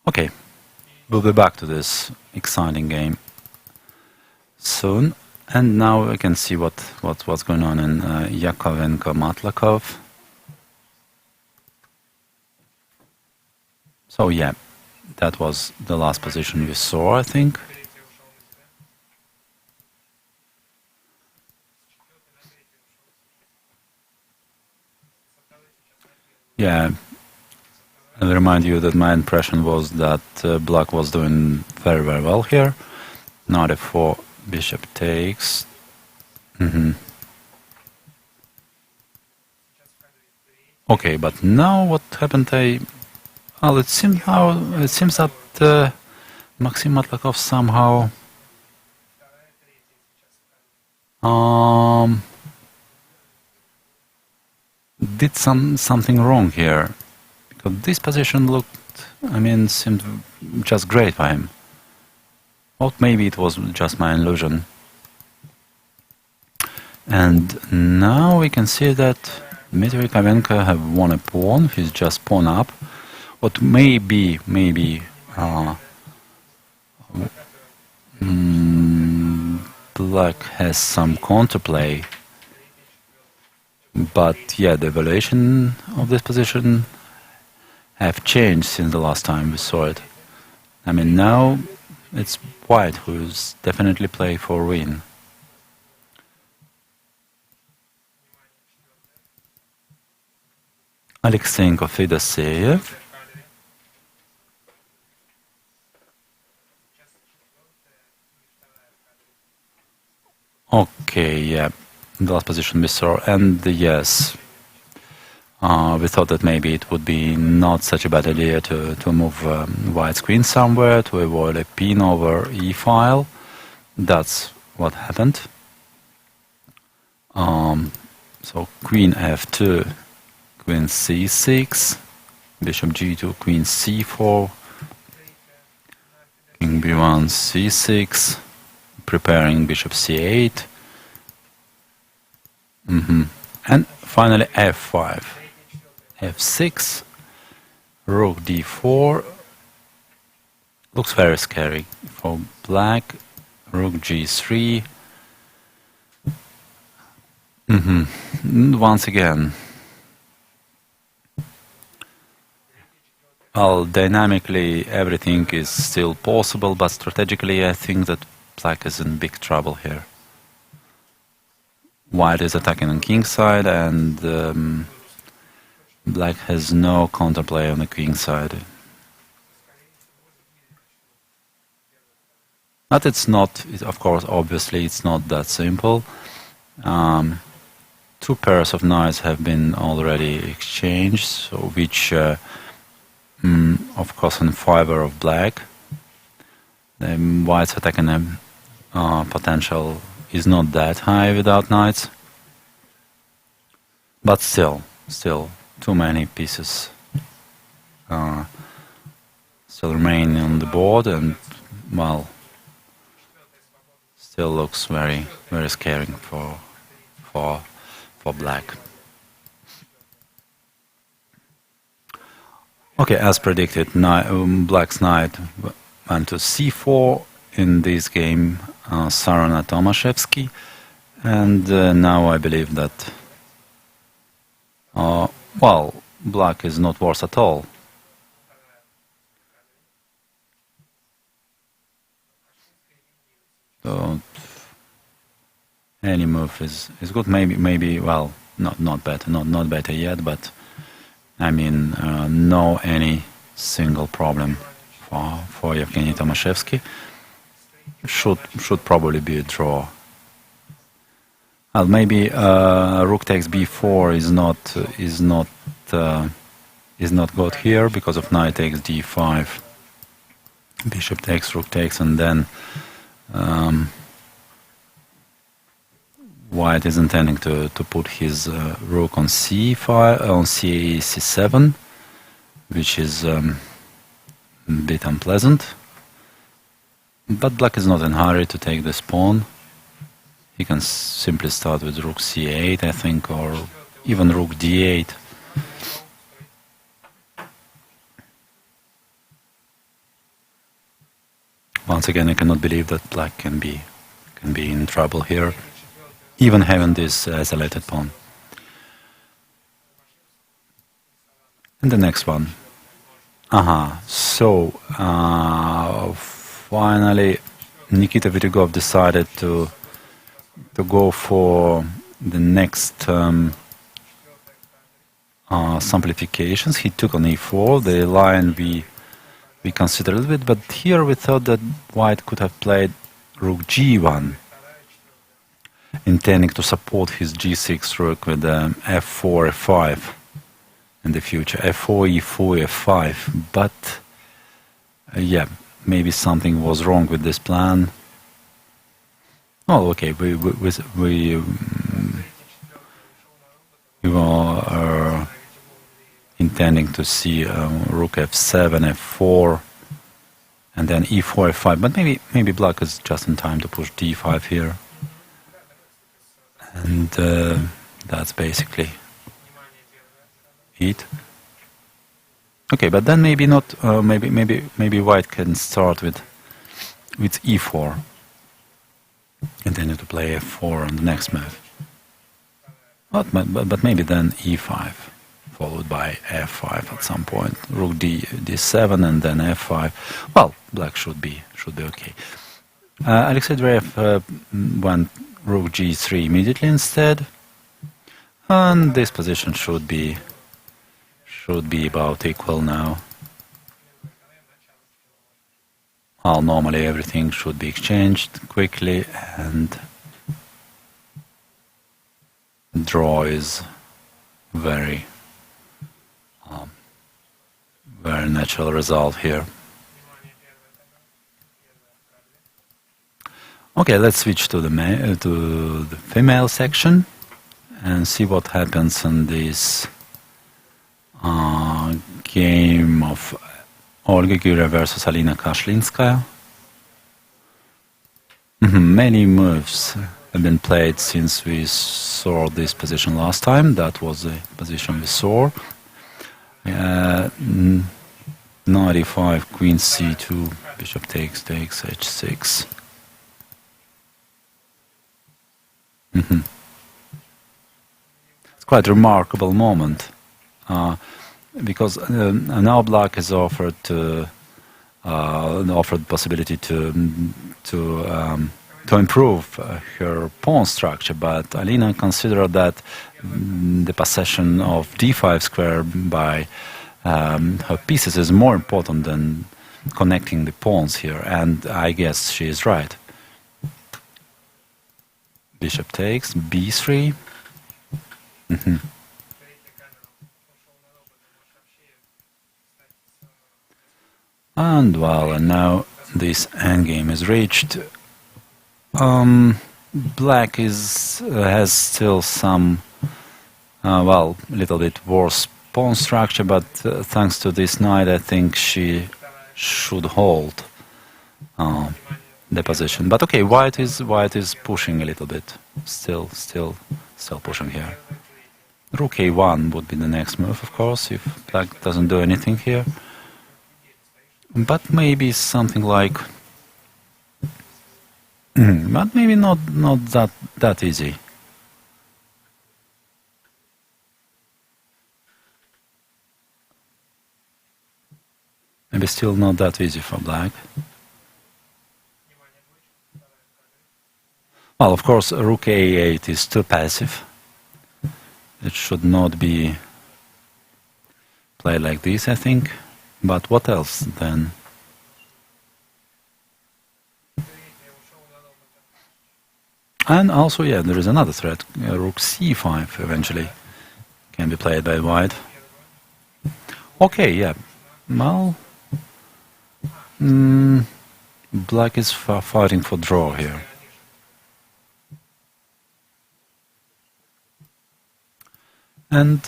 Okay, we'll be back to this exciting game soon. And now we can see what's going on in Yakovenko-Matlakov. So yeah, that was the last position we saw, I think. Yeah, I'll remind you that my impression was that Black was doing very, very well here. Knight f4, bishop takes. Okay, but now what happened? Well, it seems that Maxim Matlakov somehow did something wrong here, because this position seemed just great for him. Or maybe it was just my illusion. And now we can see that Dmitry Yakovenko have won a pawn. He's just pawn up. What maybe Black has some counterplay. But yeah, the evaluation of this position have changed since the last time we saw it. I mean, now it's White who's definitely play for win. Alexeyenko Fedoseev. Okay, yeah. The last position we saw, and yes, we thought that maybe it would be not such a bad idea to move White's queen somewhere to avoid a pin over e-file. That's what happened. So queen f2, queen c6, bishop g2, queen c4, king b1, c6, preparing bishop c8. And finally f5, f6, rook d4. Looks very scary for Black. Rook g3. Once again, well, dynamically everything is still possible, but strategically I think that Black is in big trouble here. White is attacking on king side, and Black has no counterplay on the queen side. But it's not, of course, obviously it's not that simple. Two pairs of knights have been already exchanged, so which, of course, in favor of Black. The White's attacking potential is not that high without knights, but still too many pieces still remain on the board, and well, still looks very, very scary for Black. Okay, as predicted, Black's knight went to c4 in this game. Zarina Tomaszewski, and now I believe that well, Black is not worse at all. So any move is good. Maybe well, not better yet, but I mean no any single problem for Yevgeny Tomaszewski. Should probably be a draw. Well, maybe rook takes b4 is not is not good here because of knight takes d5. Bishop takes, rook takes, and then white is intending to put his rook on c5, on c7, which is a bit unpleasant. But black is not in a hurry to take this pawn. He can simply start with rook c8, I think, or even rook d8. Once again, I cannot believe that black can be in trouble here, even having this isolated pawn. And the next one. So finally, Nikita Vitiugov decided to go for the next simplifications. He took on e4, the line we considered a little bit, but here we thought that white could have played rook g1, intending to support his g6 rook with f4, f5 in the future, f4, e4, f5. But yeah, maybe something was wrong with this plan. Oh, okay, we were intending to see rook f7, f4, and then e4, f5. But maybe black is just in time to push d5 here, and that's basically it. Okay, but then maybe not. Maybe white can start with e4, intending to play f4 on the next move. But maybe then e5, followed by f5 at some point. Rook d7 and then f5. Well, black should be okay. Aleksandra went rook g3 immediately instead, and this position should be about equal now. Well, normally everything should be exchanged quickly, and draw is very natural result here. Okay, let's switch to the female section and see what happens in this game of Olga Gyria versus Alina Kashlinskaya. Many moves have been played since we saw this position last time. That was the position we saw. Knight e5, queen c2, bishop takes, h6. It's quite a remarkable moment. Because now black is offered the possibility to improve her pawn structure, but Alina considered that the possession of d5 square by her pieces is more important than connecting the pawns here, and I guess she is right. Bishop takes, b3. And now this endgame is reached. Black has still some, little bit worse pawn structure, but thanks to this knight, I think she should hold the position. But okay, white is pushing a little bit, still pushing here. Rook a1 would be the next move, of course, if black doesn't do anything here. But maybe something like, but maybe not that easy. Maybe still not that easy for black. Well, of course, rook a8 is too passive. It should not be played like this, I think. But what else then? And also, yeah, there is another threat. Rook c5 eventually can be played by white. Okay, yeah. Well, black is fighting for draw here. And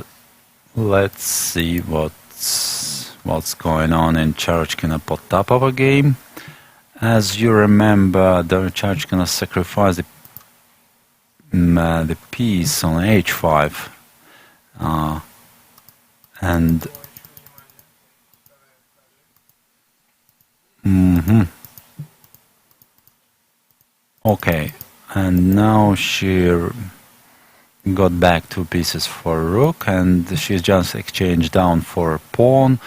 let's see what's going on in Goryachkina Potapova game. As you remember, Goryachkina sacrificed the piece on h5, and okay, and now she got back 2 pieces for rook, and she's just exchanged down for pawn,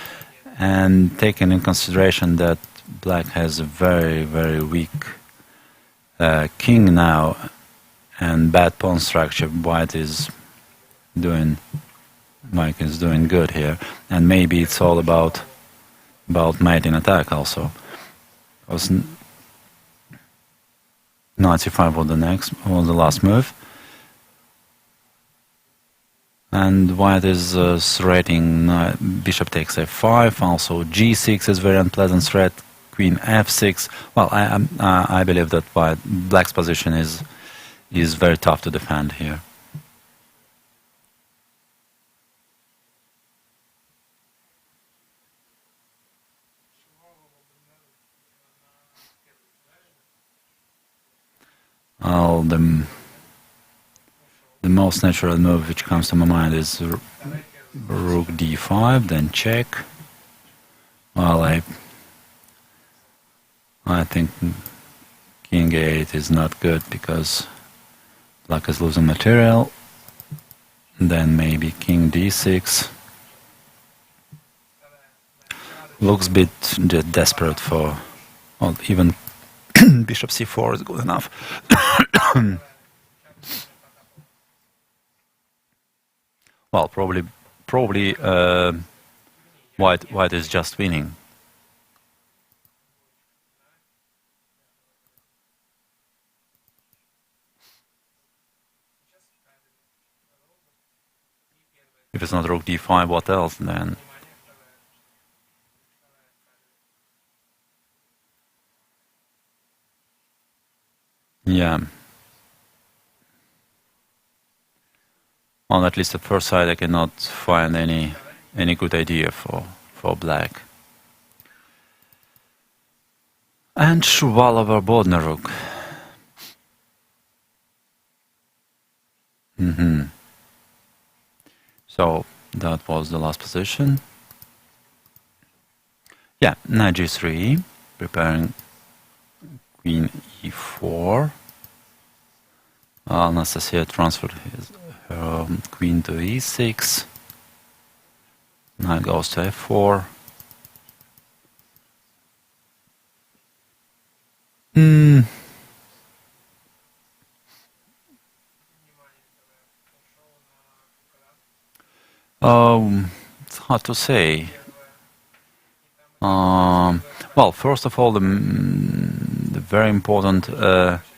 and taking in consideration that black has a very, very weak king now and bad pawn structure, white is doing good here, and maybe it's all about mate in attack also. Because knight c5 was the last move. And white is threatening bishop takes f5, also g6 is very unpleasant threat, queen f6. Well, I believe that black's position is very tough to defend here. Well, the most natural move which comes to my mind is rook d5, then check. Well, I think king a8 is not good because black is losing material. Then maybe king d6. Looks a bit desperate for, well, even bishop c4 is good enough. Well, probably white is just winning. If it's not rook d5, what else then? Yeah. On at least the first side, I cannot find any good idea for black. And Shafiqullina Bodnaruk. So that was the last position. Yeah, knight g3, preparing queen e4. Anastasia transferred her queen to e6. Knight goes to f4. It's hard to say. Well, first of all, the very important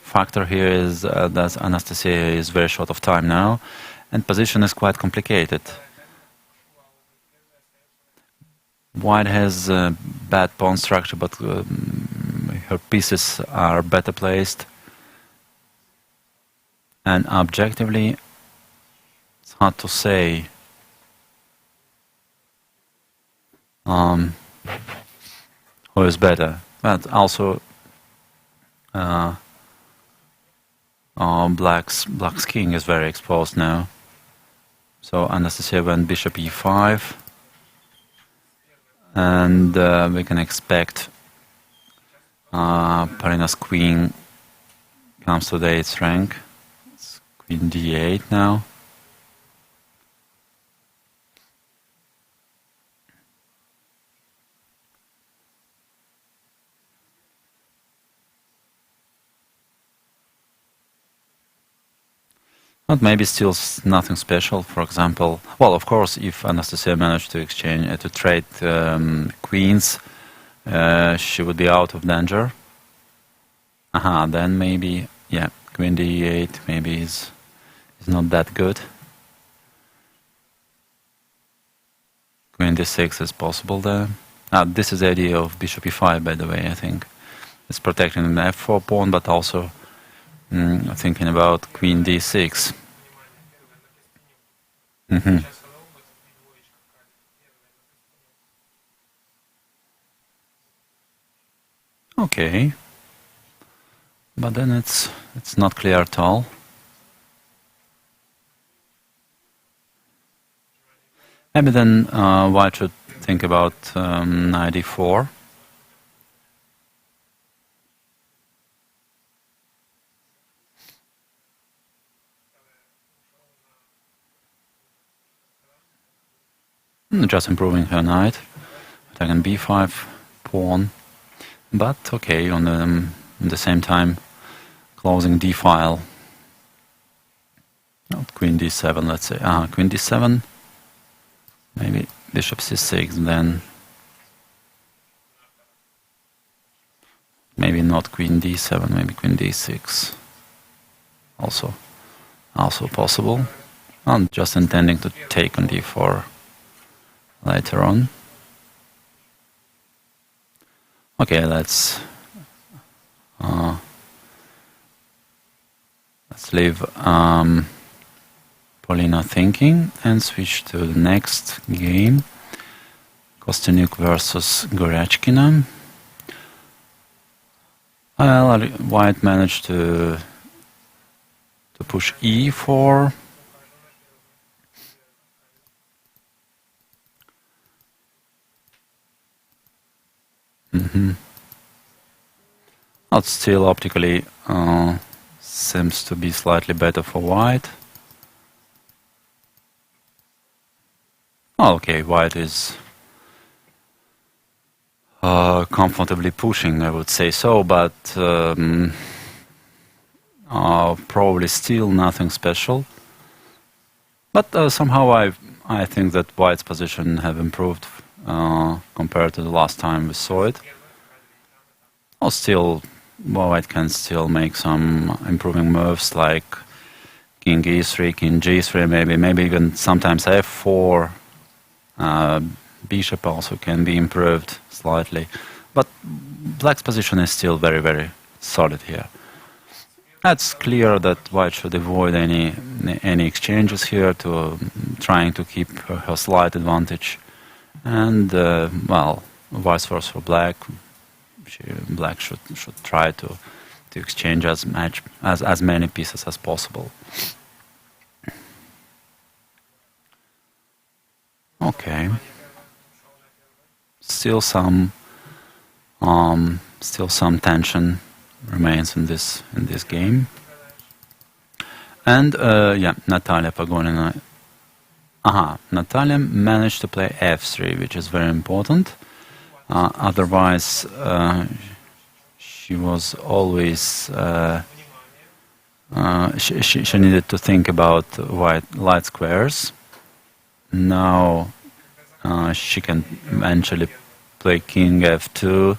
factor here is that Anastasia is very short of time now, and position is quite complicated. White has a bad pawn structure, but her pieces are better placed. And objectively, it's hard to say who is better. But also, black's king is very exposed now. So Anastasia went bishop e5. And we can expect Parina's queen comes to the 8th rank. It's queen d8 now. But maybe still nothing special. For example, well, of course, if Anastasia managed to trade queens, she would be out of danger. Then maybe, yeah, queen d8 maybe is not that good. Queen d6 is possible there. This is the idea of bishop e5, by the way, I think. It's protecting the f4 pawn, but also thinking about queen d6. Okay. But then it's not clear at all. Maybe then white should think about knight e4. Just improving her knight, attacking b5 pawn, but okay, on the same time closing d file. Not queen d7, let's say. Queen d7, maybe bishop c6, then maybe not queen d7, maybe queen d6. Also possible. I'm just intending to take on d4 later on. Okay, let's leave Polina thinking and switch to the next game. Kosteniuk versus Goryachkina. Well, white managed to push e4. But still optically seems to be slightly better for white. Okay, white is comfortably pushing, I would say so, but probably still nothing special. But somehow I think that white's position have improved compared to the last time we saw it. Still, white can still make some improving moves like king e3, king g3, maybe even sometimes f4. Bishop also can be improved slightly, but black's position is still very, very solid here. It's clear that white should avoid any exchanges here, to trying to keep her slight advantage, and well, vice versa for black. Black should try to exchange as many pieces as possible. Okay. Still some tension remains in this game. And yeah, Natalia Pagonina. Natalia managed to play f3, which is very important. Otherwise, she was always she needed to think about light squares. Now she can eventually play king f2,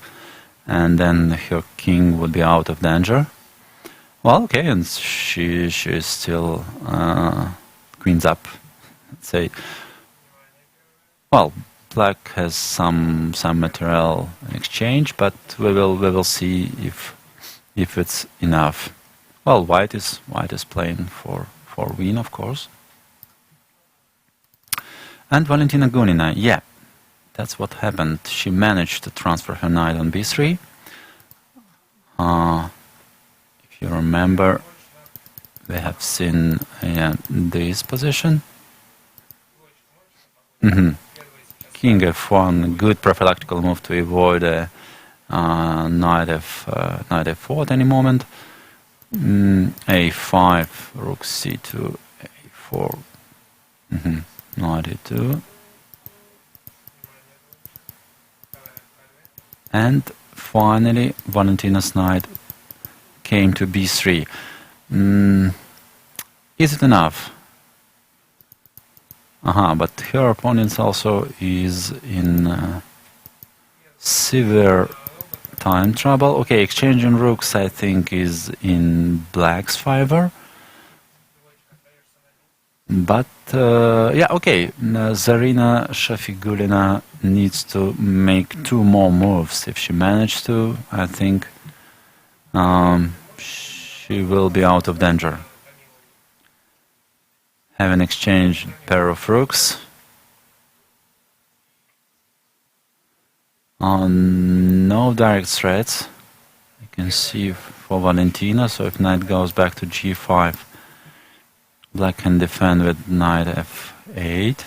and then her king would be out of danger. Well, okay, and she is still queens up. Let's say, well, black has some material exchange, but we will see if it's enough. Well, white is playing for win, of course. And Valentina Gunina, yeah, that's what happened. She managed to transfer her knight on b3. If you remember, we have seen this position. King f1, good prophylactical move to avoid a knight f4 at any moment. a5, rook c2, a4. Knight e2. And finally, Valentina's knight came to b3. Is it enough? But her opponent also is in severe time trouble. Okay, exchanging rooks, I think, is in black's favor. But yeah, okay. Zarina Shafiqullina needs to make 2 more moves. If she manages to, I think she will be out of danger. Have an exchange pair of rooks. No direct threats. You can see for Valentina. So if knight goes back to g5, black can defend with knight f8.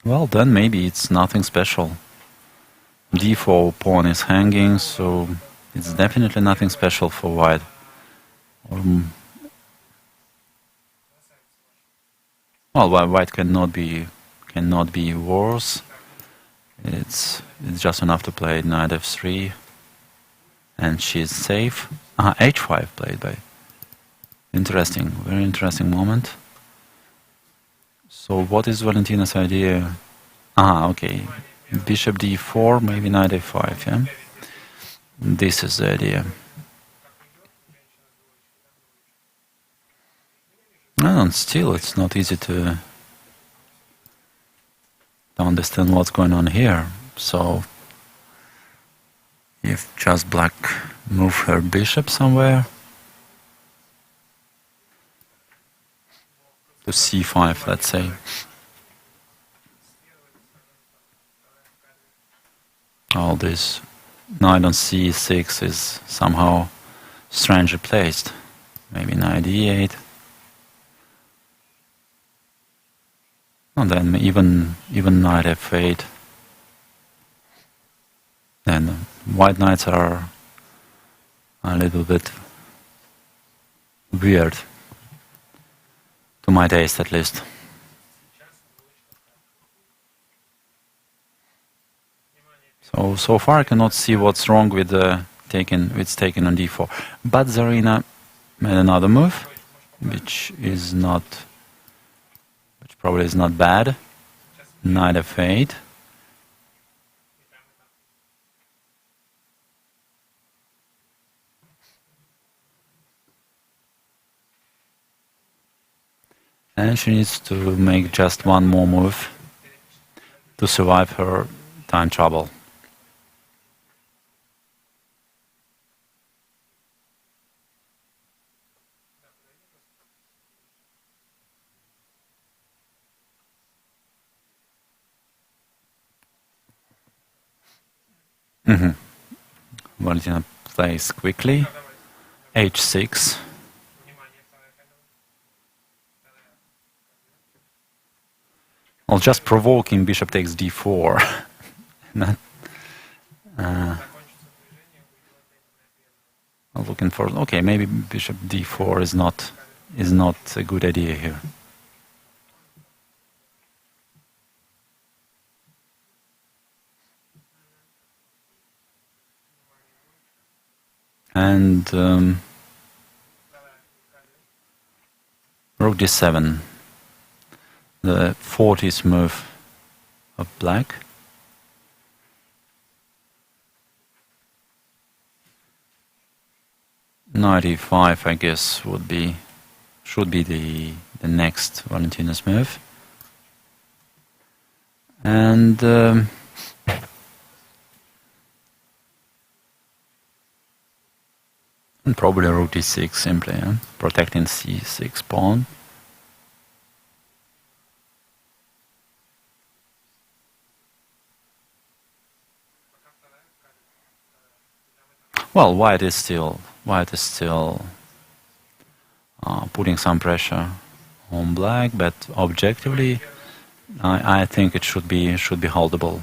Well, then maybe it's nothing special. d4 pawn is hanging, so it's definitely nothing special for white. Well, white cannot be worse. It's just enough to play knight f3, and she's safe. H5 played by. Interesting, very interesting moment. So what is Valentina's idea? Okay. Bishop d4, maybe knight a5, yeah? This is the idea. And still, it's not easy to understand what's going on here. So, if just black move her bishop somewhere to c5, let's say. All this knight on c6 is somehow strangely placed. Maybe knight e8. And then even knight f8. Then white knights are a little bit weird, to my taste at least. So far I cannot see what's wrong with taken on d4. But Zarina made another move, which probably is not bad. Knight f8. And she needs to make just one more move to survive her time trouble. Valentina plays quickly. h6. Well, just provoking bishop takes d4. Looking for, okay, maybe bishop d4 is not a good idea here. And rook d7, the 40th move of black. Knight e5, I guess, should be the next Valentina's move. And probably rook d6 simply, protecting c6 pawn. Well, white is still putting some pressure on black, but objectively, I think it should be holdable.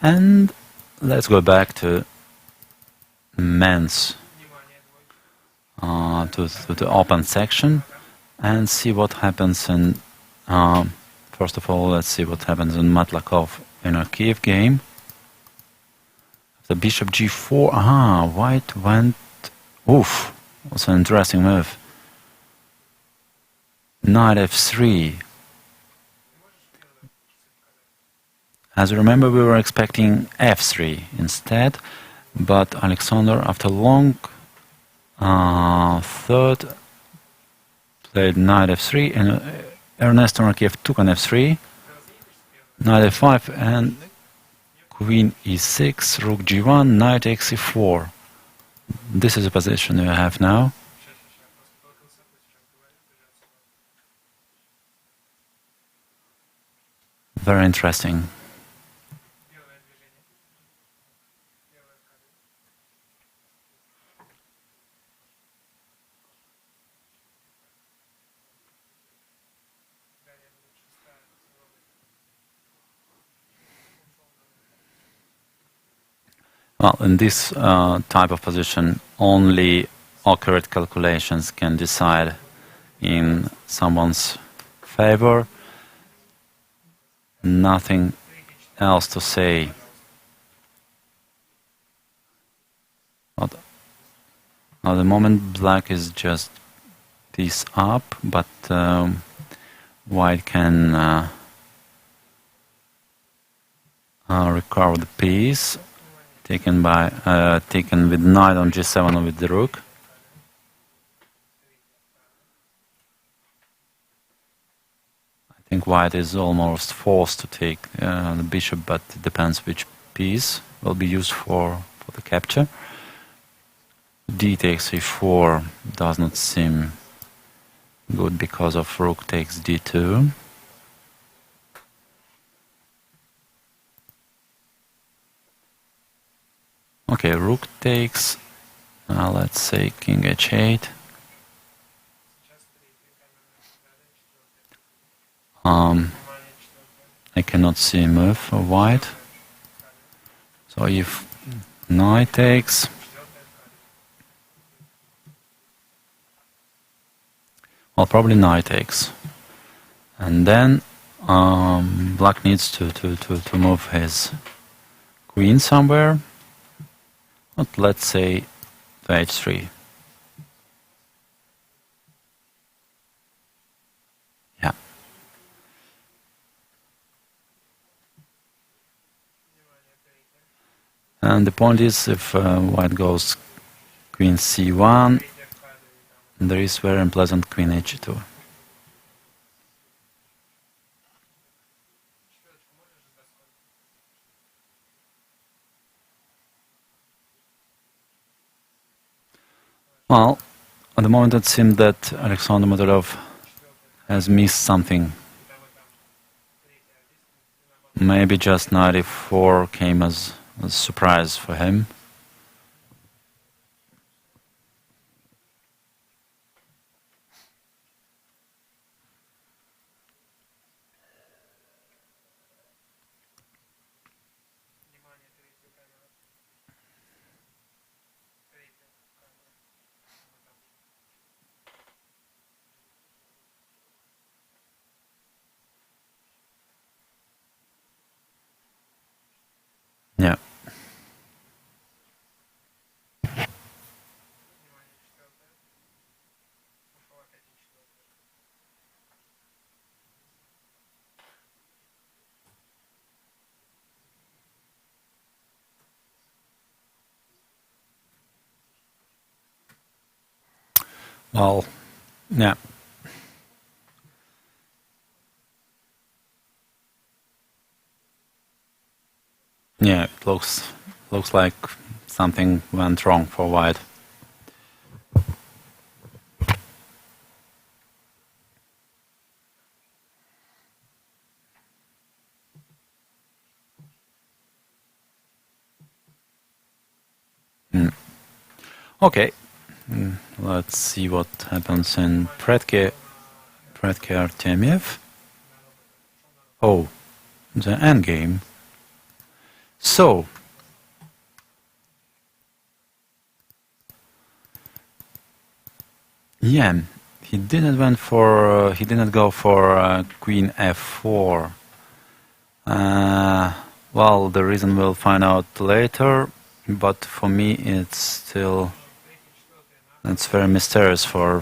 And let's go back to men's, to the open section, and see what happens in. First of all, let's see what happens in Matlakov in a Kiev game. The bishop g4. White went. Oof, was an interesting move. Knight f3. As you remember, we were expecting f3 instead, but Aleksandra, after long third, played knight f3, and Ernest Orakiev took on f3, knight f5, and queen e6, rook g1, knight takes e4. This is the position you have now. Very interesting. Well, in this type of position, only accurate calculations can decide in someone's favor. Nothing else to say. At the moment, black is just piece up, but white can recover the piece. Taken with knight on g7 with the rook. I think white is almost forced to take the bishop, but it depends which piece will be used for the capture. D takes e4 does not seem good because of rook takes d2. Okay, rook takes, let's say king h8. I cannot see a move for white. So if knight takes, well, probably knight takes. And then black needs to move his queen somewhere. But let's say to h3. Yeah. And the point is, if white goes queen c1, there is very unpleasant queen h2. Well, at the moment it seems that Aleksandra Motorov has missed something. Maybe just knight e4 came as a surprise for him. Yeah. Well, yeah. Yeah, it looks like something went wrong for white. Okay, let's see what happens in Predke Artemiev. Oh, the endgame. So, yeah, he didn't go for queen f4. Well, the reason we'll find out later, but for me it's very mysterious for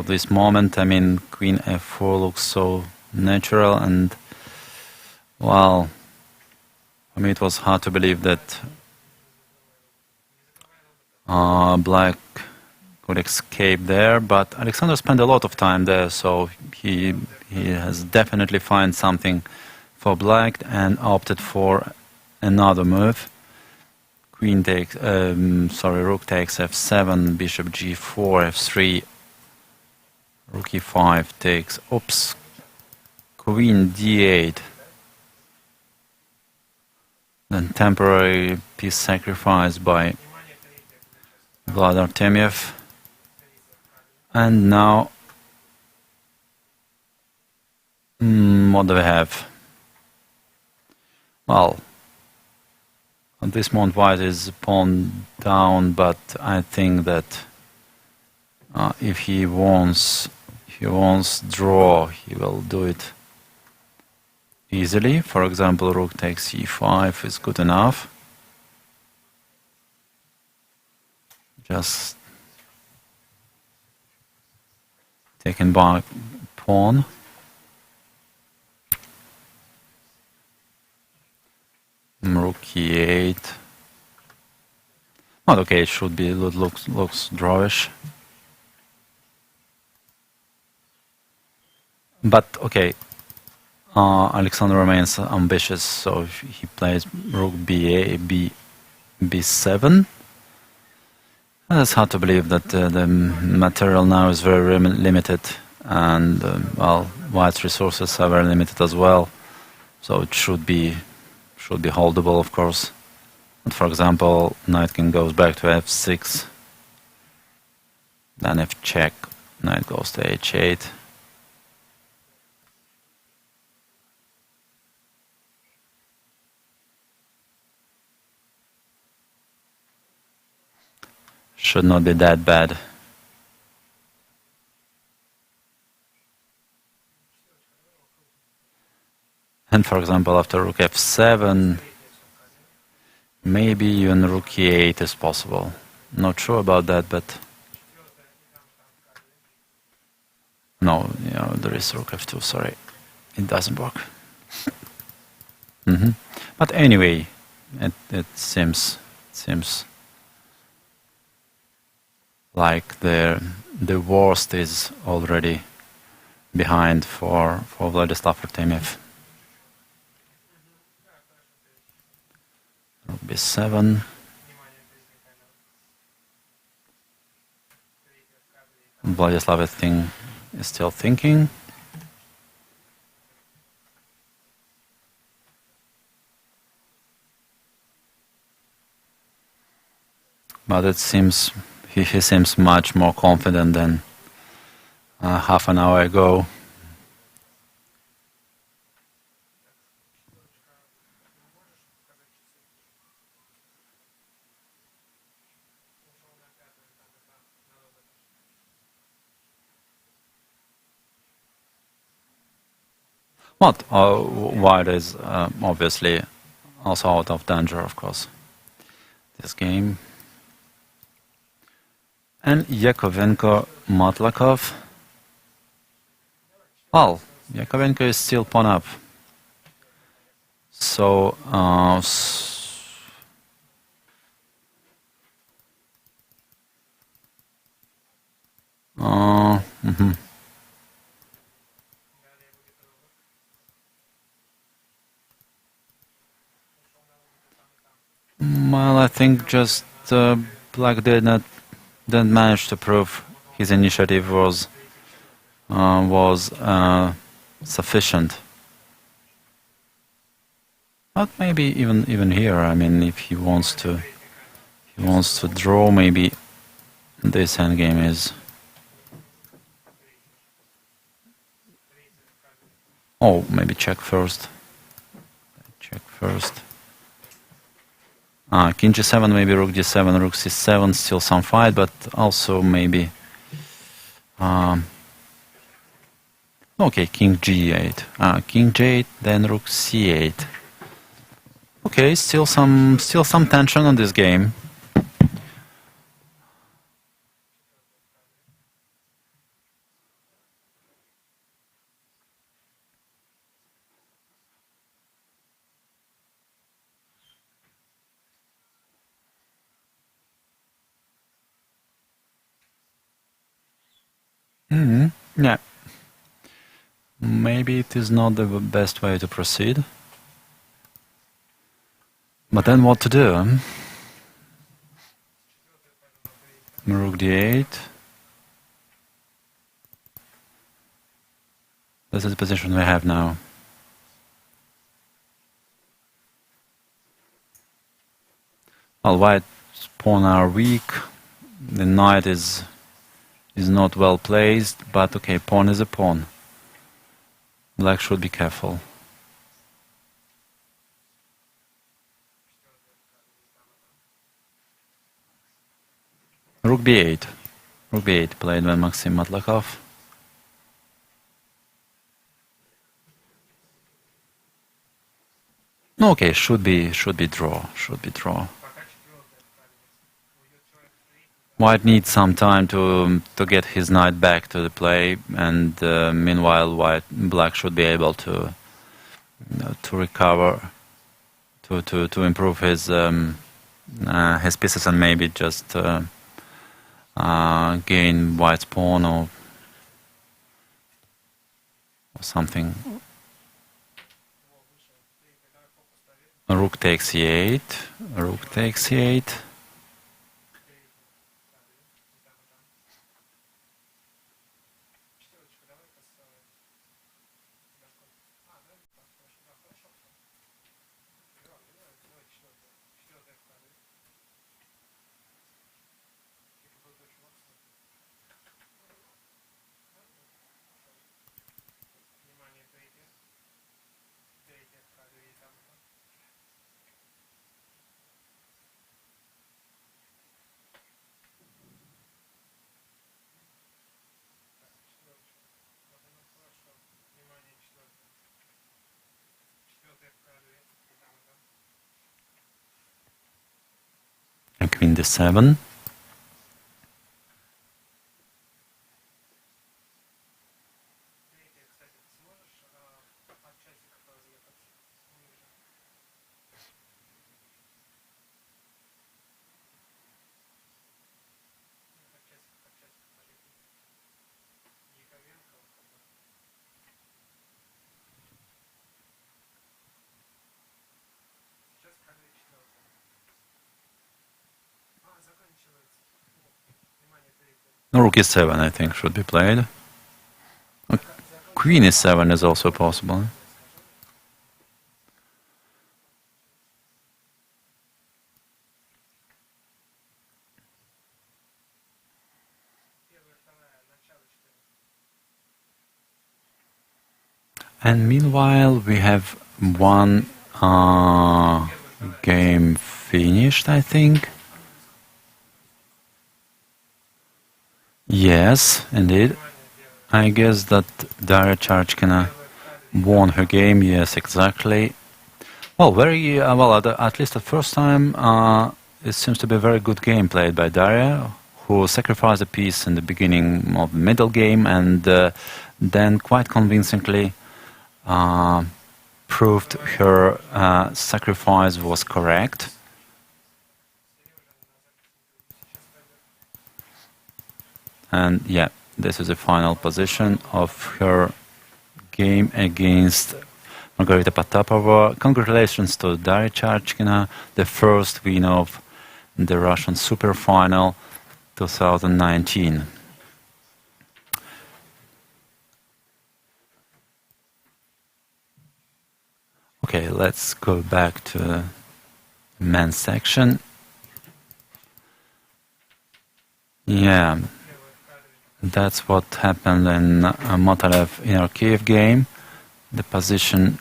this moment. I mean, queen f4 looks so natural, and well, For me, it was hard to believe that Black could escape there, but Aleksandra spent a lot of time there, so he has definitely found something for Black and opted for another move. Rook takes f7, bishop g4, f3, rook e5 takes, queen d8. Then temporary piece sacrifice by Vlad Artemiev. And now, what do we have? Well, at this moment white is pawn down, but I think that if he wants draw, he will do it easily. For example, rook takes e5 is good enough. Just taken by pawn. Rook e8. Not okay, it should be, looks drawish. But okay, Aleksandra remains ambitious, so he plays rook b7. And it's hard to believe that the material now is very limited, and well, white's resources are very limited as well. So it should be holdable, of course. But for example, knight king goes back to f6, then if check, knight goes to h8. Should not be that bad. And for example, after rook f7, maybe even rook e8 is possible. Not sure about that, but no, there is rook f2. Sorry, it doesn't work. But anyway, it seems like the worst is already behind for Vladislav Artemiev. Rook b7. Vladislav, I think, is still thinking. But it seems he seems much more confident than half an hour ago. What? White is obviously also out of danger, of course, this game. And Yakovenko Matlakov. Well, Yakovenko is still pawn up. So, well, I think just Black didn't manage to prove his initiative was sufficient. But maybe even here, I mean, if he wants to draw, maybe this endgame is. Oh, maybe check first. Check first. King g7, maybe rook d7, rook c7, still some fight, but also maybe. Okay, king g8. King g8, then rook c8. Okay, still some tension on this game. Yeah. Maybe it is not the best way to proceed. But then what to do? Rook d8. This is the position we have now. Well, white's pawn are weak. The knight is not well placed, but okay, pawn is a pawn. Black should be careful. Rook b8. Rook b8 played by Maxim Matlakov. Okay, should be draw. Should be draw. White needs some time to get his knight back to the play, and meanwhile, black should be able to recover, to improve his pieces, and maybe just gain white's pawn or something. Rook takes e8. Rook takes e8. And queen d7. Rook e7, I think, should be played. Queen e7 is also possible. And meanwhile, we have one game finished, I think. Yes, indeed. I guess that Goryachkina won her game. Yes, exactly. Well, very well. At least the first time, it seems to be a very good game played by Daria, who sacrificed a piece in the beginning of the middle game, and then quite convincingly proved her sacrifice was correct. And yeah, this is the final position of her game against Margarita Potapova. Congratulations to Goryachkina, the first win of the Russian Superfinal 2019. Okay, let's go back to the men's section. Yeah. That's what happened in Motarev Inner Kiev game. The position,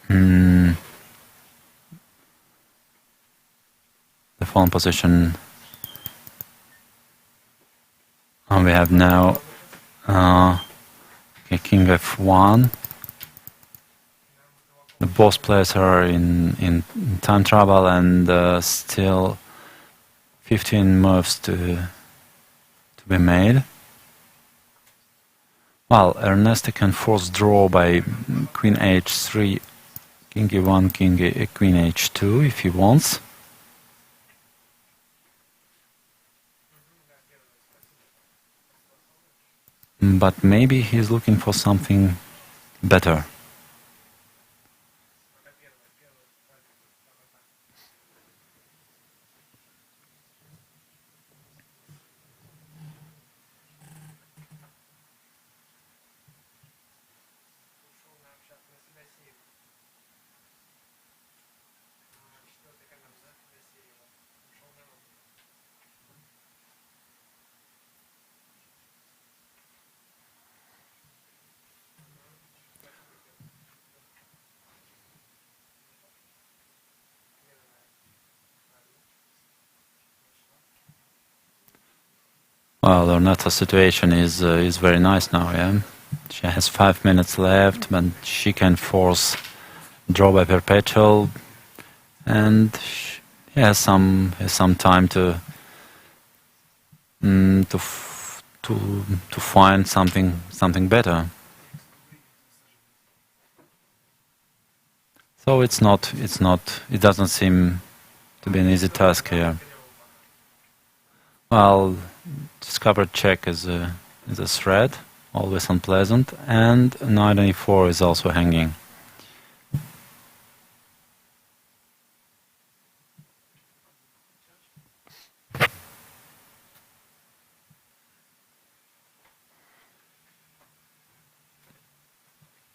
the phone position. And we have now King F1. The both players are in time trouble, and still 15 moves to be made. Well, Ernesta can force draw by Queen H3, King E1, Queen H2 if he wants. but maybe he's looking for something better. Well, Ornata's situation is very nice now, yeah? She has 5 minutes left, but she can force draw by perpetual, and she has some time to find something better. So it doesn't seem to be an easy task here. Well, discovered check is a threat, always unpleasant, and knight e4 is also hanging.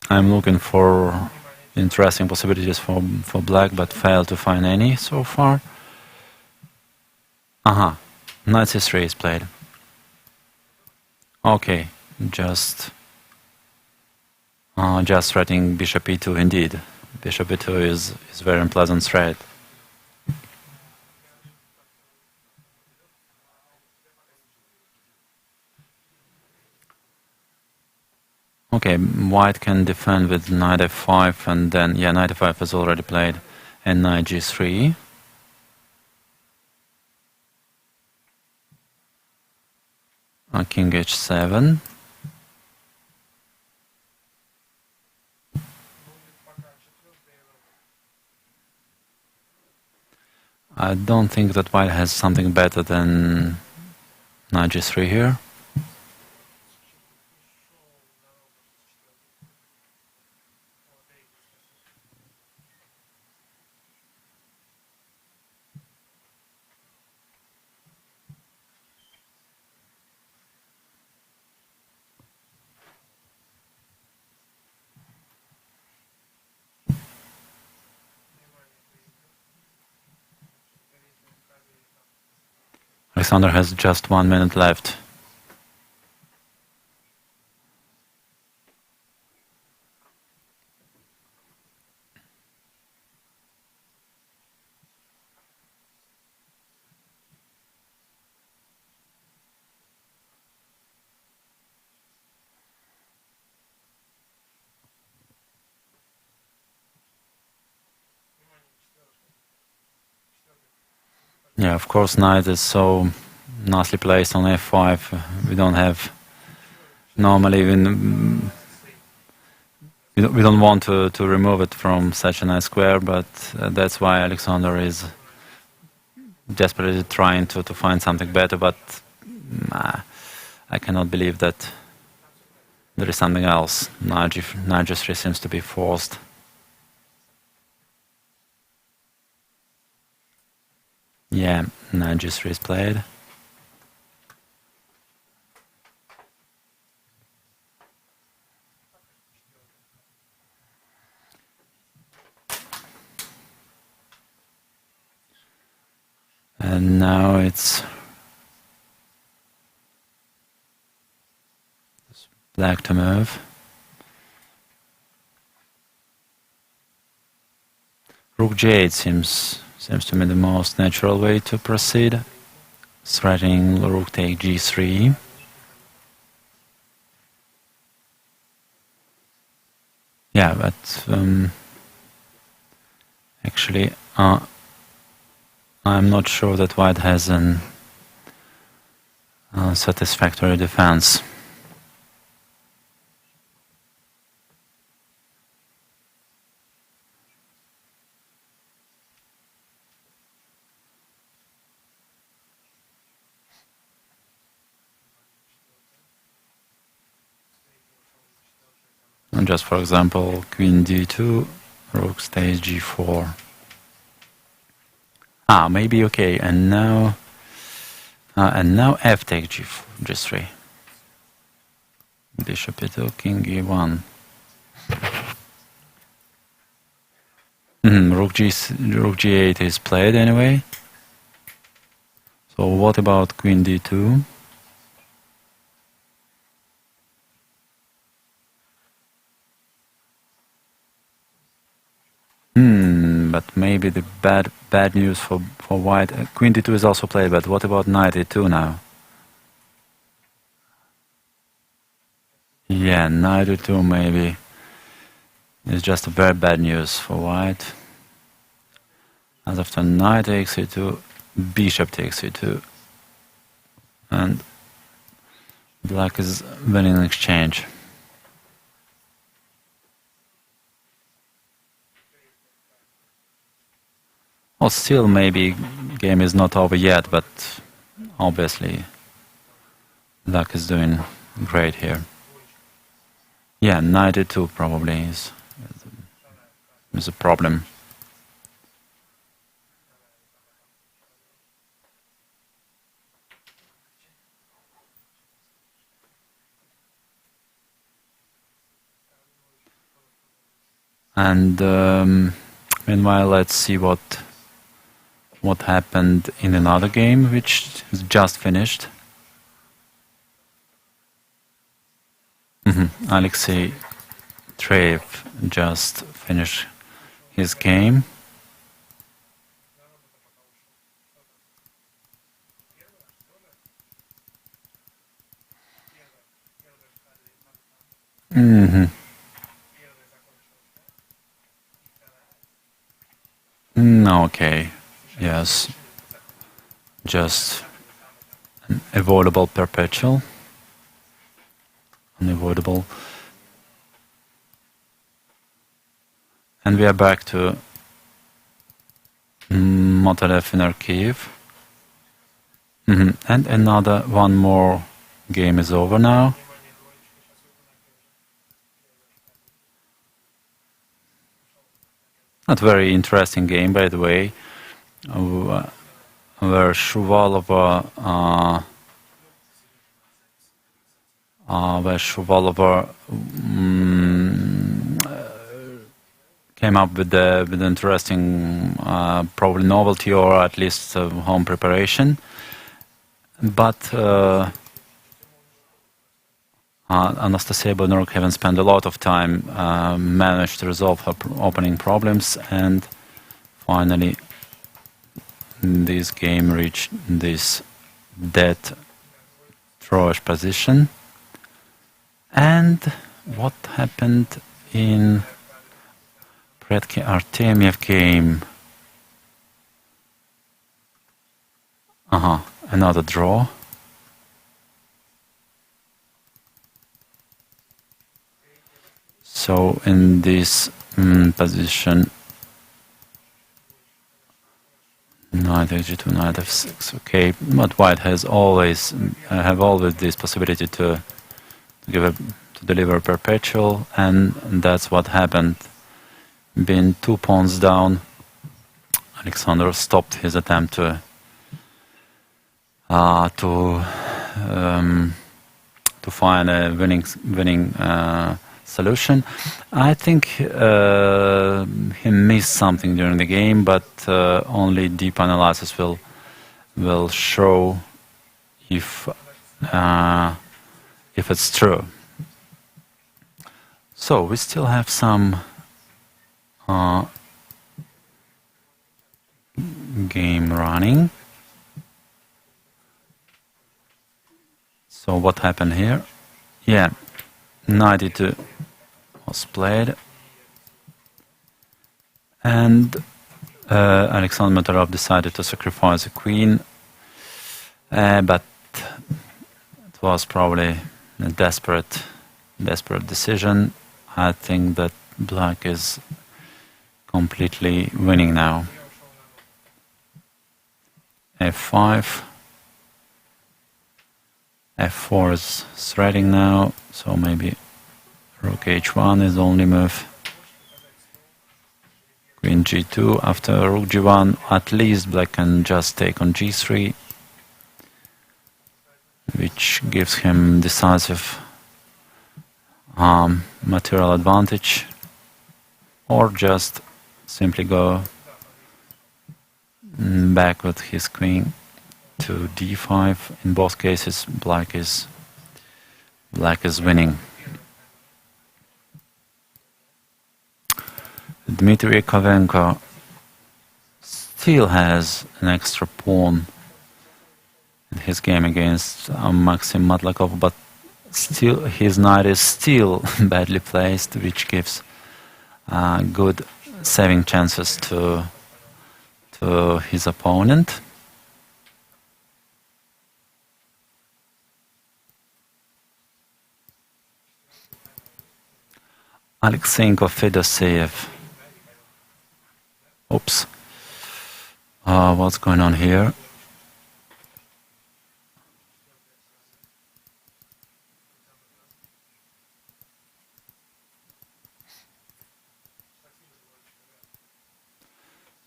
I'm looking for interesting possibilities for black, but failed to find any so far. Aha, knight c3 is played. Okay, just threatening bishop e2 indeed. Bishop e2 is very unpleasant threat. Okay, white can defend with knight f5, and then, yeah, knight f5 is already played, and knight g3. King h7. I don't think that white has something better than knight g3 here. Aleksandra has just 1 minute left. Yeah, of course, knight is so nicely placed on f5. We don't have normally even we don't want to remove it from such a nice square, but that's why Aleksandra is desperately trying to find something better. But I cannot believe that there is something else. Knight g3 seems to be forced. Yeah, knight g3 is played. And now it's black to move. Rook g8 seems to me the most natural way to proceed. Threatening rook take g3. Yeah, but actually I'm not sure that white has an satisfactory defense. And just for example, Queen D2, Rook stays G4. Maybe okay, and now F takes G4, G3. Bishop E2, King E1. Rook G8 is played anyway. So what about Queen D2? But maybe the bad news for white. Queen D2 is also played, but what about Knight E2 now? Yeah, Knight E2 maybe is just a very bad news for white. As after Knight takes E2, Bishop takes E2, and black is winning an exchange. Well, still maybe game is not over yet, but obviously black is doing great here. Yeah, Knight E2 probably is a problem. And meanwhile, let's see what happened in another game, which is just finished. Alexei Trev just finished his game. Okay, yes, just an avoidable perpetual, unavoidable. And we are back to Motorev in Kyiv. And one more game is over now. Not very interesting game, by the way, where Shuvalova came up with an interesting, probably novelty or at least home preparation, but Anastasia Bodnaruk, having spent a lot of time, managed to resolve her opening problems, and finally this game reached this dead drawish position. And what happened in Artemiev game? Another draw. So in this position, Knight H2, Knight F6. Okay, but white has always this possibility to deliver a perpetual, and that's what happened. Being 2 pawns down, Aleksandra stopped his attempt to find a winning solution. I think he missed something during the game, but only deep analysis will show if it's true. So we still have some game running. So what happened here? Yeah, Knight E2 was played, and Aleksandra decided to sacrifice a queen, but it was probably a desperate decision. I think that black is completely winning now. F5. F4 is threading now, so maybe Rook h1 is the only move. Queen g2. After rook g1, at least black can just take on g3, which gives him decisive material advantage, or just simply go back with his queen to d5. In both cases, black is winning. Dmitry Kovenko still has an extra pawn in his game against Maxim Matlakov, but still his knight is still badly placed, which gives good saving chances to his opponent. Alexenko Fedoseev. Oops. What's going on here?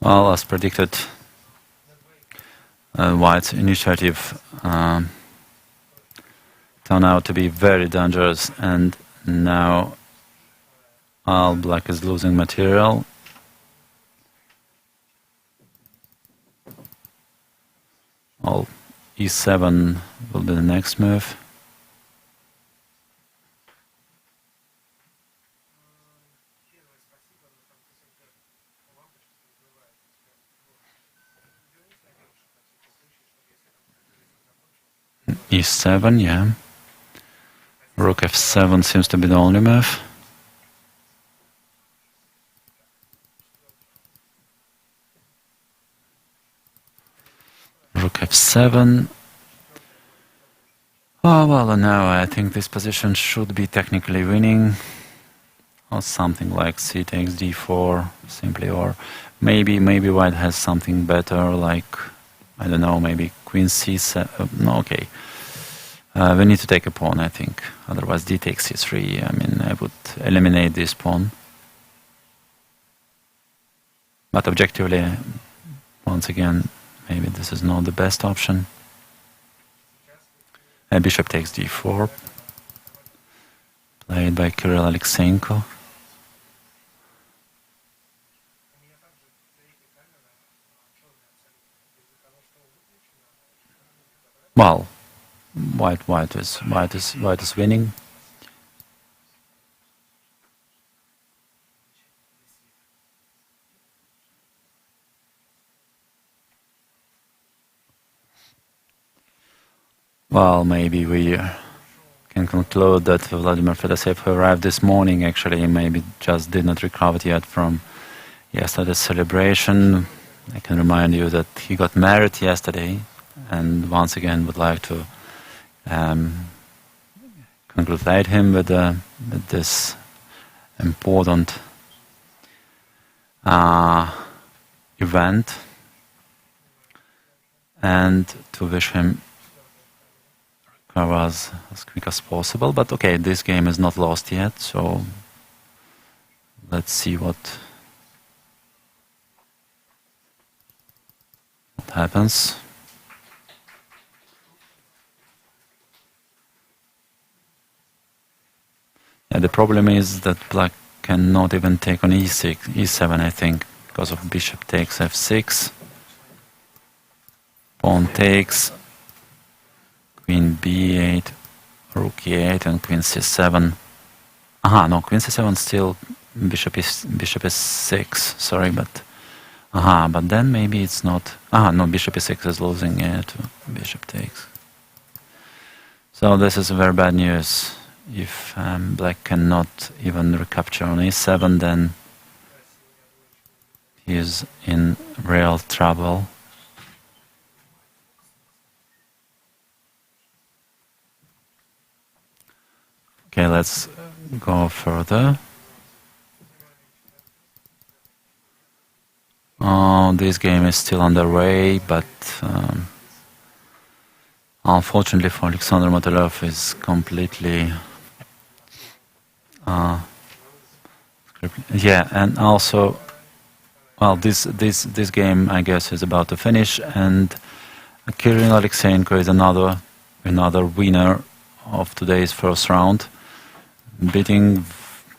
Well, as predicted, White's initiative turned out to be very dangerous, and now Black is losing material. Well, e7 will be the next move. e7, yeah. Rook f7 seems to be the only move. Rook f7. Oh, well, no, I think this position should be technically winning. Or something like c takes d4, simply, or maybe White has something better, like, I don't know, maybe queen c7. No, okay. We need to take a pawn, I think. Otherwise, d takes c3. I mean, I would eliminate this pawn. But objectively, once again, maybe this is not the best option. Bishop takes d4, played by Kirill Alexenko. Well, White is winning. Well, maybe we can conclude that Vladimir Fedoseev, who arrived this morning, actually maybe just did not recover yet from yesterday's celebration. I can remind you that he got married yesterday, and once again would like to congratulate him with this important event, and to wish him as quick as possible. But okay, this game is not lost yet, so let's see what happens. Yeah, the problem is that Black cannot even take on e7, I think, because of bishop takes f6, pawn takes, queen b8, rook e8, and queen c7. Aha, no, queen c7 still, bishop is 6. Sorry, but but then maybe it's not. No, bishop e6 is losing. Yeah, to bishop takes. So this is very bad news. If Black cannot even recapture on e7, then he is in real trouble. Okay, let's go further. Oh, this game is still underway, but unfortunately for Aleksandra Motilov is completely Yeah, and also, well, this game I guess is about to finish, and Kirill Alexeyenko is another winner of today's first round, beating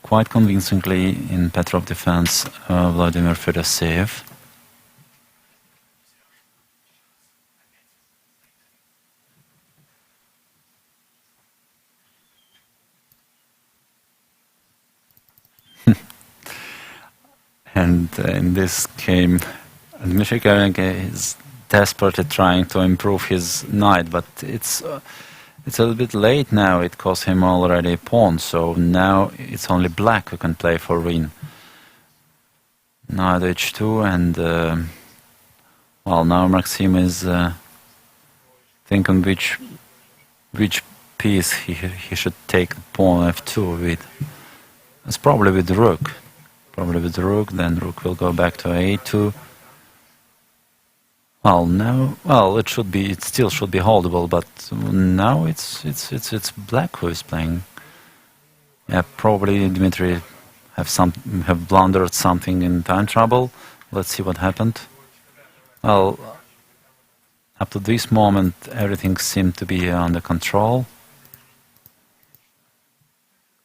quite convincingly in Petrov defense Vladimir Fedoseev. And in this game, Dmitry Karenka is desperately trying to improve his knight, but it's a little bit late now. It cost him already a pawn, so now it's only black who can play for win. Knight h2, and well, now Maxim is thinking which piece he should take the pawn f2 with. It's probably with the rook. Probably with the rook, then rook will go back to a2. Well, now, well, it still should be holdable, but now it's black who is playing. Yeah, probably Dmitry have blundered something in time trouble. Let's see what happened. Well, up to this moment, everything seemed to be under control.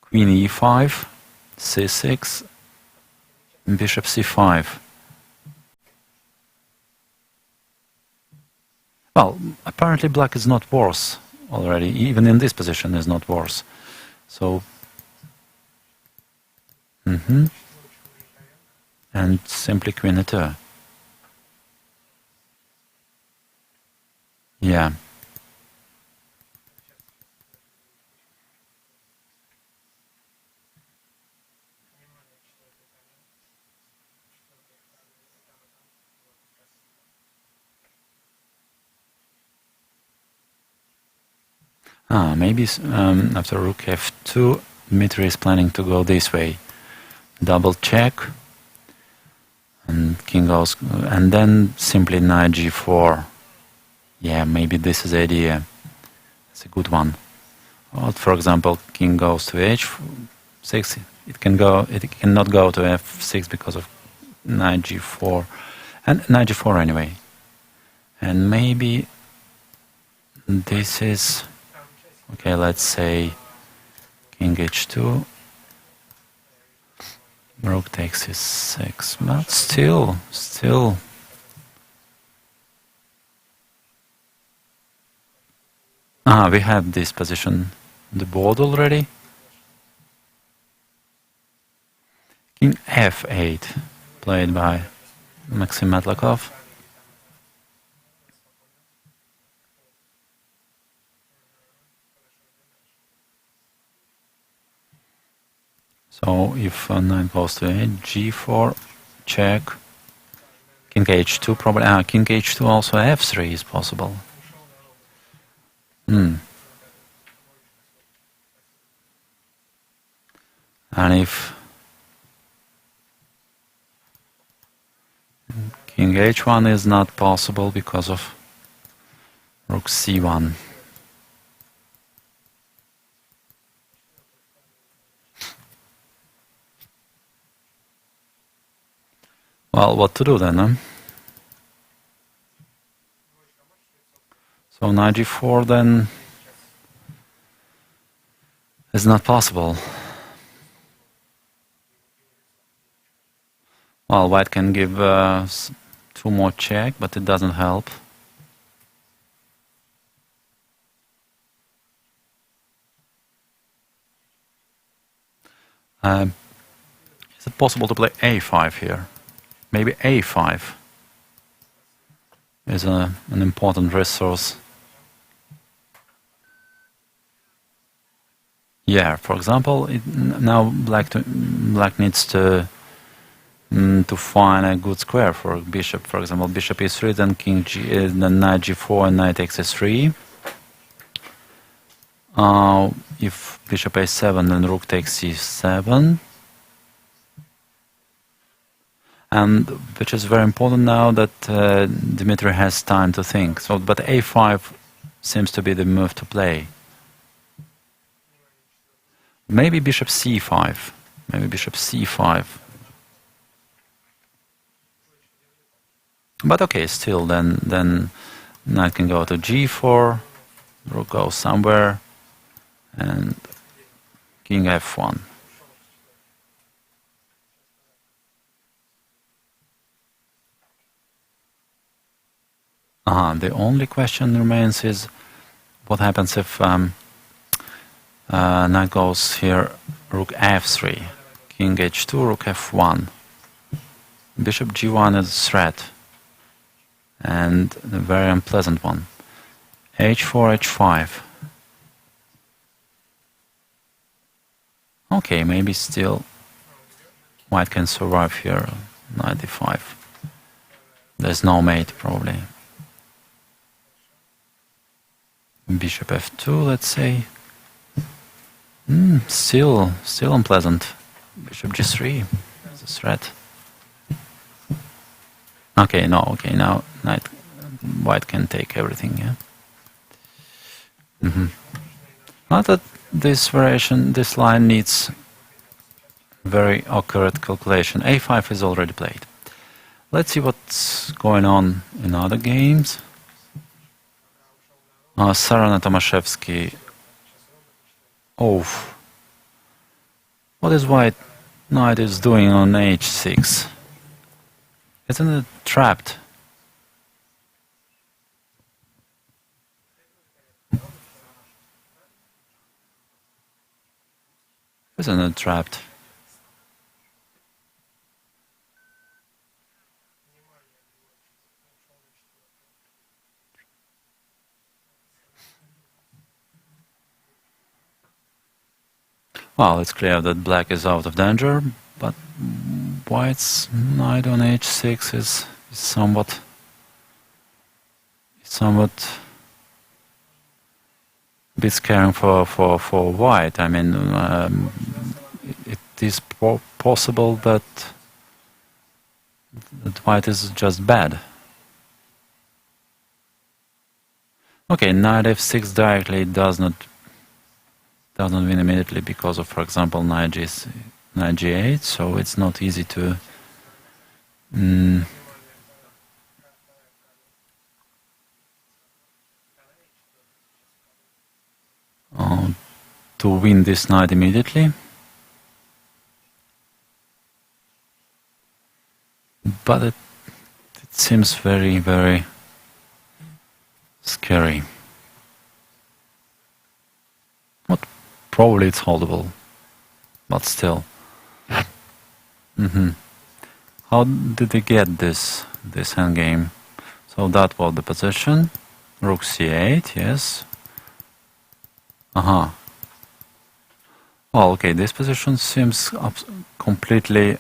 Queen e5, c6. Bishop c5. Well, apparently black is not worse already. Even in this position is not worse. So, and simply queen e2. Yeah. Maybe after rook f2, Dmitry is planning to go this way. Double check, and king goes, and then simply knight g4. Yeah, maybe this is the idea. It's a good one. Or, for example, king goes to h6. It cannot go to f6 because of knight g4, and knight g4 anyway. And maybe this is. Okay, let's say king h2, rook takes e6, but still. We have this position on the board already. King f8, played by Maxim Metlakov. So if knight goes to g4, check. King h2 probably. King h2 also f3 is possible. And if king h1 is not possible because of rook c1. Well, what to do then, huh? So knight g4 then is not possible. Well, white can give two more check, but it doesn't help. Is it possible to play a5 here? Maybe a5 is an important resource. Yeah, for example, now black needs to find a good square for bishop. For example, bishop e3, then king g, then knight g4 and knight takes e3. If bishop a7, then rook takes c7. And which is very important now that Dmitry has time to think. So, but a5 seems to be the move to play. Maybe bishop c5. Maybe bishop c5. But okay, still, then knight can go to g4, rook goes somewhere, and king f1. The only question remains is what happens if knight goes here, rook f3, king h2, rook f1. Bishop g1 is a threat, and a very unpleasant one. h4, h5. Okay, maybe still white can survive here, knight d5. There's no mate, probably. Bishop f2, let's say. Still unpleasant. Bishop g3 is a threat. Okay, now white can take everything, yeah. Not that this variation, this line needs very accurate calculation. a5 is already played. Let's see what's going on in other games. Zarina Tomaszewski. Oh, what is white knight is doing on h6? Isn't it trapped? Isn't it trapped? Well, it's clear that black is out of danger, but white's knight on h6 is somewhat a bit scaring for white. I mean, it is possible that white is just bad. Okay, knight f6 directly doesn't win immediately because of, for example, knight g8, so it's not easy to win this knight immediately. But it seems very, very scary. Probably it's holdable, but still. How did they get this endgame? So that was the position. Rook c8, yes. Well, okay, this position seems completely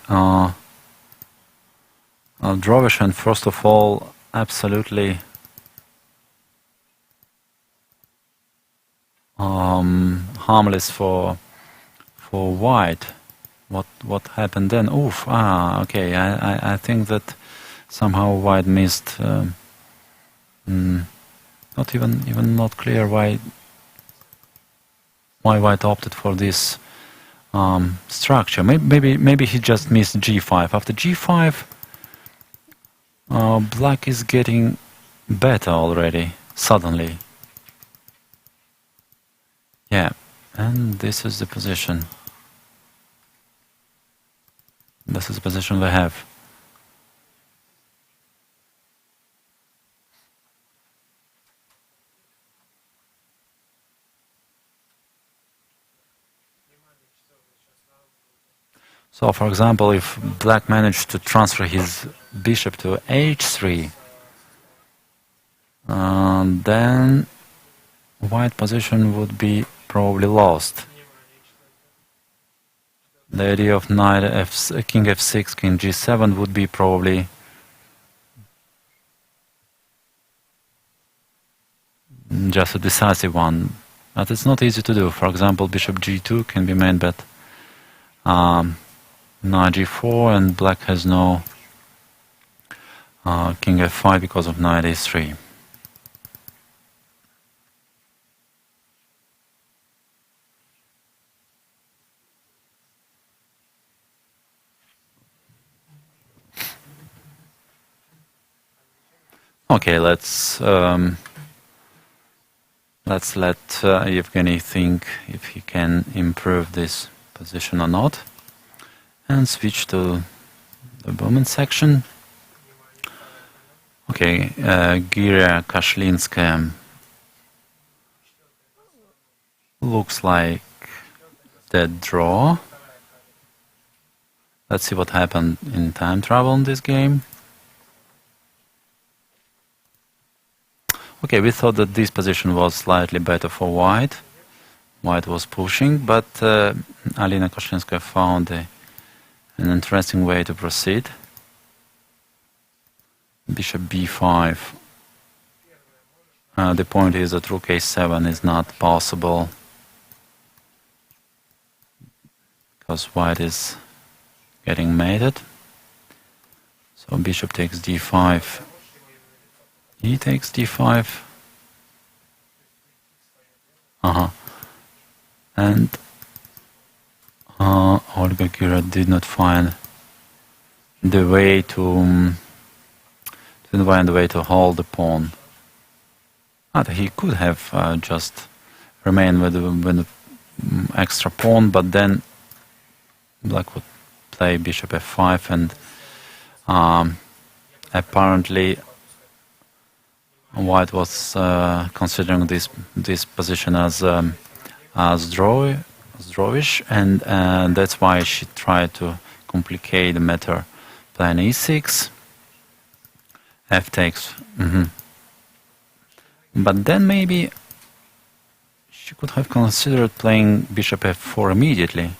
drawish, and first of all, absolutely harmless for white. What happened then? Oof! Okay. I think that somehow white missed. Not clear why white opted for this structure. Maybe he just missed g5. After g5, black is getting better already suddenly. Yeah, and this is the position. This is the position we have. So, for example, if black managed to transfer his bishop to h3, then white position would be probably lost. The idea of knight king f6, king g7 would be probably just a decisive one, but it's not easy to do. For example, bishop g2 can be made, but knight g4, and black has no king f5 because of knight a3. Okay, let's let Evgeny think if he can improve this position or not, and switch to the women's section. Okay, Gira Kashlinskaya looks like dead draw. Let's see what happened in time travel in this game. Okay, we thought that this position was slightly better for white. White was pushing, but Alina Kashlinskaya found an interesting way to proceed. Bishop b5. The point is that rook a7 is not possible because white is getting mated. So bishop takes d5. He takes d5. And Olga Gira did not find the way to hold the pawn. He could have just remained with the extra pawn, but then black would play bishop f5, and apparently white was considering this position as drawish, and that's why she tried to complicate the matter, playing e6, f takes. But then maybe she could have considered playing bishop f4 immediately,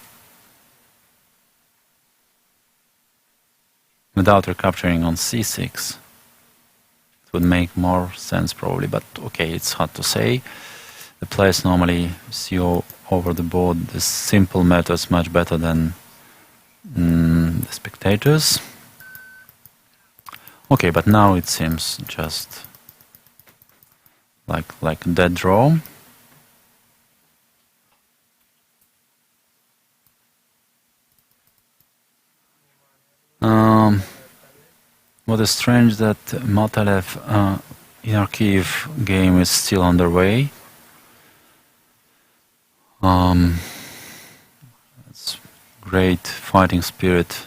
without recapturing on c6. It would make more sense probably, but okay, it's hard to say. The players normally see over the board the simple methods much better than the spectators. Okay, but now it seems just like a dead draw. What is strange that Matalev in Kiev game is still underway. It's great fighting spirit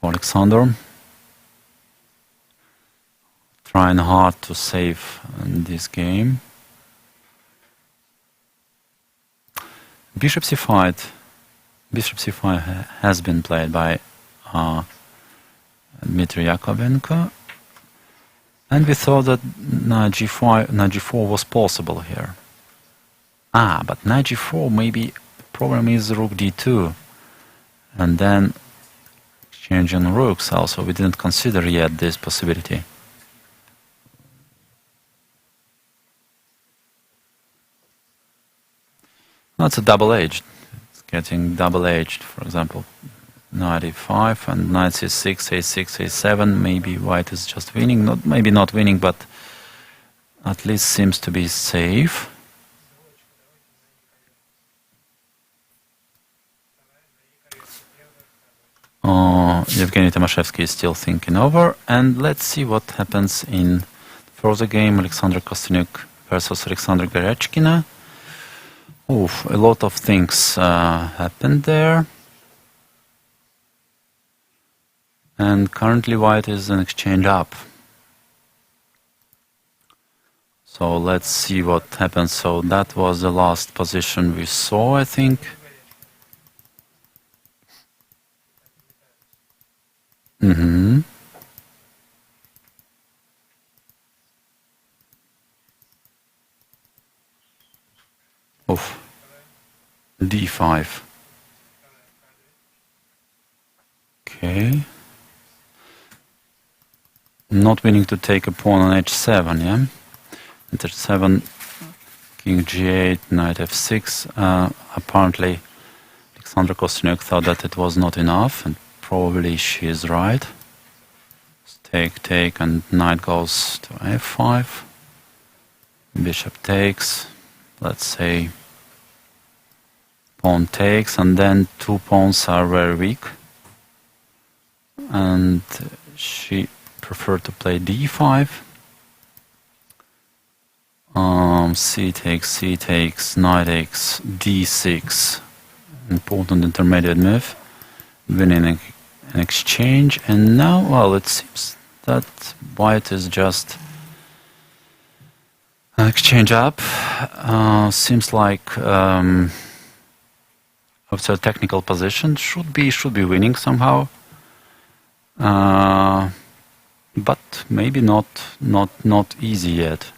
for Aleksandra. Trying hard to save this game. Bishop c5. Bishop c5 has been played by Dmitry Yakovenko, and we thought that knight g4 was possible here. But knight g4, maybe the problem is rook d2, and then exchanging rooks also. We didn't consider yet this possibility. That's a double-edged. It's getting double-edged. For example, knight e5 and knight c6, a6, a7. Maybe white is just winning. Maybe not winning, but at least seems to be safe. Evgeny Tomashevsky is still thinking over, and let's see what happens in the further game. Alexander Kostyuk versus Aleksandra Goryachkina. A lot of things happened there, and currently white is an exchange up. So let's see what happens. So that was the last position we saw, I think. D5. Okay. Not willing to take a pawn on h7, yeah? H7, king g8, knight f6. Apparently, Alexander Kostyuk thought that it was not enough, and probably she is right. Take, and knight goes to f5. Bishop takes. Let's say pawn takes, and then two pawns are very weak. And she prefer to play d5. C takes, knight takes, d6. Important intermediate move. Winning an exchange. And now, well, it seems that white is just an exchange up. Seems like after a technical position should be winning somehow. But maybe not easy yet.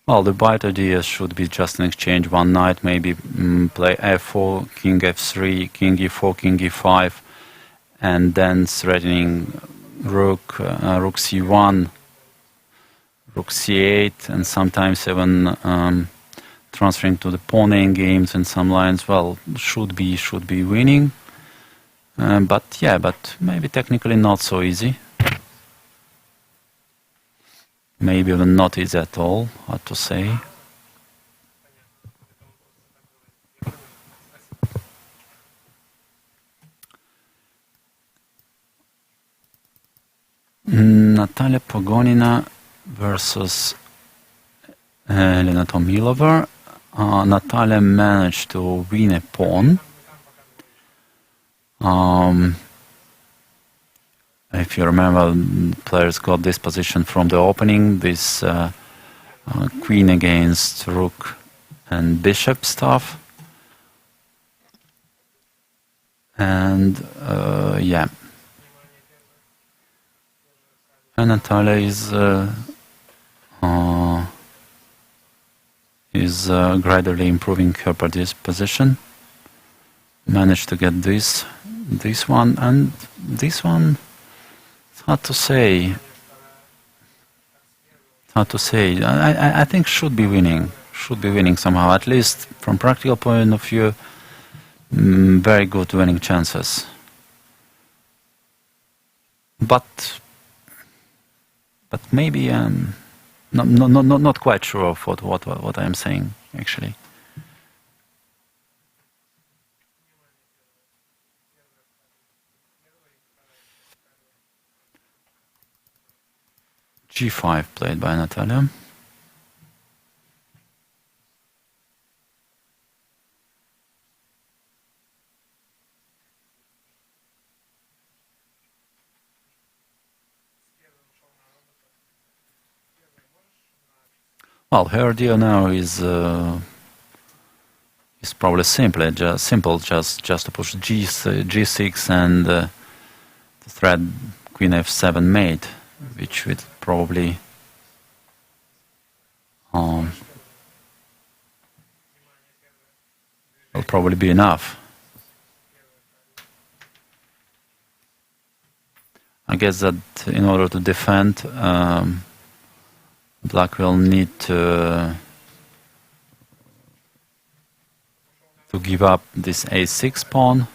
Well, the white idea should be just an exchange, one knight, maybe play f4, king f3, king e4, king e5, and then threatening rook, rook c1, rook c8, and sometimes even transferring to the pawn games and some lines. Well, should be winning, but maybe technically not so easy. Maybe even not easy at all, hard to say. Natalia Pogonina versus Elena Tomilova. Natalia managed to win a pawn. If you remember, players got this position from the opening, this queen against rook and bishop stuff. And yeah. And Natalia is gradually improving her position. Managed to get this one, and this one. Hard to say. I think should be winning somehow, at least from practical point of view. Very good winning chances. But maybe not quite sure of what I am saying actually. G5 played by Natalia. Well, her idea now is probably simple, just to push G6 and to thread Queen F7 mate, which would probably will probably be enough. I guess that in order to defend, Black will need to give up this A6 pawn,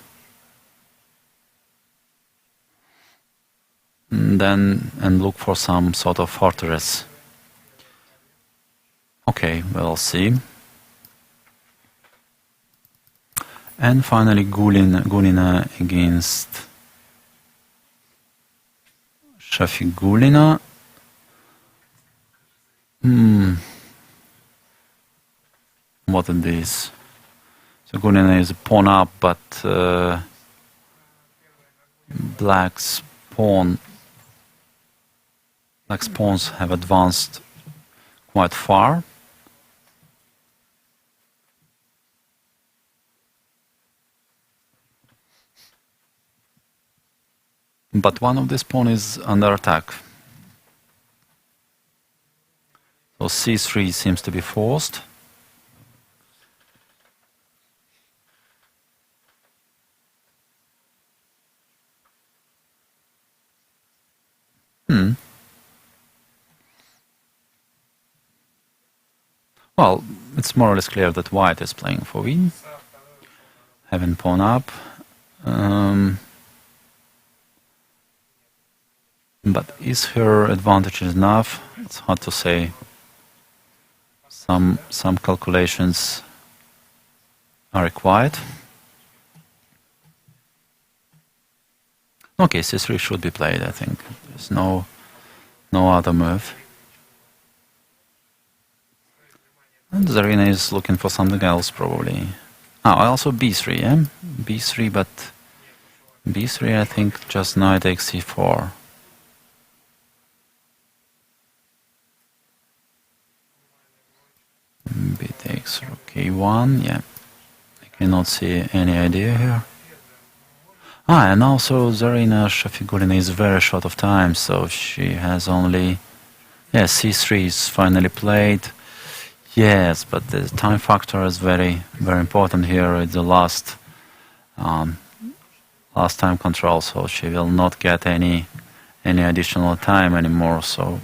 and look for some sort of fortress. Okay, we'll see. And finally, Gulina against Shafiqullina. What is this? So Gulina is a pawn up, but Black's pawns have advanced quite far. But one of these pawns is under attack. So C3 seems to be forced. Well, it's more or less clear that White is playing for win, having pawn up. But is her advantage enough? It's hard to say. Some calculations are required. Okay, c3 should be played, I think. There's no other move. And Zarina is looking for something else, probably. Also b3, yeah? b3, but b3, I think, just knight takes c4. B takes rook a1, yeah. I cannot see any idea here. And also Zarina Shafiqullina is very short of time, so she has only... Yeah, c3 is finally played. Yes, but the time factor is very, very important here. It's the last time control, so she will not get any additional time anymore, so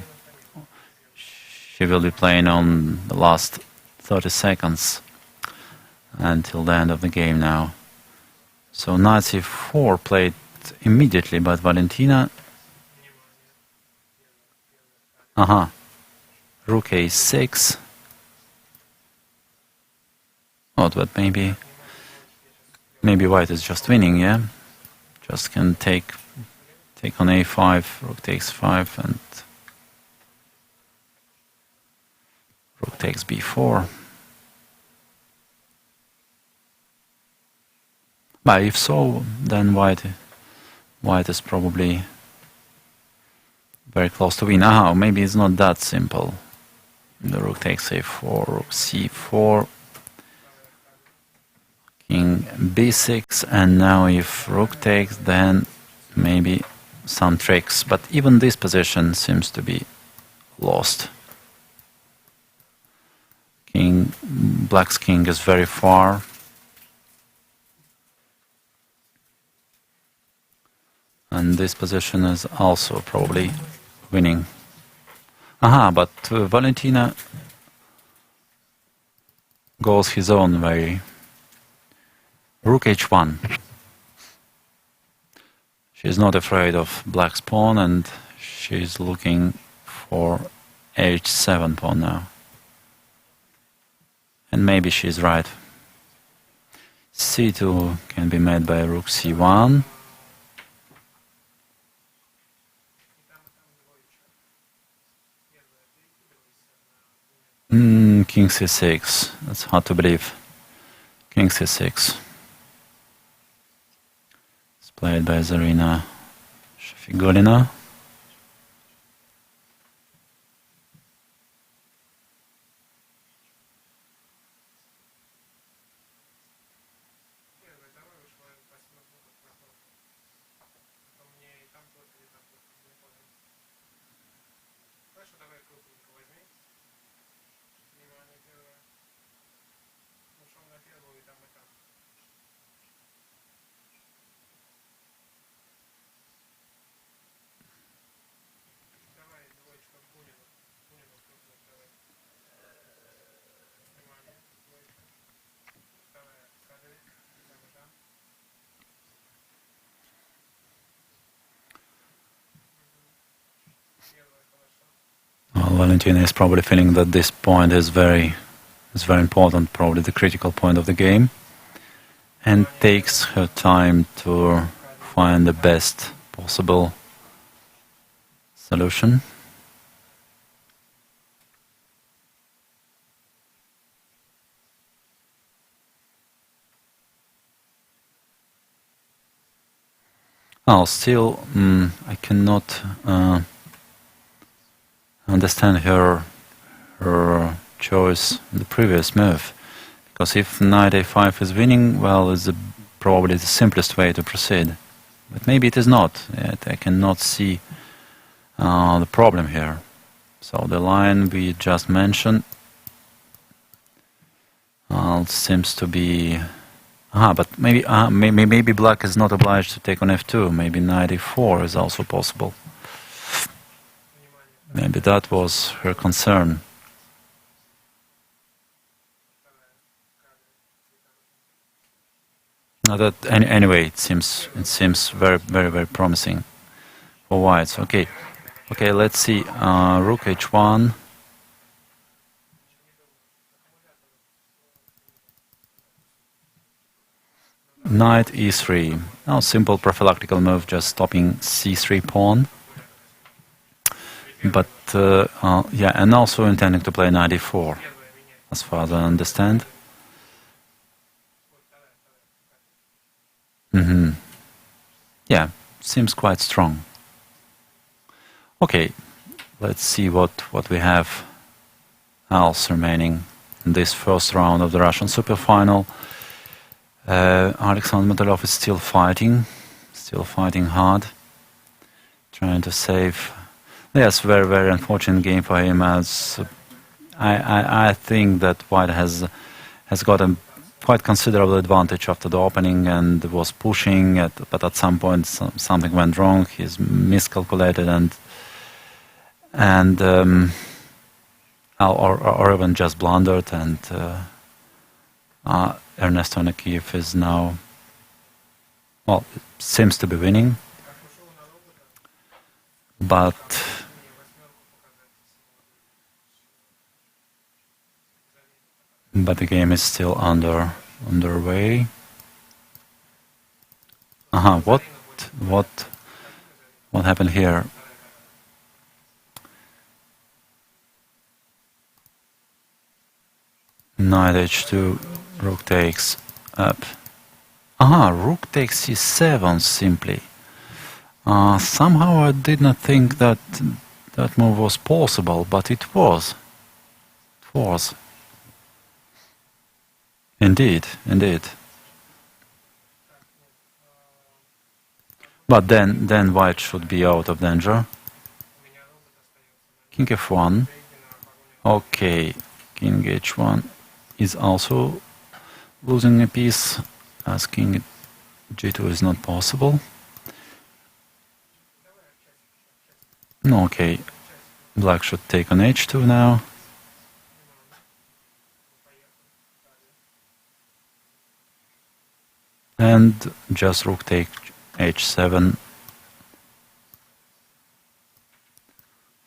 she will be playing on the last 30 seconds until the end of the game now. So knight c4 played immediately, but Valentina... Rook a6. Oh, but maybe white is just winning, yeah? Just can take on a5, rook takes 5, and rook takes b4. But if so, then white is probably very close to win. Maybe it's not that simple. The rook takes a4, rook c4, king b6, and now if rook takes, then maybe some tricks. But even this position seems to be lost. Black's king is very far. And this position is also probably winning. But Valentina goes his own way. Rook h1. She's not afraid of black's pawn, and she's looking for h7 pawn now. And maybe she's right. c2 can be met by rook c1. King c6. That's hard to believe. King c6. It's played by Zarina Shafiqullina. Valentina is probably feeling that this point is very important, probably the critical point of the game, and takes her time to find the best possible solution. Still, I cannot understand her choice in the previous move, because if knight a5 is winning, well, it's probably the simplest way to proceed. But maybe it is not. I cannot see the problem here. So the line we just mentioned seems to be... but maybe black is not obliged to take on f2. Maybe knight e4 is also possible. Maybe that was her concern. Anyway, it seems very, very, very promising for whites. Okay, let's see. Rook h1. Knight e3. Now simple prophylactical move, just stopping c3 pawn. But yeah, and also intending to play knight e4, as far as I understand. Yeah, seems quite strong. Okay, let's see what we have else remaining in this first round of the Russian Superfinal. Aleksandra Moldov is still fighting hard, trying to save. Yes, very, very unfortunate game for him, as I think that White has got a quite considerable advantage after the opening and was pushing, but at some point something went wrong. He's miscalculated and or even just blundered, and Ernesto Nikiev is now, well, seems to be winning, but the game is still underway. What happened here? Knight h2, rook takes up. Rook takes c7 simply. Somehow I did not think that that move was possible, but it was. It was. Indeed. But then White should be out of danger. King f1. Okay, King h1 is also losing a piece, as King g2 is not possible. Okay, Black should take on h2 now. And just rook take h7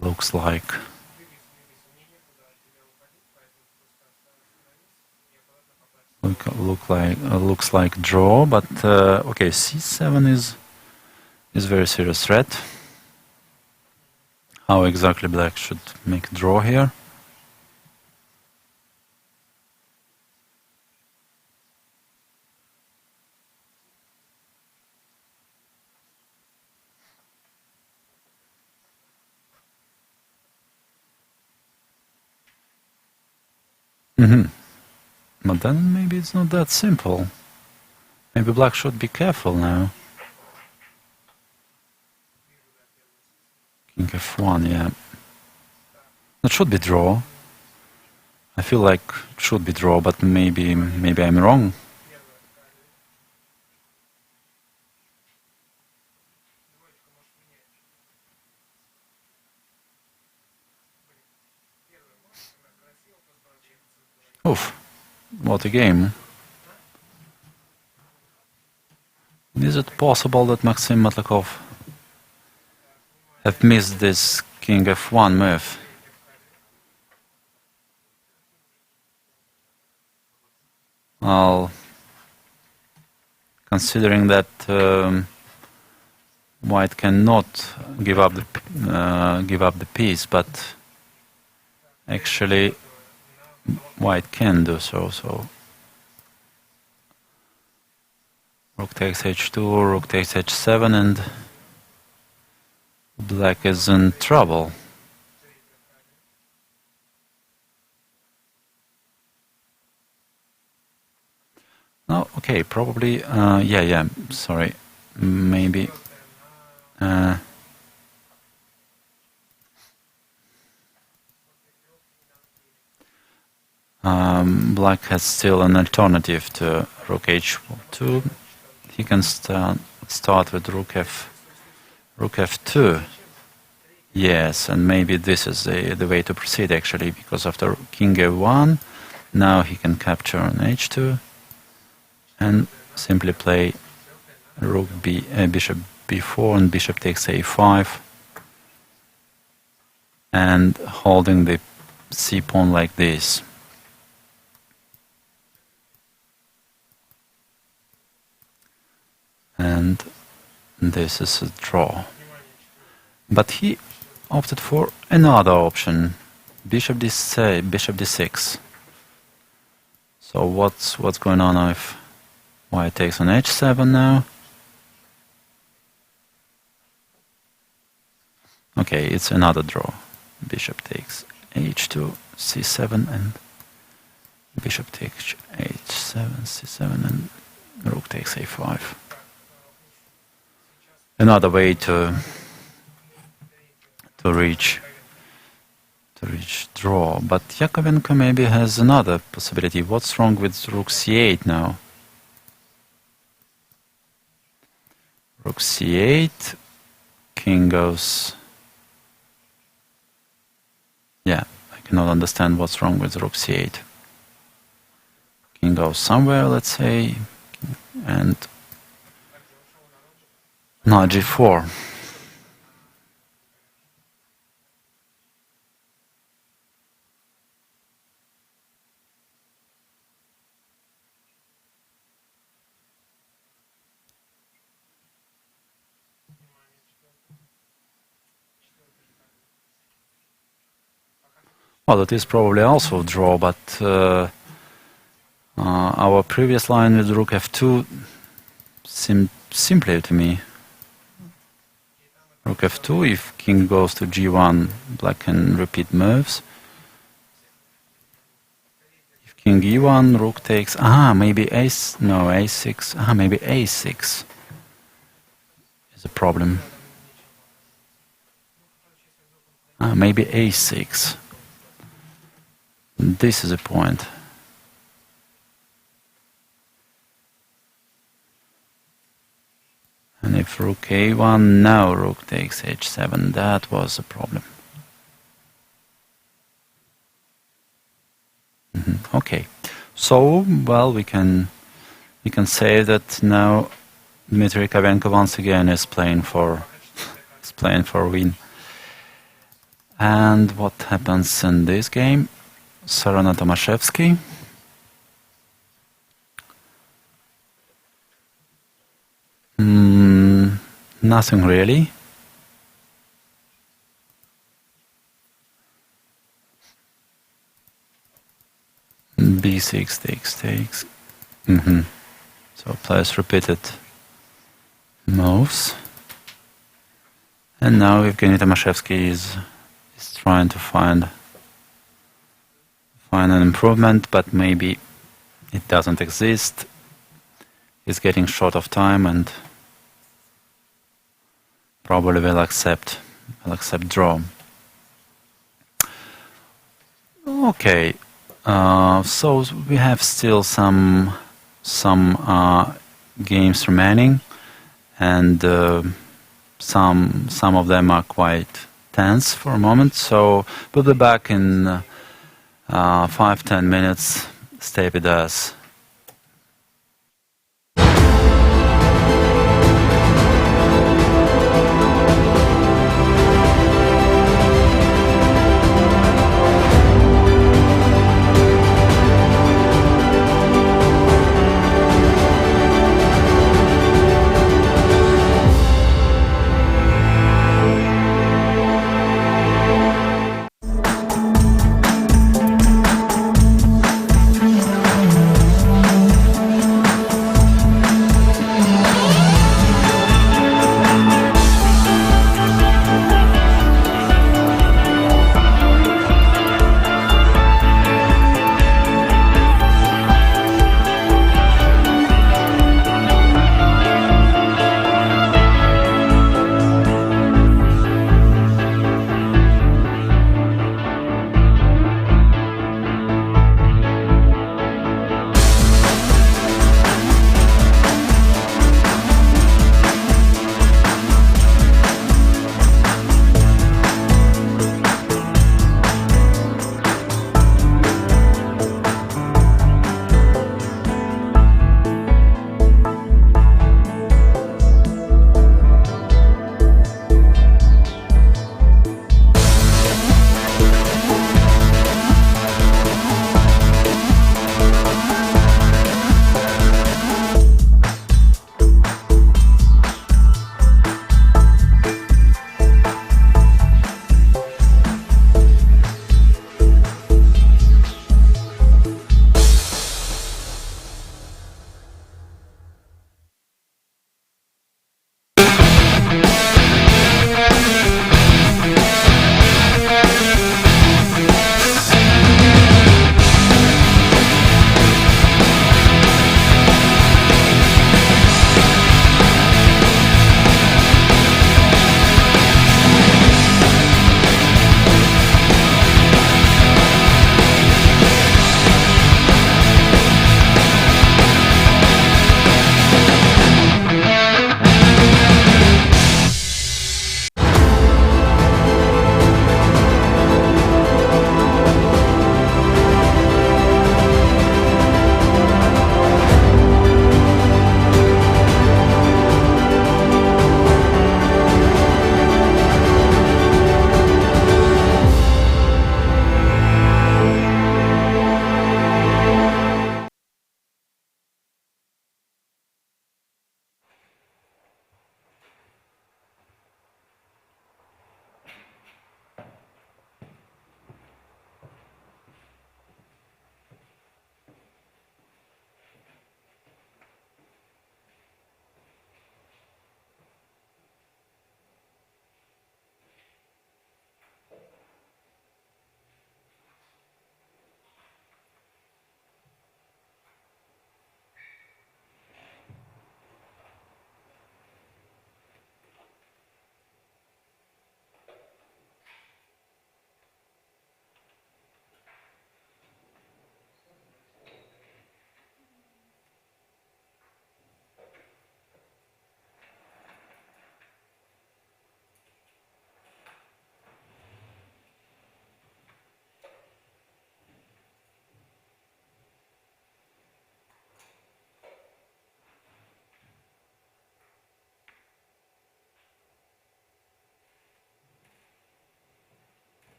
looks like looks like draw, but okay, c7 is very serious threat. How exactly Black should make a draw here? But then maybe it's not that simple. Maybe Black should be careful now. King f1, yeah. That should be draw. I feel like it should be draw, but maybe I'm wrong. Oof, what a game. Is it possible that Maxim Matlakov have missed this King f1 move? Well, considering that White cannot give up the piece, but actually White can do so. So rook takes h2, rook takes h7, and Black is in trouble. No, okay, probably, yeah, sorry, maybe. Black has still an alternative to rook h2. He can start with rook f2. Yes, and maybe this is the way to proceed actually, because after King a1, now he can capture on h2 and simply play bishop b4 and bishop takes a5, and holding the c pawn like this. and this is a draw. But he opted for another option, bishop d6. So what's going on if white takes on h7 now? Okay, it's another draw. Bishop takes h2, c7, and bishop takes h7, c7, and rook takes a5. Another way to reach draw, but Yakovenko maybe has another possibility. What's wrong with rook c8 now? Rook c8, king goes. Yeah, I cannot understand what's wrong with rook c8. King goes somewhere, let's say, and now g4. Well, that is probably also a draw, but our previous line with rook f2 seemed simpler to me. Rook f2, if king goes to g1, black can repeat moves. If king e1, rook takes, maybe a6, maybe a6 is a problem. Maybe a6. This is a point. And if rook a1, now rook takes h7, that was a problem. Okay, so well we can say that now Dmitry Yakovenko once again is playing for win. And what happens in this game? Zarina Tomaszewski. Nothing really. b6 takes. So plays repeated moves. And now Evgeny Tomaszewski is trying to find an improvement, but maybe it doesn't exist. He's getting short of time and probably will accept draw. Okay, so we have still some games remaining, and some of them are quite tense for a moment. So we'll be back in 5-10 minutes. Stay with us.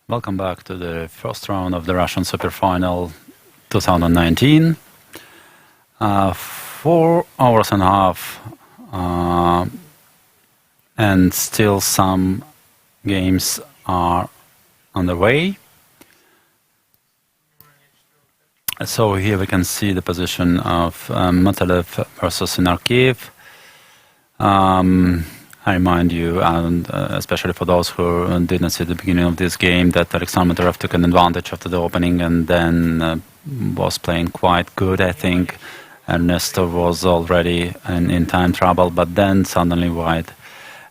Welcome back to the first round of the Russian Superfinal 2019. 4 hours and a half, and still some games are underway. So here we can see the position of Matalev versus Inarkiv. I remind you, and especially for those who didn't see the beginning of this game, that Aleksandra took an advantage after the opening and then was playing quite good, I think. Ernesto was already in time trouble, but then suddenly White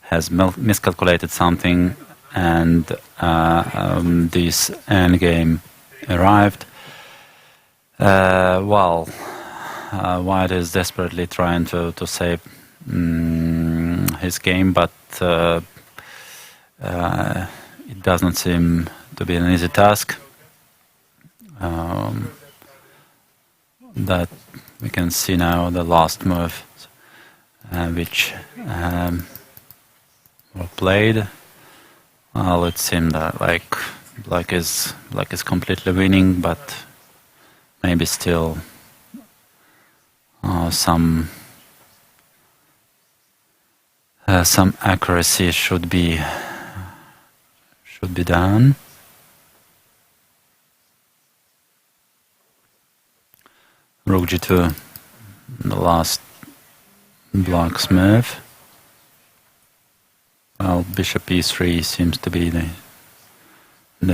has miscalculated something, and this endgame arrived. White is desperately trying to save his game, but it doesn't seem to be an easy task. That we can see now the last move, which were played. Well, it seemed that like Black is completely winning, but maybe still some accuracy should be done. Rook g2, the last Black's move. Well, bishop e3 seems to be the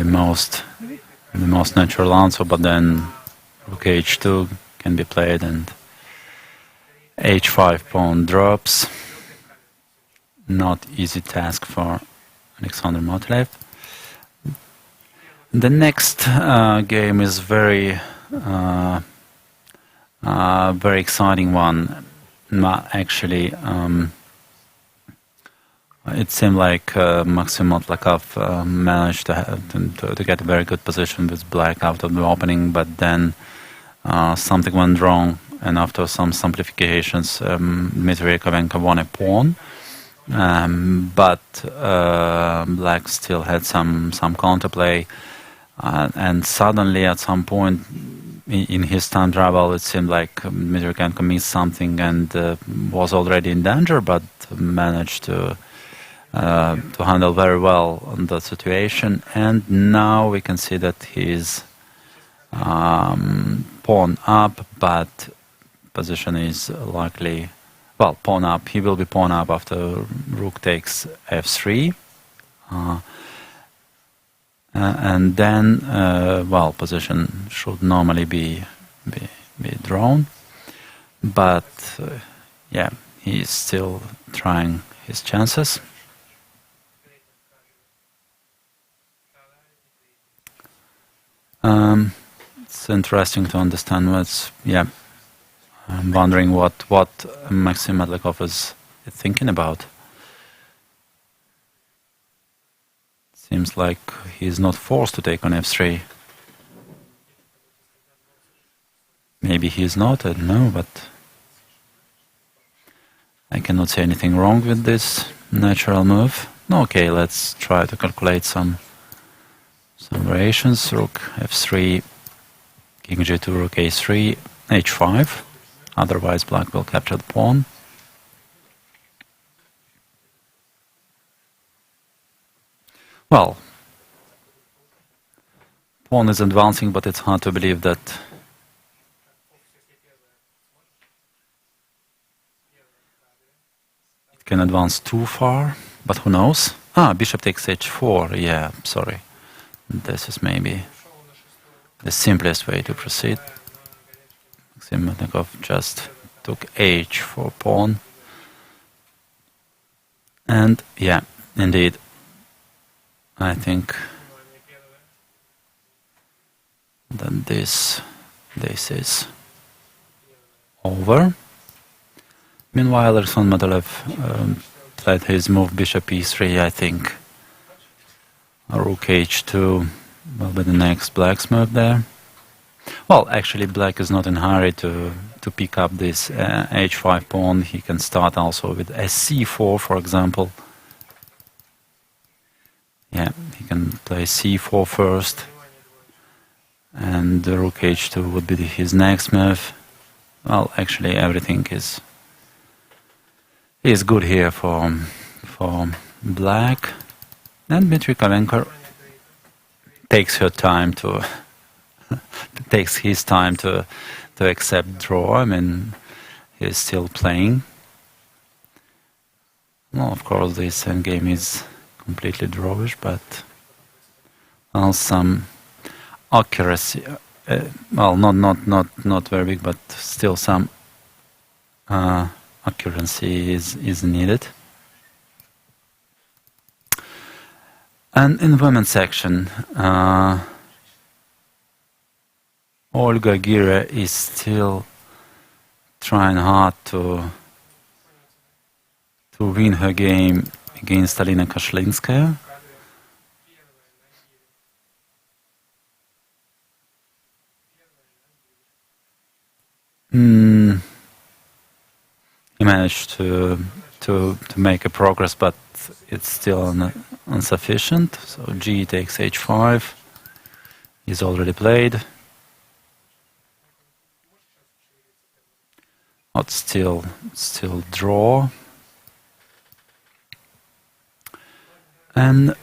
most natural answer, but then rook h2 can be played and h5 pawn drops. Not easy task for Alexander Matalev. The next game is very exciting one. Actually, it seemed like Maxim Motlakov managed to get a very good position with Black out of the opening, but then something went wrong, and after some simplifications, Dmitry Yakovenko won a pawn. But Black still had some counterplay, and suddenly at some point in his time trouble, it seemed like Dmitry Yakovenko missed something and was already in danger, but managed to handle very well on the situation. And now we can see that he's pawn up, but position is likely. Well, pawn up. He will be pawn up after rook takes f3, and then position should normally be drawn, but yeah, he's still trying his chances. It's interesting to understand what's I'm wondering what Maxim Motlakov is thinking about. Seems like he's not forced to take on f3. Maybe he's not, I don't know, but I cannot say anything wrong with this natural move. Okay, let's try to calculate some variations. Rook f3, king g2, rook a3, h5. Otherwise, Black will capture the pawn. Well, pawn is advancing, but it's hard to believe that it can advance too far, but who knows? Bishop takes h4, yeah, sorry. This is maybe the simplest way to proceed. Maxim Motlakov just took h for pawn. And yeah, indeed, I think that this is over. Meanwhile, Alexander Matalev played his move bishop e3, I think. Rook h2 will be the next Black's move there. Well, actually, Black is not in a hurry to pick up this h5 pawn. He can start also with sc4, for example. Yeah, he can play c4 first, and the rook h2 would be his next move. Well, actually, everything is good here for black. Then Vitiugov takes her time to takes his time to accept draw. I mean, he's still playing. Well, of course, this endgame is completely drawish, but well, some accuracy. Well, not very big, but still some accuracy is needed. And in women's section, Olga Gira is still trying hard to win her game against Alina Kashlinskaya. He managed to make a progress, but it's still insufficient. So G takes h5. He's already played. But still draw. And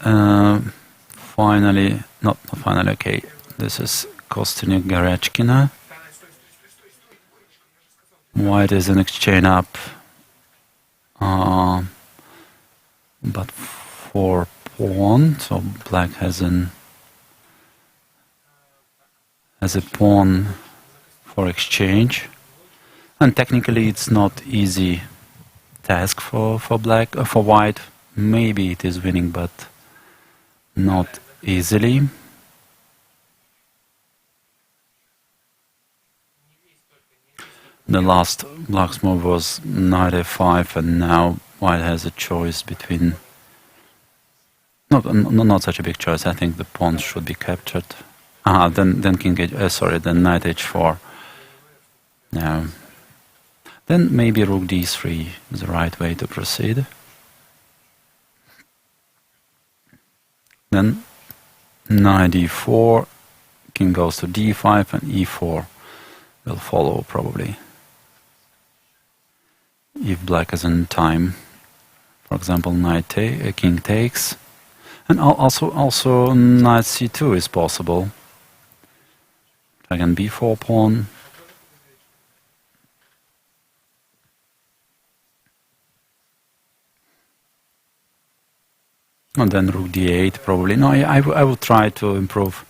finally, not finally, okay, this is Kostyuk Goryachkina. White is in exchange up, but for pawn, so black has a pawn for exchange. And technically it's not easy task for white. Maybe it is winning, but not easily. The last black's move was knight f5, and now white has a choice between... Not such a big choice. I think the pawn should be captured. Then king then knight h4. Now, then maybe rook d3 is the right way to proceed. Then knight d4, king goes to d5, and e4 will follow probably. If black is in time, for example, king takes, and also knight c2 is possible. Again, b4 pawn. And then rook d8 probably. No, I would try to improve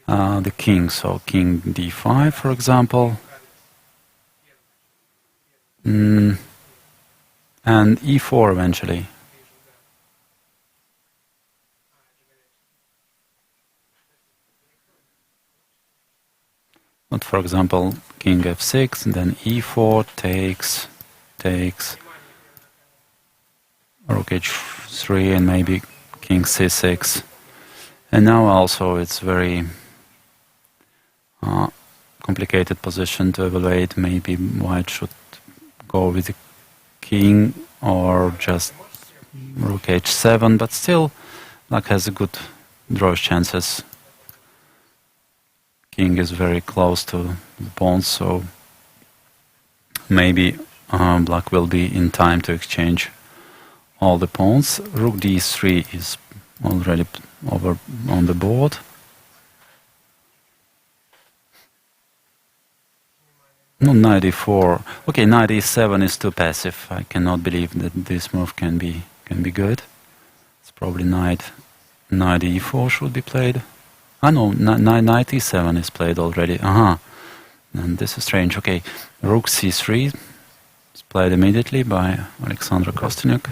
the king. So king d5, for example. And e4 eventually. But for example, king f6, and then e4 takes, rook h3, and maybe king c6. And now also it's very complicated position to evaluate. Maybe white should go with the king or just rook h7, but still black has a good draw chances. King is very close to the pawn, so maybe black will be in time to exchange all the pawns. Rook d3 is already over on the board. No, knight e4. Okay, knight e7 is too passive. I cannot believe that this move can be good. It's probably knight e4 should be played. No, knight e7 is played already. And this is strange. Okay, rook c3 is played immediately by Aleksandra Kostyuk.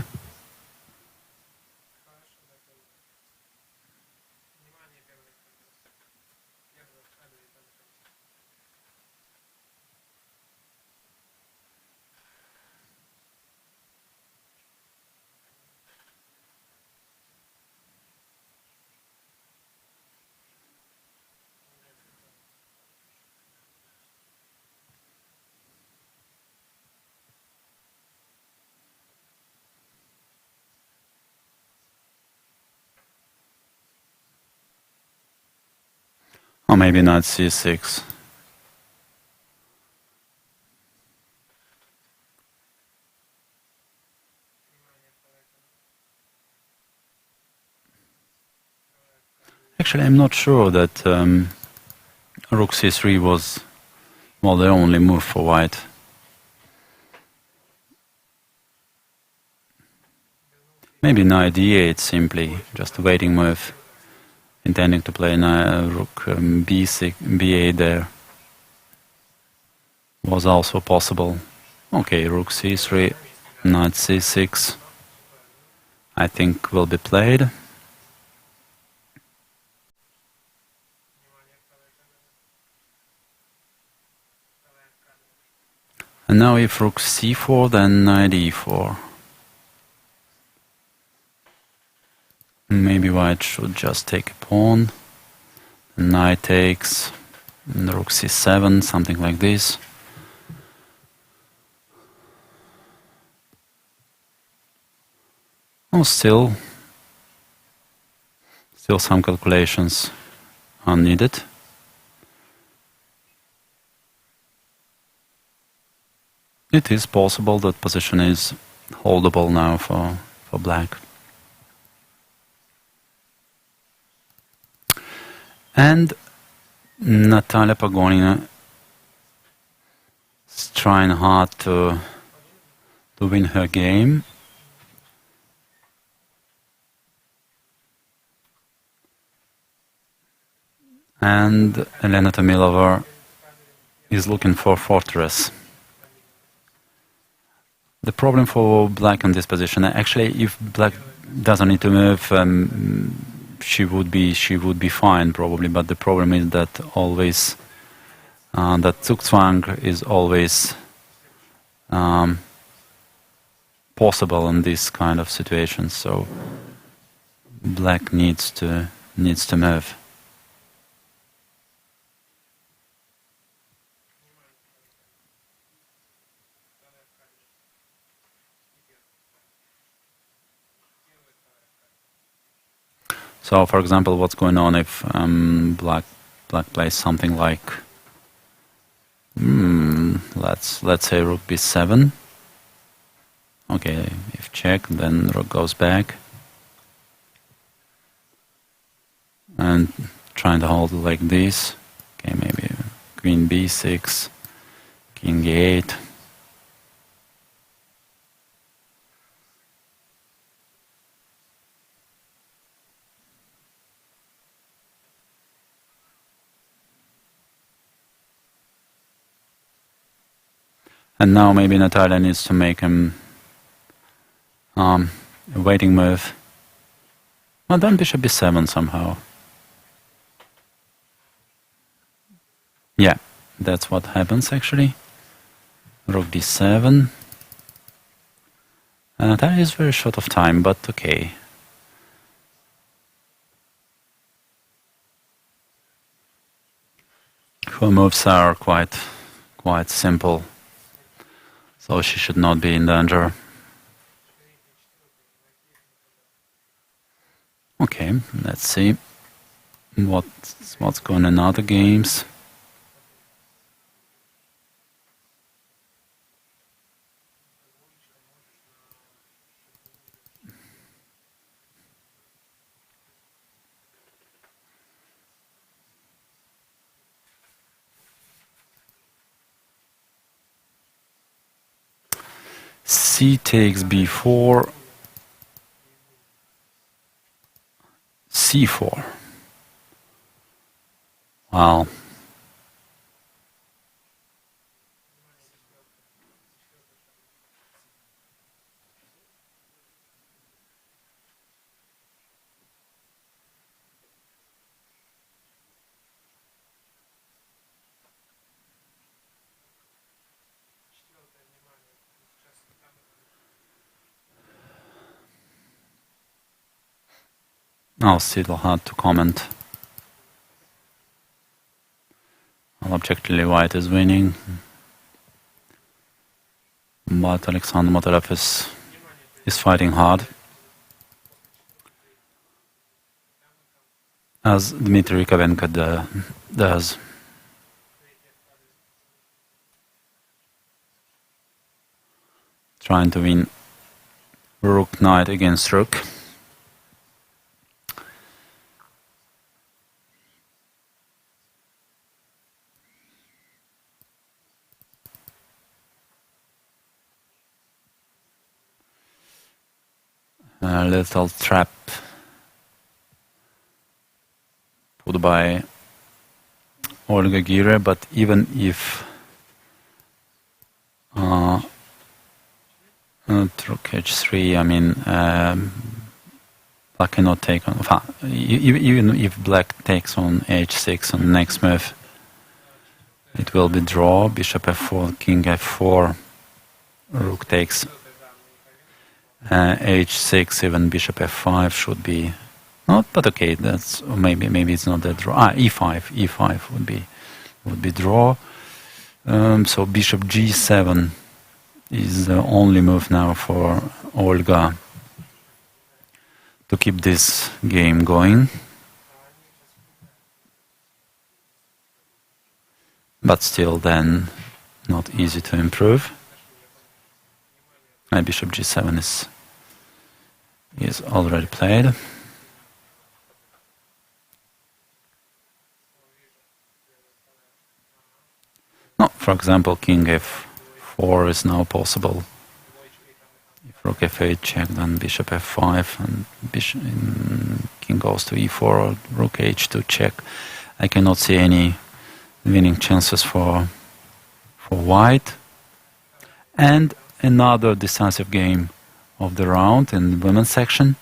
Or maybe knight c6. Actually, I'm not sure that rook c3 was, well, the only move for white. Maybe knight d8 simply, just a waiting move, intending to play rook b6, b8 there. Was also possible. Okay, rook c3, knight c6, I think will be played. And now if rook c4, then knight e4. Maybe white should just take a pawn. Knight takes, and rook c7, something like this. Oh, still some calculations are needed. It is possible that position is holdable now for black. And Natalia Pagonina is trying hard to win her game. And Elena Tomilova is looking for fortress. The problem for black in this position, actually, if black doesn't need to move, she would be fine probably. But the problem is that always that Zugzwang is always possible in this kind of situations. So black needs to move. So, for example, what's going on if black plays something like let's say rook b7. Okay, if check, then rook goes back, and trying to hold it like this. Okay, maybe queen b6, king a8. And now maybe Natalia needs to make him a waiting move. Well, then bishop b7 somehow. Yeah, that's what happens actually. Rook d7. And Natalia is very short of time, but okay. Her moves are quite simple. So she should not be in danger. Okay, let's see what's going on in other games. C takes b4, c4. Wow. Now still hard to comment. Well, objectively white is winning. But Aleksandra Motorev is fighting hard. as Dmitry Kovenko does. Trying to win rook knight against rook. A little trap put by Olga Gira, but even if rook h3, I mean, black cannot take on. Even if black takes on h6 on the next move, it will be draw. Bishop f4, king f4, rook takes h6, even bishop f5 should be not, but okay. That's maybe it's not that draw. E5 would be draw. So bishop g7 is the only move now for Olga to keep this game going. But still, then not easy to improve. And bishop g7 is already played. No, for example, king f4 is now possible. If rook f8 check, then bishop f5 and king goes to e4 or rook h2 check. I cannot see any winning chances for white. And another decisive game of the round in the women's section.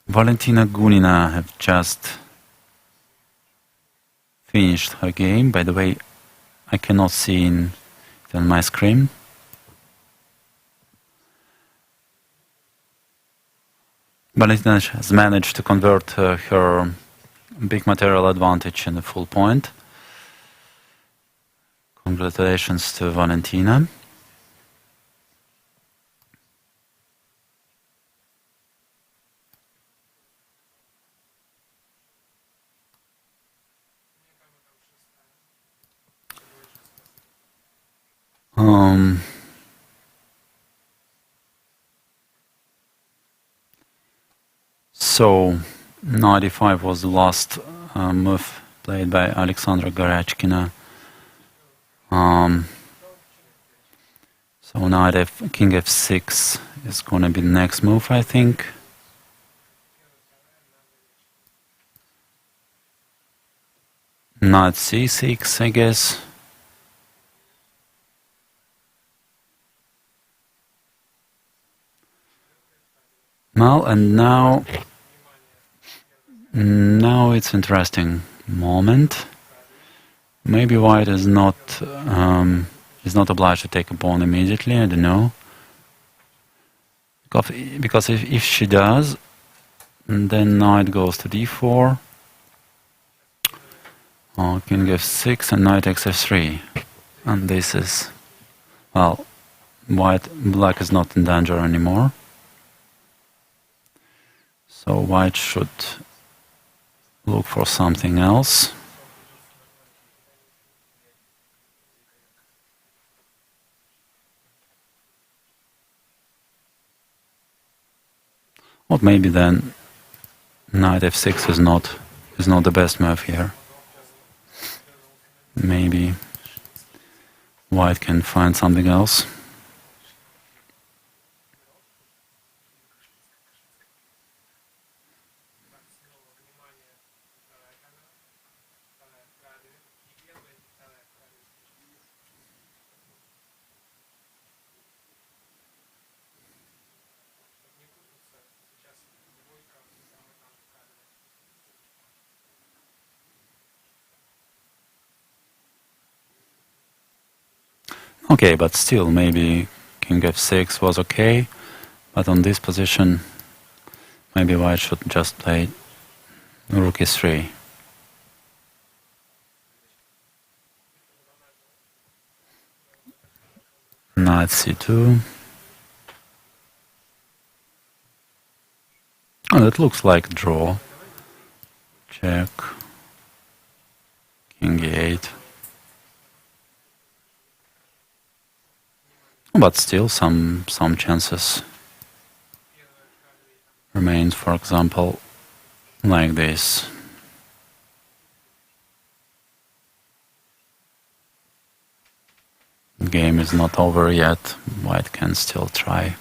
Valentina Gunina have just finished her game. By the way, I cannot see it on my screen. Valentina has managed to convert her big material advantage in a full point. Congratulations to Valentina. So, 95 was the last move played by Aleksandra Goryachkina. So knight king f6 is going to be the next move, I think. Knight c6, I guess. Well, and now it's interesting moment. Maybe white is not obliged to take a pawn immediately. I don't know, because if she does, then knight goes to d4, king f6, and knight takes f3, and this is, well, black is not in danger anymore. So white should look for something else. Or maybe then knight f6 is not the best move here. Maybe white can find something else. Okay, but still, maybe king f6 was okay, but on this position, maybe white should just play rook e3. Knight c2. Oh, that looks like draw. Check. King e8. But still some chances remain, for example, like this. Game is not over yet. White can still try.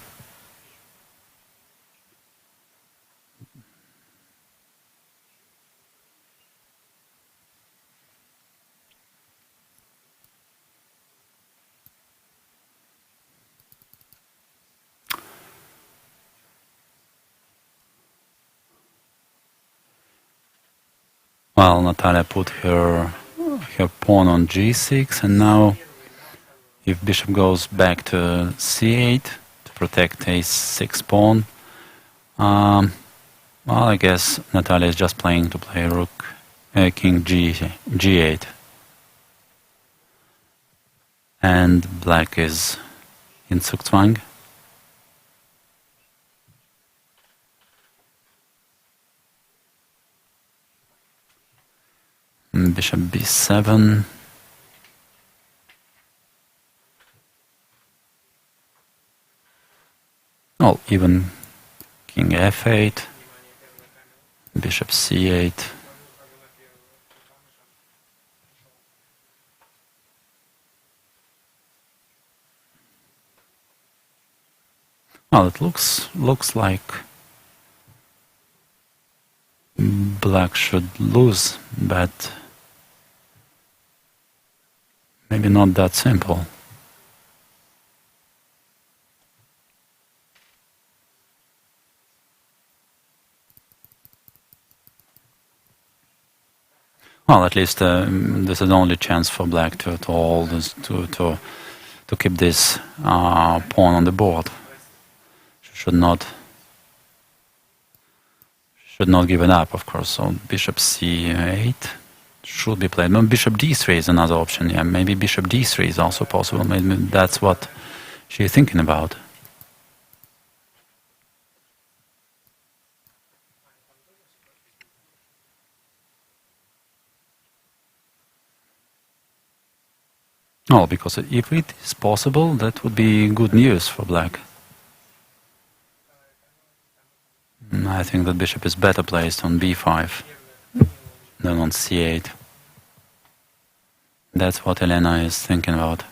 Well, Natalia put her pawn on g6, and now if bishop goes back to c8 to protect a6 pawn, well, I guess Natalia is just playing to play rook, king g8, and black is in Zugzwang. Bishop b7. Well, even king f8, bishop c8. Well, it looks like black should lose, but maybe not that simple. Well, at least this is the only chance for black to hold this, to keep this pawn on the board. Should not give it up, of course. So bishop c8 should be played. No, bishop d3 is another option. Yeah, maybe bishop d3 is also possible. Maybe that's what she's thinking about. Oh, because if it is possible, that would be good news for black. I think that bishop is better placed on b5 than on c8. That's what Elena is thinking about.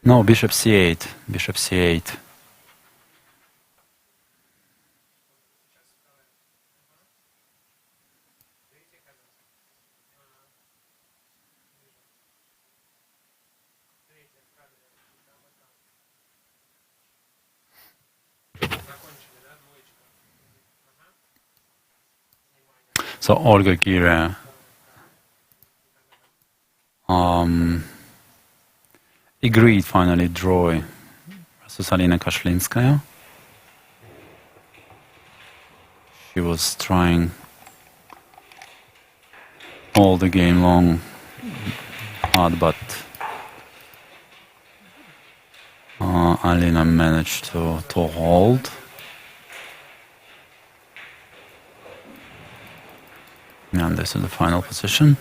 No, bishop c8. Bishop c8. So Olga Gira agreed finally draw versus Alina Kashlinskaya. She was trying all the game long hard, but Alina managed to hold. And this is the final position.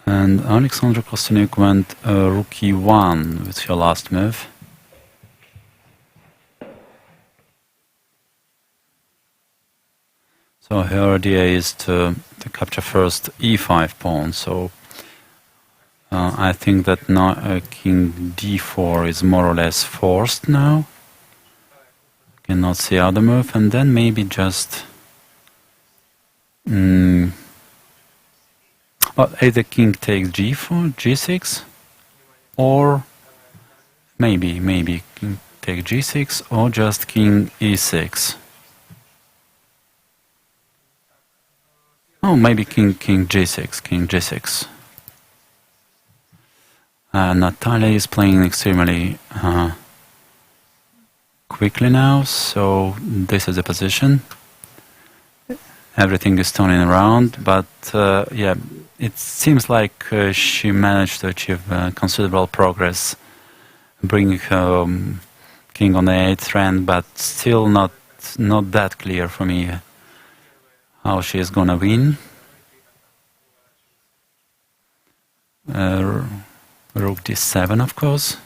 And Aleksandra Kostyniuk went rook e1 with her last move. So her idea is to capture first e5 pawn. So I think that now king d4 is more or less forced now. Cannot see other move, and then maybe just either king takes g4, g6, or maybe take g6 or just king e6. Oh, maybe king g6. Natalia is playing extremely quickly now, so this is the position. Everything is turning around, but yeah, it seems like she managed to achieve considerable progress, bringing her king on the 8th rank, but still not that clear for me how she is gonna win. Rook d7, of course.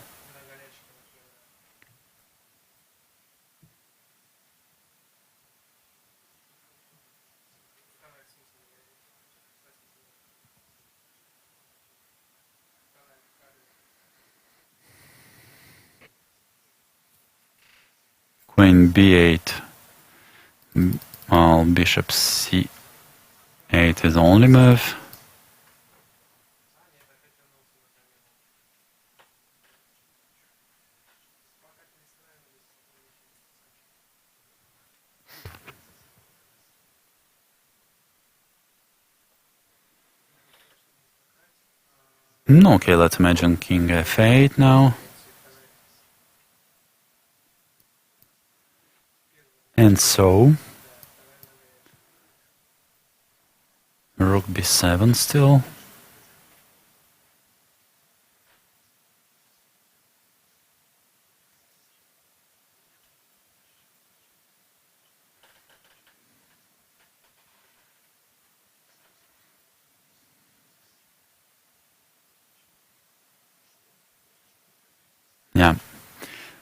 Queen b8. Well, bishop c8 is the only move. Okay, let's imagine king f8 now. And so, rook b7 still. Yeah,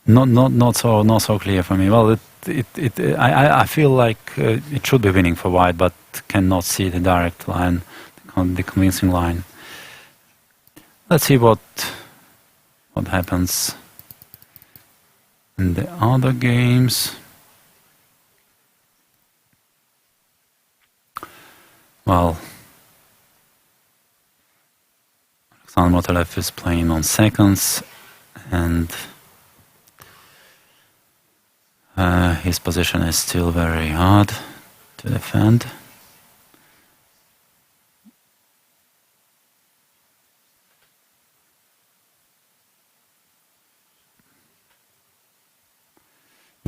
not so clear for me. Well, I feel like it should be winning for white, but cannot see the direct line, the convincing line. Let's see what happens in the other games. Well, Aleksandra is playing on seconds, and his position is still very hard to defend.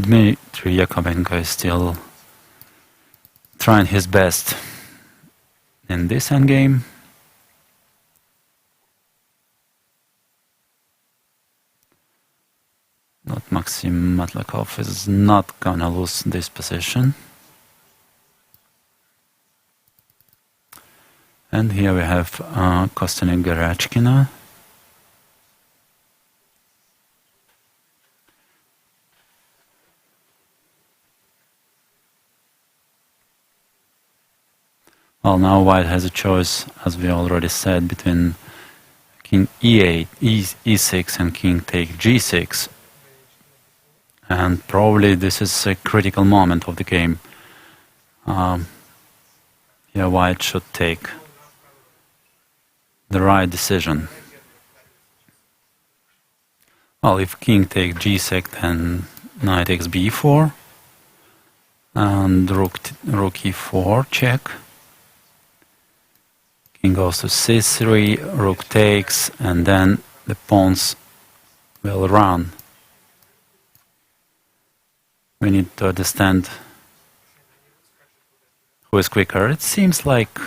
Dmitry Yakovenko is still trying his best in this endgame. Not Maxim Matlakov is not gonna lose this position. And here we have Kostyuk Goryachkina. Well, now white has a choice, as we already said, between king e8, e6 and king take g6. And probably this is a critical moment of the game. Yeah, white should take the right decision. Well, if king takes g6, then knight takes b4, and rook e4 check. King goes to c3, rook takes, and then the pawns will run. We need to understand who is quicker. It seems like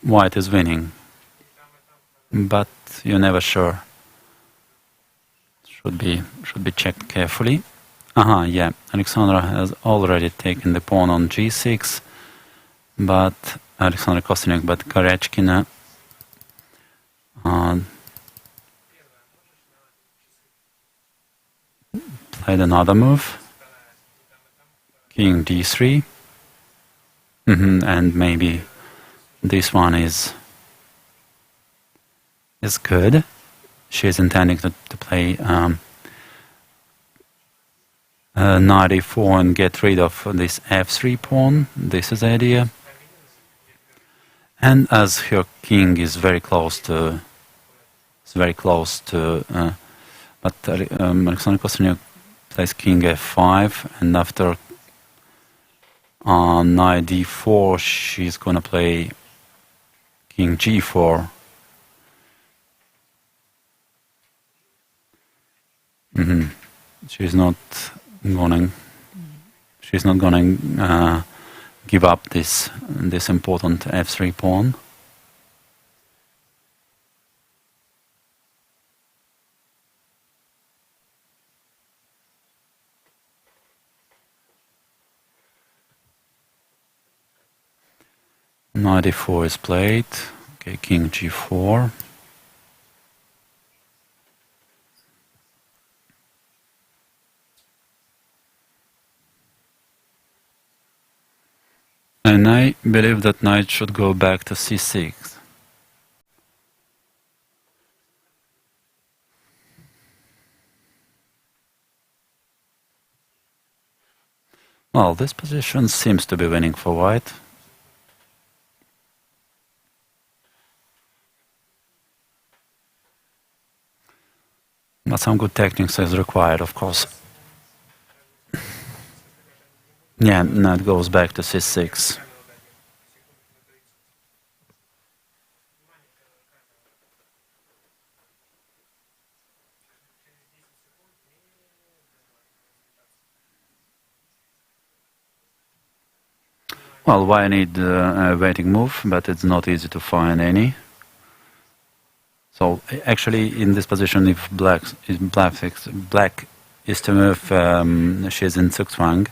white is winning, but you're never sure. Should be checked carefully. Yeah, Aleksandra has already taken the pawn on g6, but Kostyuk, but Goryachkina played another move. King d3, and maybe this one is good. She is intending to play knight e4 and get rid of this f3 pawn. This is the idea. And as her king is very close to, but Aleksandra Kostyuk plays king f5, and after knight d4, she's gonna play king g4. She's not gonna give up this important f3 pawn. Knight e4 is played. Okay, king g4. And I believe that knight should go back to c6. Well, this position seems to be winning for white. But some good techniques is required, of course. Yeah, knight goes back to c6. Well, white need a waiting move, but it's not easy to find any. So actually, in this position, if black is to move, she's in zugzwang.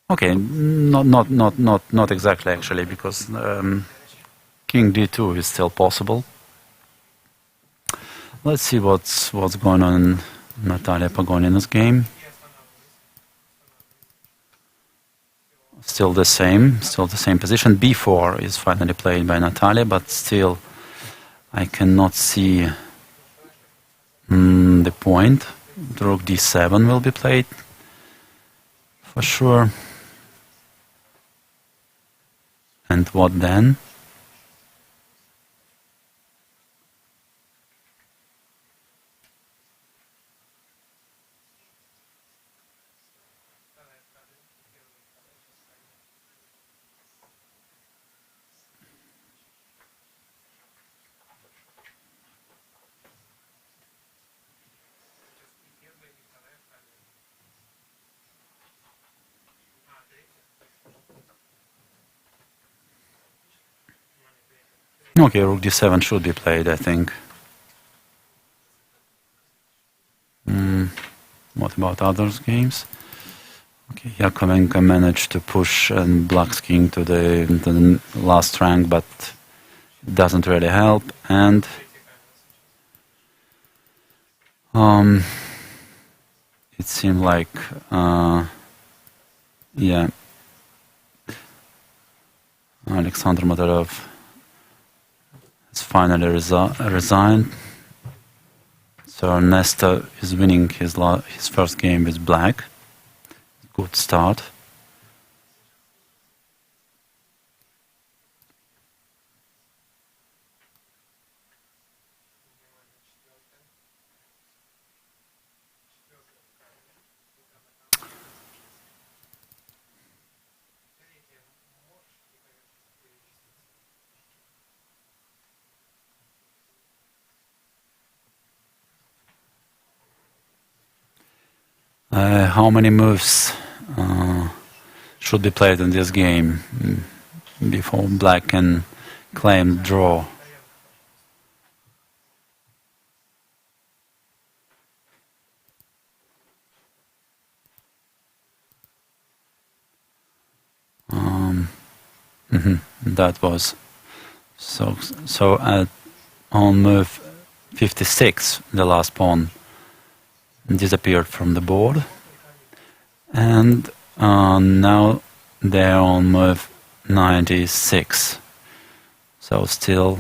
Okay, not exactly actually, because king d2 is still possible. Let's see what's going on in Natalia Pagonina's game. Still the same position. b4 is finally played by Natalia, but still I cannot see the point. Rook d7 will be played for sure. And what then? Okay, rook d7 should be played, I think. What about others games? Okay, Yakovenko managed to push Black's king to the last rank, but it doesn't really help. And it seemed like, yeah, Aleksandra Makarov has finally resigned. So Nesta is winning his first game with Black. Good start. How many moves should be played in this game before Black can claim draw? That was so on move 56, the last pawn disappeared from the board, and now they're on move 96. So still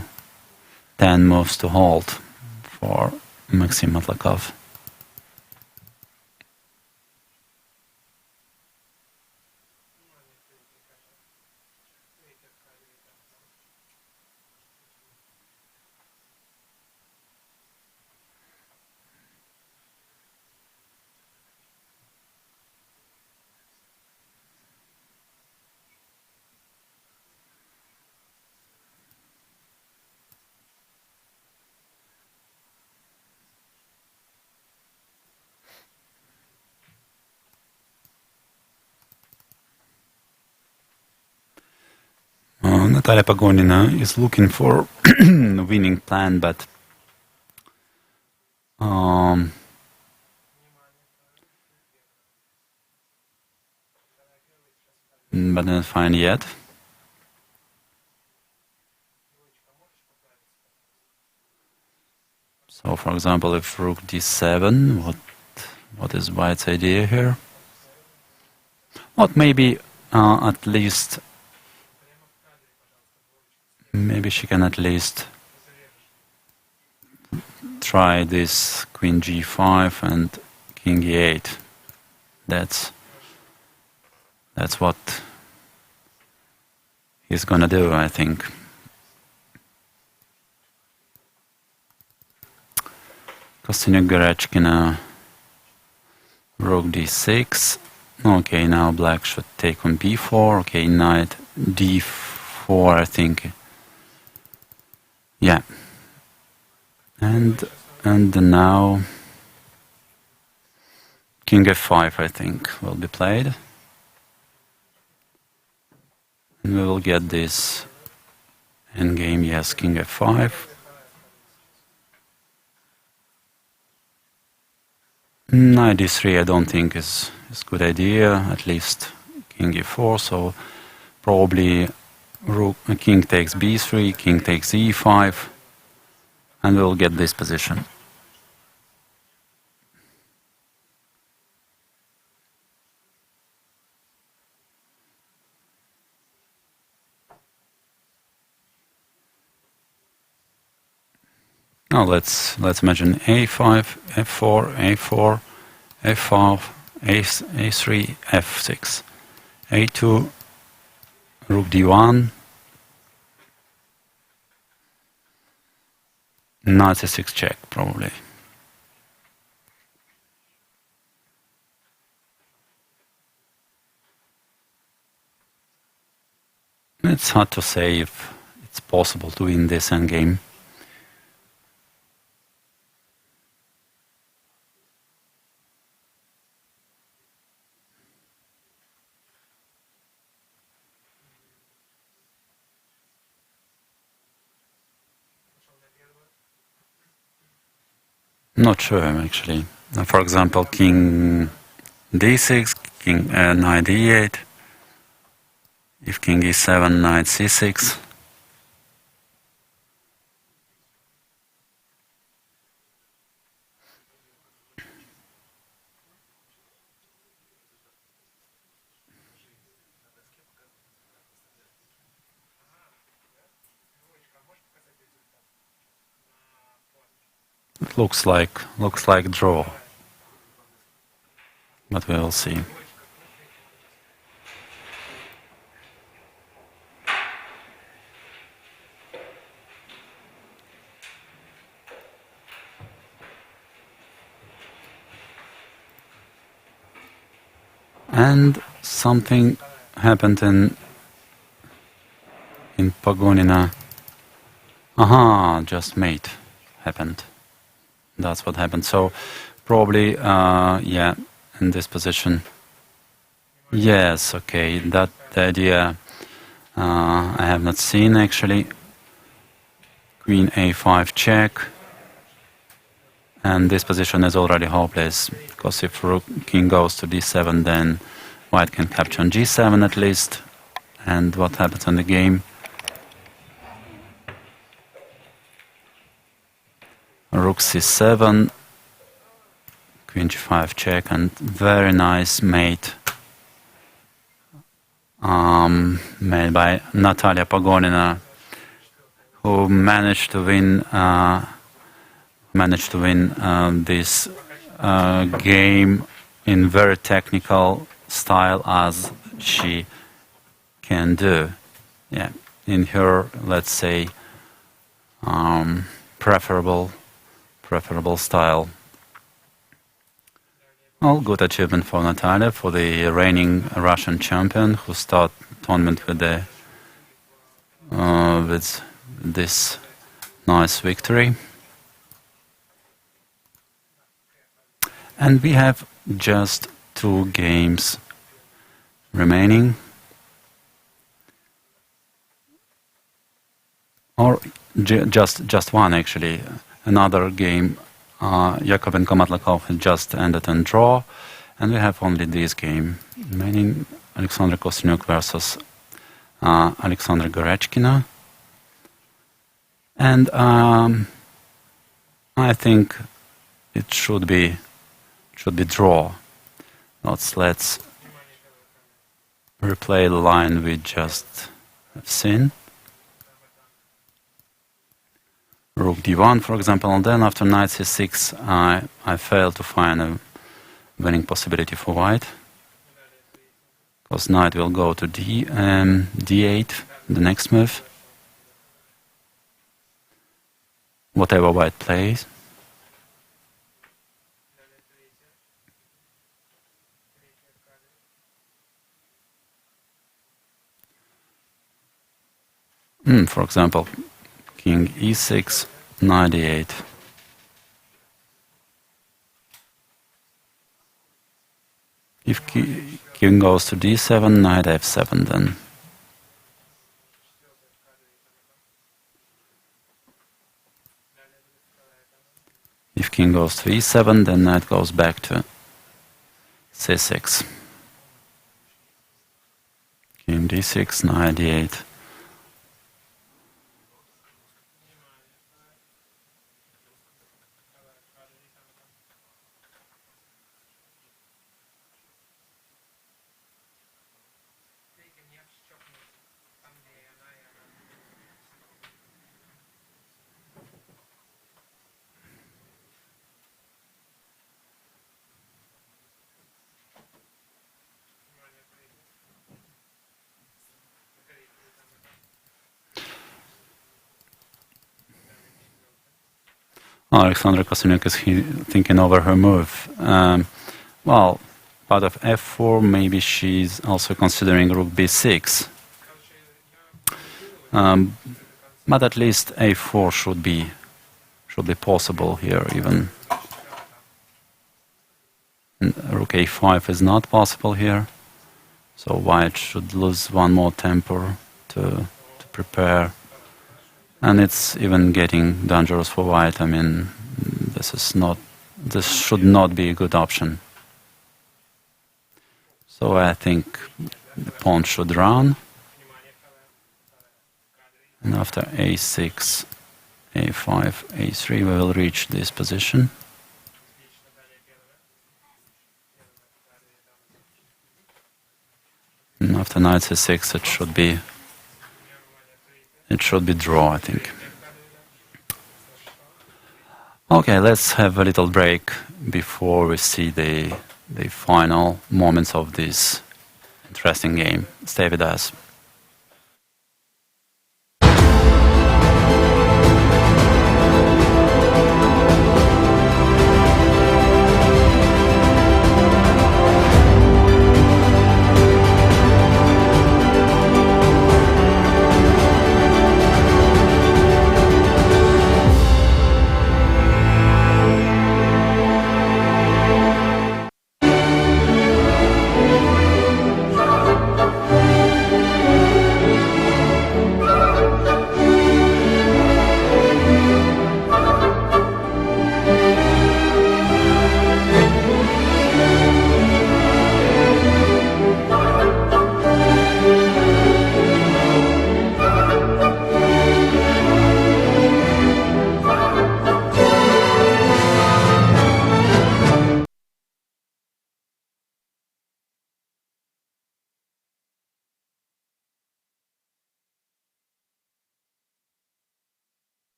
10 moves to hold for Maxim Matlakov. Natalia Pagonina is looking for a winning plan, but not fine yet. So, for example, if Rook d7, what is White's idea here? What maybe at least, maybe she can at least try this Queen g5 and King e8. That's what he's gonna do, I think. Continue Goryachkina, Rook d6. Okay, now black should take on b4. Okay, knight d4, I think. Yeah. And now King f5, I think, will be played. And we will get this endgame, yes, King f5. Knight d3 I don't think is a good idea, at least King e4, so probably King takes b3, King takes e5, and we'll get this position. Now let's imagine a5, f4, a4, f5, a3, f6, a2, rook d1, knight c6 check probably. It's hard to say if it's possible to win this endgame. Not sure actually. For example, King d6, King knight d8. If King e7, knight c6. It looks like draw, but we will see. And something happened in Pagonina. Aha, just mate happened. That's what happened. So probably, yeah, in this position. Yes, okay, that idea I have not seen actually. Queen a5 check. And this position is already hopeless, because if rook king goes to d7, then white can capture on g7 at least. And what happens in the game? Rook c7, Queen g5 check, and very nice mate made by Natalia Pagonina, who managed to win this game in very technical style, as she can do. Yeah, in her, let's say, preferable style. Well, good achievement for Natalia, for the reigning Russian champion, who started the tournament with this nice victory. And we have just 2 games remaining. or just one actually. Another game, Yakov and Komatlakov had just ended in draw, and we have only this game, meaning Alexander Kostyniuk versus Alexandra Goryachkina. And I think it should be draw. Let's replay the line we just have seen. Rook d1, for example, and then after knight c6, I failed to find a winning possibility for white, because knight will go to d8, the next move, whatever white plays. For example, king e6, knight d8. If king goes to d7, knight f7 then. If king goes to e7, then knight goes back to c6. King d6, knight d8. Aleksandra Kostyniuk is thinking over her move. Well, part of f4, maybe she's also considering rook b6. But at least a4 should be possible here even. And rook a5 is not possible here, so white should lose one more tempo to prepare. And it's even getting dangerous for white. I mean, this should not be a good option. So I think the pawn should run. And after a6, a5, a3, we will reach this position. And after knight c6, it should be draw, I think. Okay, let's have a little break before we see the final moments of this interesting game. Stay with us.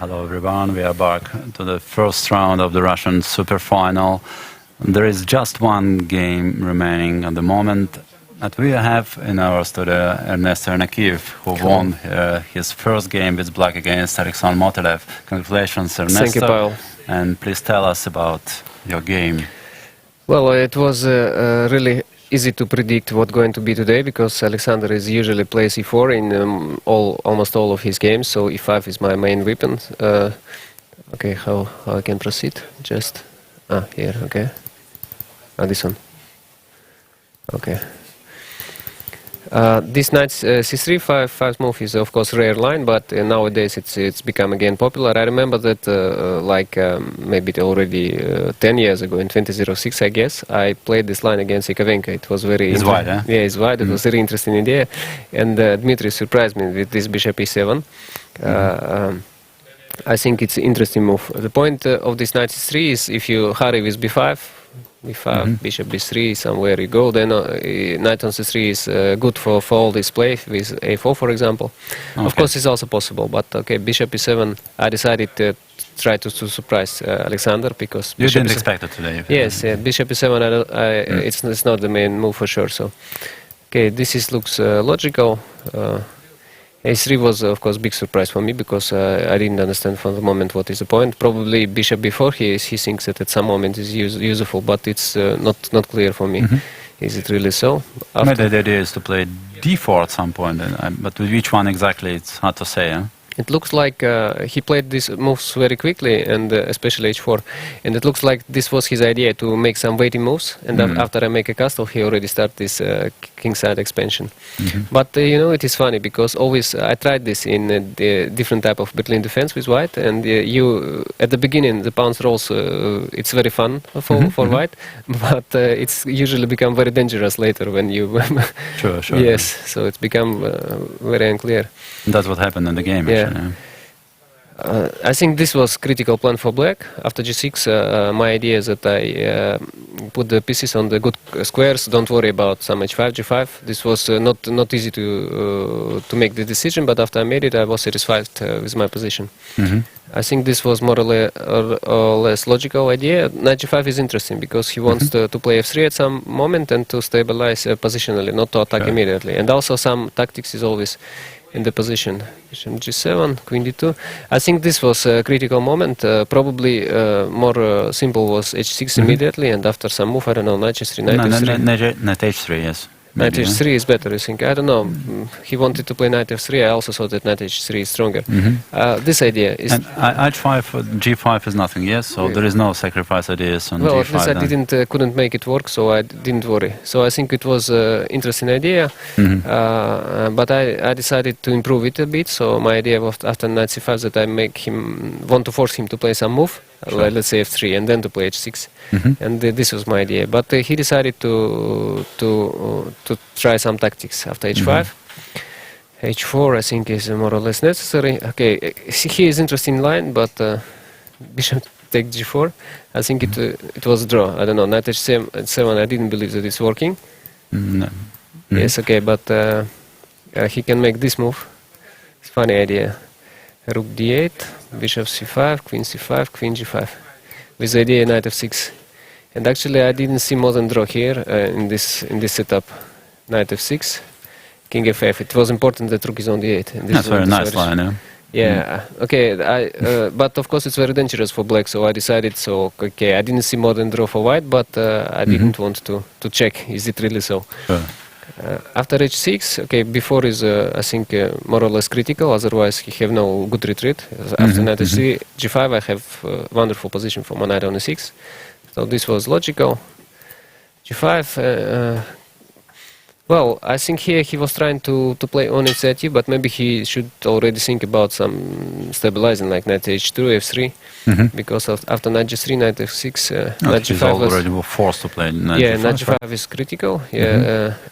Hello everyone, we are back to the first round of the Russian Superfinal. There is just one game remaining at the moment that we have in our studio Ernesto who won his first game with black against Aleksandra. Congratulations, Ernesto. Thank you, Pavel. And please tell us about your game. Well, it was really easy to predict what's going to be today because Aleksandra is usually plays e4 in almost all of his games, so e5 is my main weapon. Okay, how I can proceed? Just here, okay. This one. Okay. This knight c3 5 move is of course rare line, but nowadays it's become again popular. I remember that maybe already 10 years ago in 2006, I guess, I played this line against Yakovenko. It was very it's wide, eh? Yeah, it's wide. It was very interesting idea, and Dmitry surprised me with this bishop e7. I think it's an interesting move. The point of this knight c3 is if you hurry with b5. b5, bishop b3, somewhere you go, then knight on c3 is good for all this play with a4, for example. Okay. Of course, it's also possible, but okay, bishop e7, I decided to try to surprise Aleksandra because... You didn't expect it today? Yes, bishop e7, it's not the main move for sure, so... Okay, this looks logical. A3 was, of course, big surprise for me because I didn't understand for the moment what is the point. Probably bishop b4, he thinks that at some moment is useful, but it's not clear for me. Is it really so? Maybe the idea is to play d4 at some point, but with which one exactly, it's hard to say. Huh? It looks like he played these moves very quickly, and especially h4. And it looks like this was his idea to make some waiting moves. And after I make a castle, he already started this kingside expansion. But you know, it is funny because always I tried this in the different type of Berlin defense with white. And you at the beginning the pawns rolls, it's very fun for white, but it's usually become very dangerous later when you. Sure. Yes, so it's become very unclear. That's what happened in the game. Yeah. Actually. I think this was critical plan for black. After g6, my idea is that I put the pieces on the good squares. Don't worry about some h5, g5. This was not easy to make the decision, but after I made it, I was satisfied with my position. I think this was more or less logical idea. Knight g5 is interesting because he wants to play f3 at some moment and to stabilize positionally, not to attack immediately. And also some tactics is always in the position. Bishop g7, queen d2. I think this was a critical moment. Probably more simple was h6 immediately, and after some move, I don't know, knight h3, knight f3. Knight h3, yes. Knight h3 is better, I think. I don't know. He wanted to play knight f3. I also thought that knight h3 is stronger. This idea is... And h5, g5 is nothing, yes? So there is no sacrifice ideas on g5. Well, at least I couldn't make it work, so I didn't worry. So I think it was an interesting idea, but I decided to improve it a bit. So my idea was after knight c5 that I want to force him to play some move, let's say f3, and then to play h6. And this was my idea. But he decided to try some tactics after h5. h4 I think is more or less necessary. Okay, he is interesting line, but bishop take g4. I think it was a draw. I don't know. Knight h7. I didn't believe that it's working. Yes, okay, but he can make this move. It's a funny idea. Rook d8, bishop c5, queen c5, queen g5. With the idea knight f6. And actually I didn't see more than draw here in this setup. Knight f6, king f5. It was important that rook is on d8. And That's very nice line, yeah. Yeah, okay, but of course it's very dangerous for black, so I decided, okay, I didn't see more than draw for white, but I didn't want to check, is it really so? Sure. After h6, okay, before is, I think, more or less critical, otherwise he have no good retreat. After knight h3, g5, I have wonderful position for my knight on e6. So this was logical. g5, well, I think here he was trying to play on initiative, but maybe he should already think about some stabilizing, like knight h2, f3, because after knight g3, knight f6, knight he's g5 already forced to play knight yeah, g5. knight g5 is critical,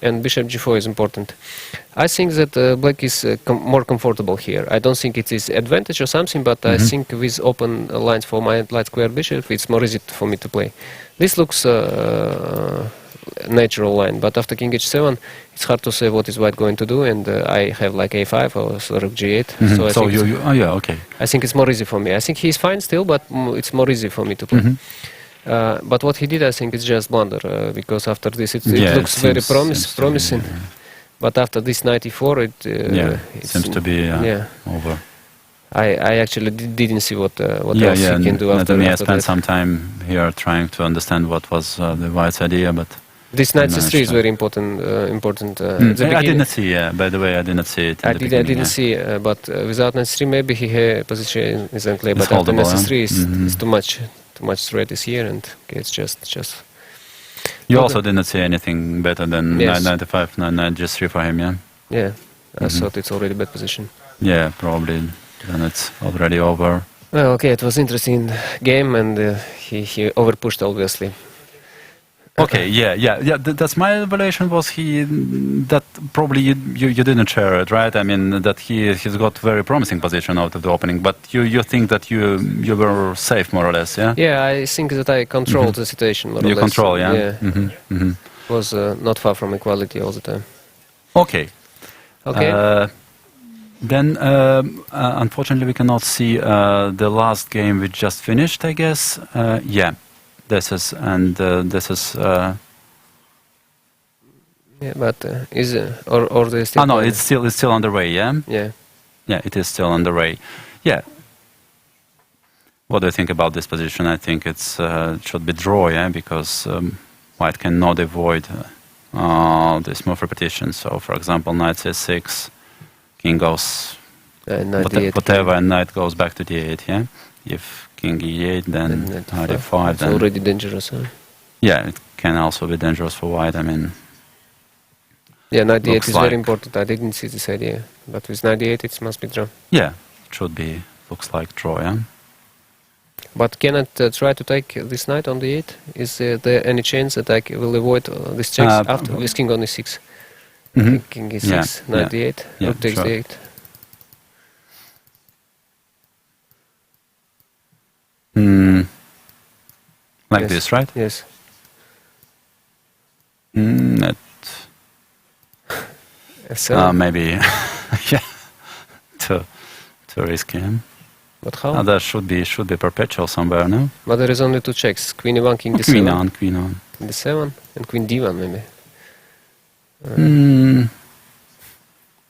and bishop g4 is important. I think that black is more comfortable here. I don't think it is advantage or something, but I think with open lines for my light square bishop, it's more easy for me to play. This looks natural line. But after king h7, it's hard to say what is white going to do, and I have like a5 or rook g8. So I think okay. I think it's more easy for me. I think he's fine still, but it's more easy for me to play. But what he did, I think, is just blunder, because after this it looks very promising. But after this knight e4, it seems to be over. I actually didn't see what else he can do after I that. spent some time here trying to understand what was the white's idea, but this knight c3 is very important. I didn't see. By the way, I didn't see it. I didn't see, but without knight c3, maybe he had position isn't clear. But after knight c3, is too much threat is here, and it's just. You also didn't see anything better than knight 95, knight g3 for him, yeah. Yeah, I thought it's already bad position. Yeah, probably. Then it's already over. Well, okay, it was interesting game, and he overpushed obviously. Okay, that's my evaluation. Was that probably you didn't share it, right? I mean that he's got very promising position out of the opening, but you think that you were safe more or less, yeah? Yeah, I think that I controlled the situation more or less. You control, yeah. Yeah. Was not far from equality all the time. Okay. Okay. Then, unfortunately, we cannot see the last game we just finished, I guess. This is. Yeah, but is or they still? Oh no, it's still underway. Yeah. Yeah. Yeah, it is still underway. Yeah. What do you think about this position? I think it's should be draw, yeah, because white cannot avoid this move repetition. So, for example, knight c6. King goes whatever, and knight goes back to d8, yeah? If king e8, then knight e5. It's already dangerous, huh? Yeah, it can also be dangerous for white, I mean... Yeah, knight d8 is very important. I didn't see this idea. But with knight d8, it must be draw. Yeah, it should be, looks like draw, yeah? But can I try to take this knight on d8? Is there any chance that I will avoid this checks after with king on e6? King e6, knight d8, rook takes d8. Like this, right? Yes. Maybe, yeah, too risky. But how? There should be perpetual somewhere, no? But there is only two checks: queen e1, king d7. Queen on, queen on. King d7 and queen d1 maybe.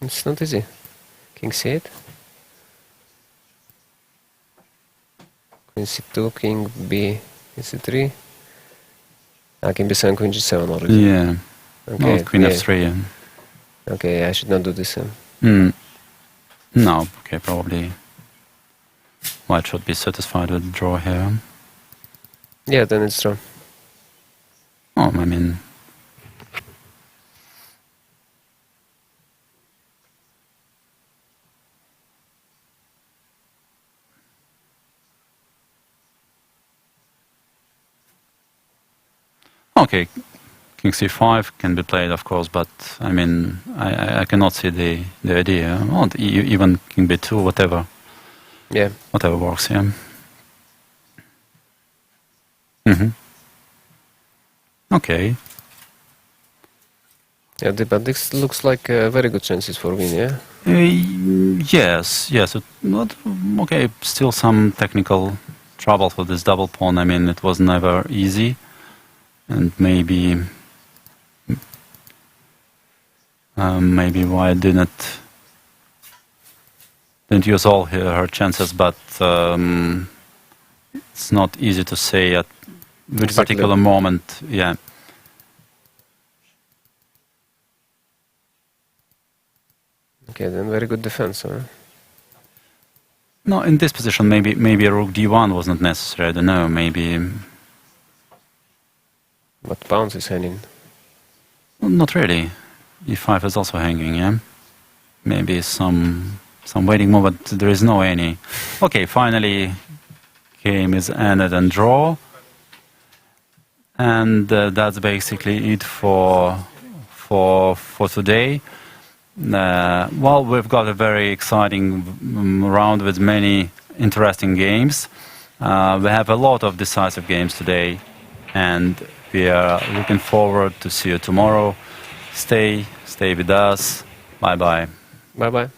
It's not easy. King c8. Queen c2, king b, c3. King b7, queen g7 already. Yeah. Okay. Queen f3. Yeah. Okay, I should not do this. No, okay, probably white should be satisfied with the draw here. Yeah, then it's draw. Oh, I mean... Okay, king c5 can be played, of course, but I mean, I cannot see the idea. Well, even king b2, whatever. Yeah. Whatever works, yeah. Okay. Yeah, but this looks like very good chances for win, yeah? Yes. Okay, still some technical trouble with this double pawn. I mean, it was never easy. And maybe white didn't use all her chances, but it's not easy to say at which particular moment. Yeah. Okay, then very good defense, huh? No, in this position, maybe a rook d1 was not necessary. I don't know. Maybe. But pawns is hanging. Well, not really. e5 is also hanging, yeah? Maybe some waiting move, but there is no any. Okay, finally, game is ended and draw. And that's basically it for today. Well, we've got a very exciting round with many interesting games. We have a lot of decisive games today, and We are looking forward to see you tomorrow. Stay with us. Bye bye. Bye bye.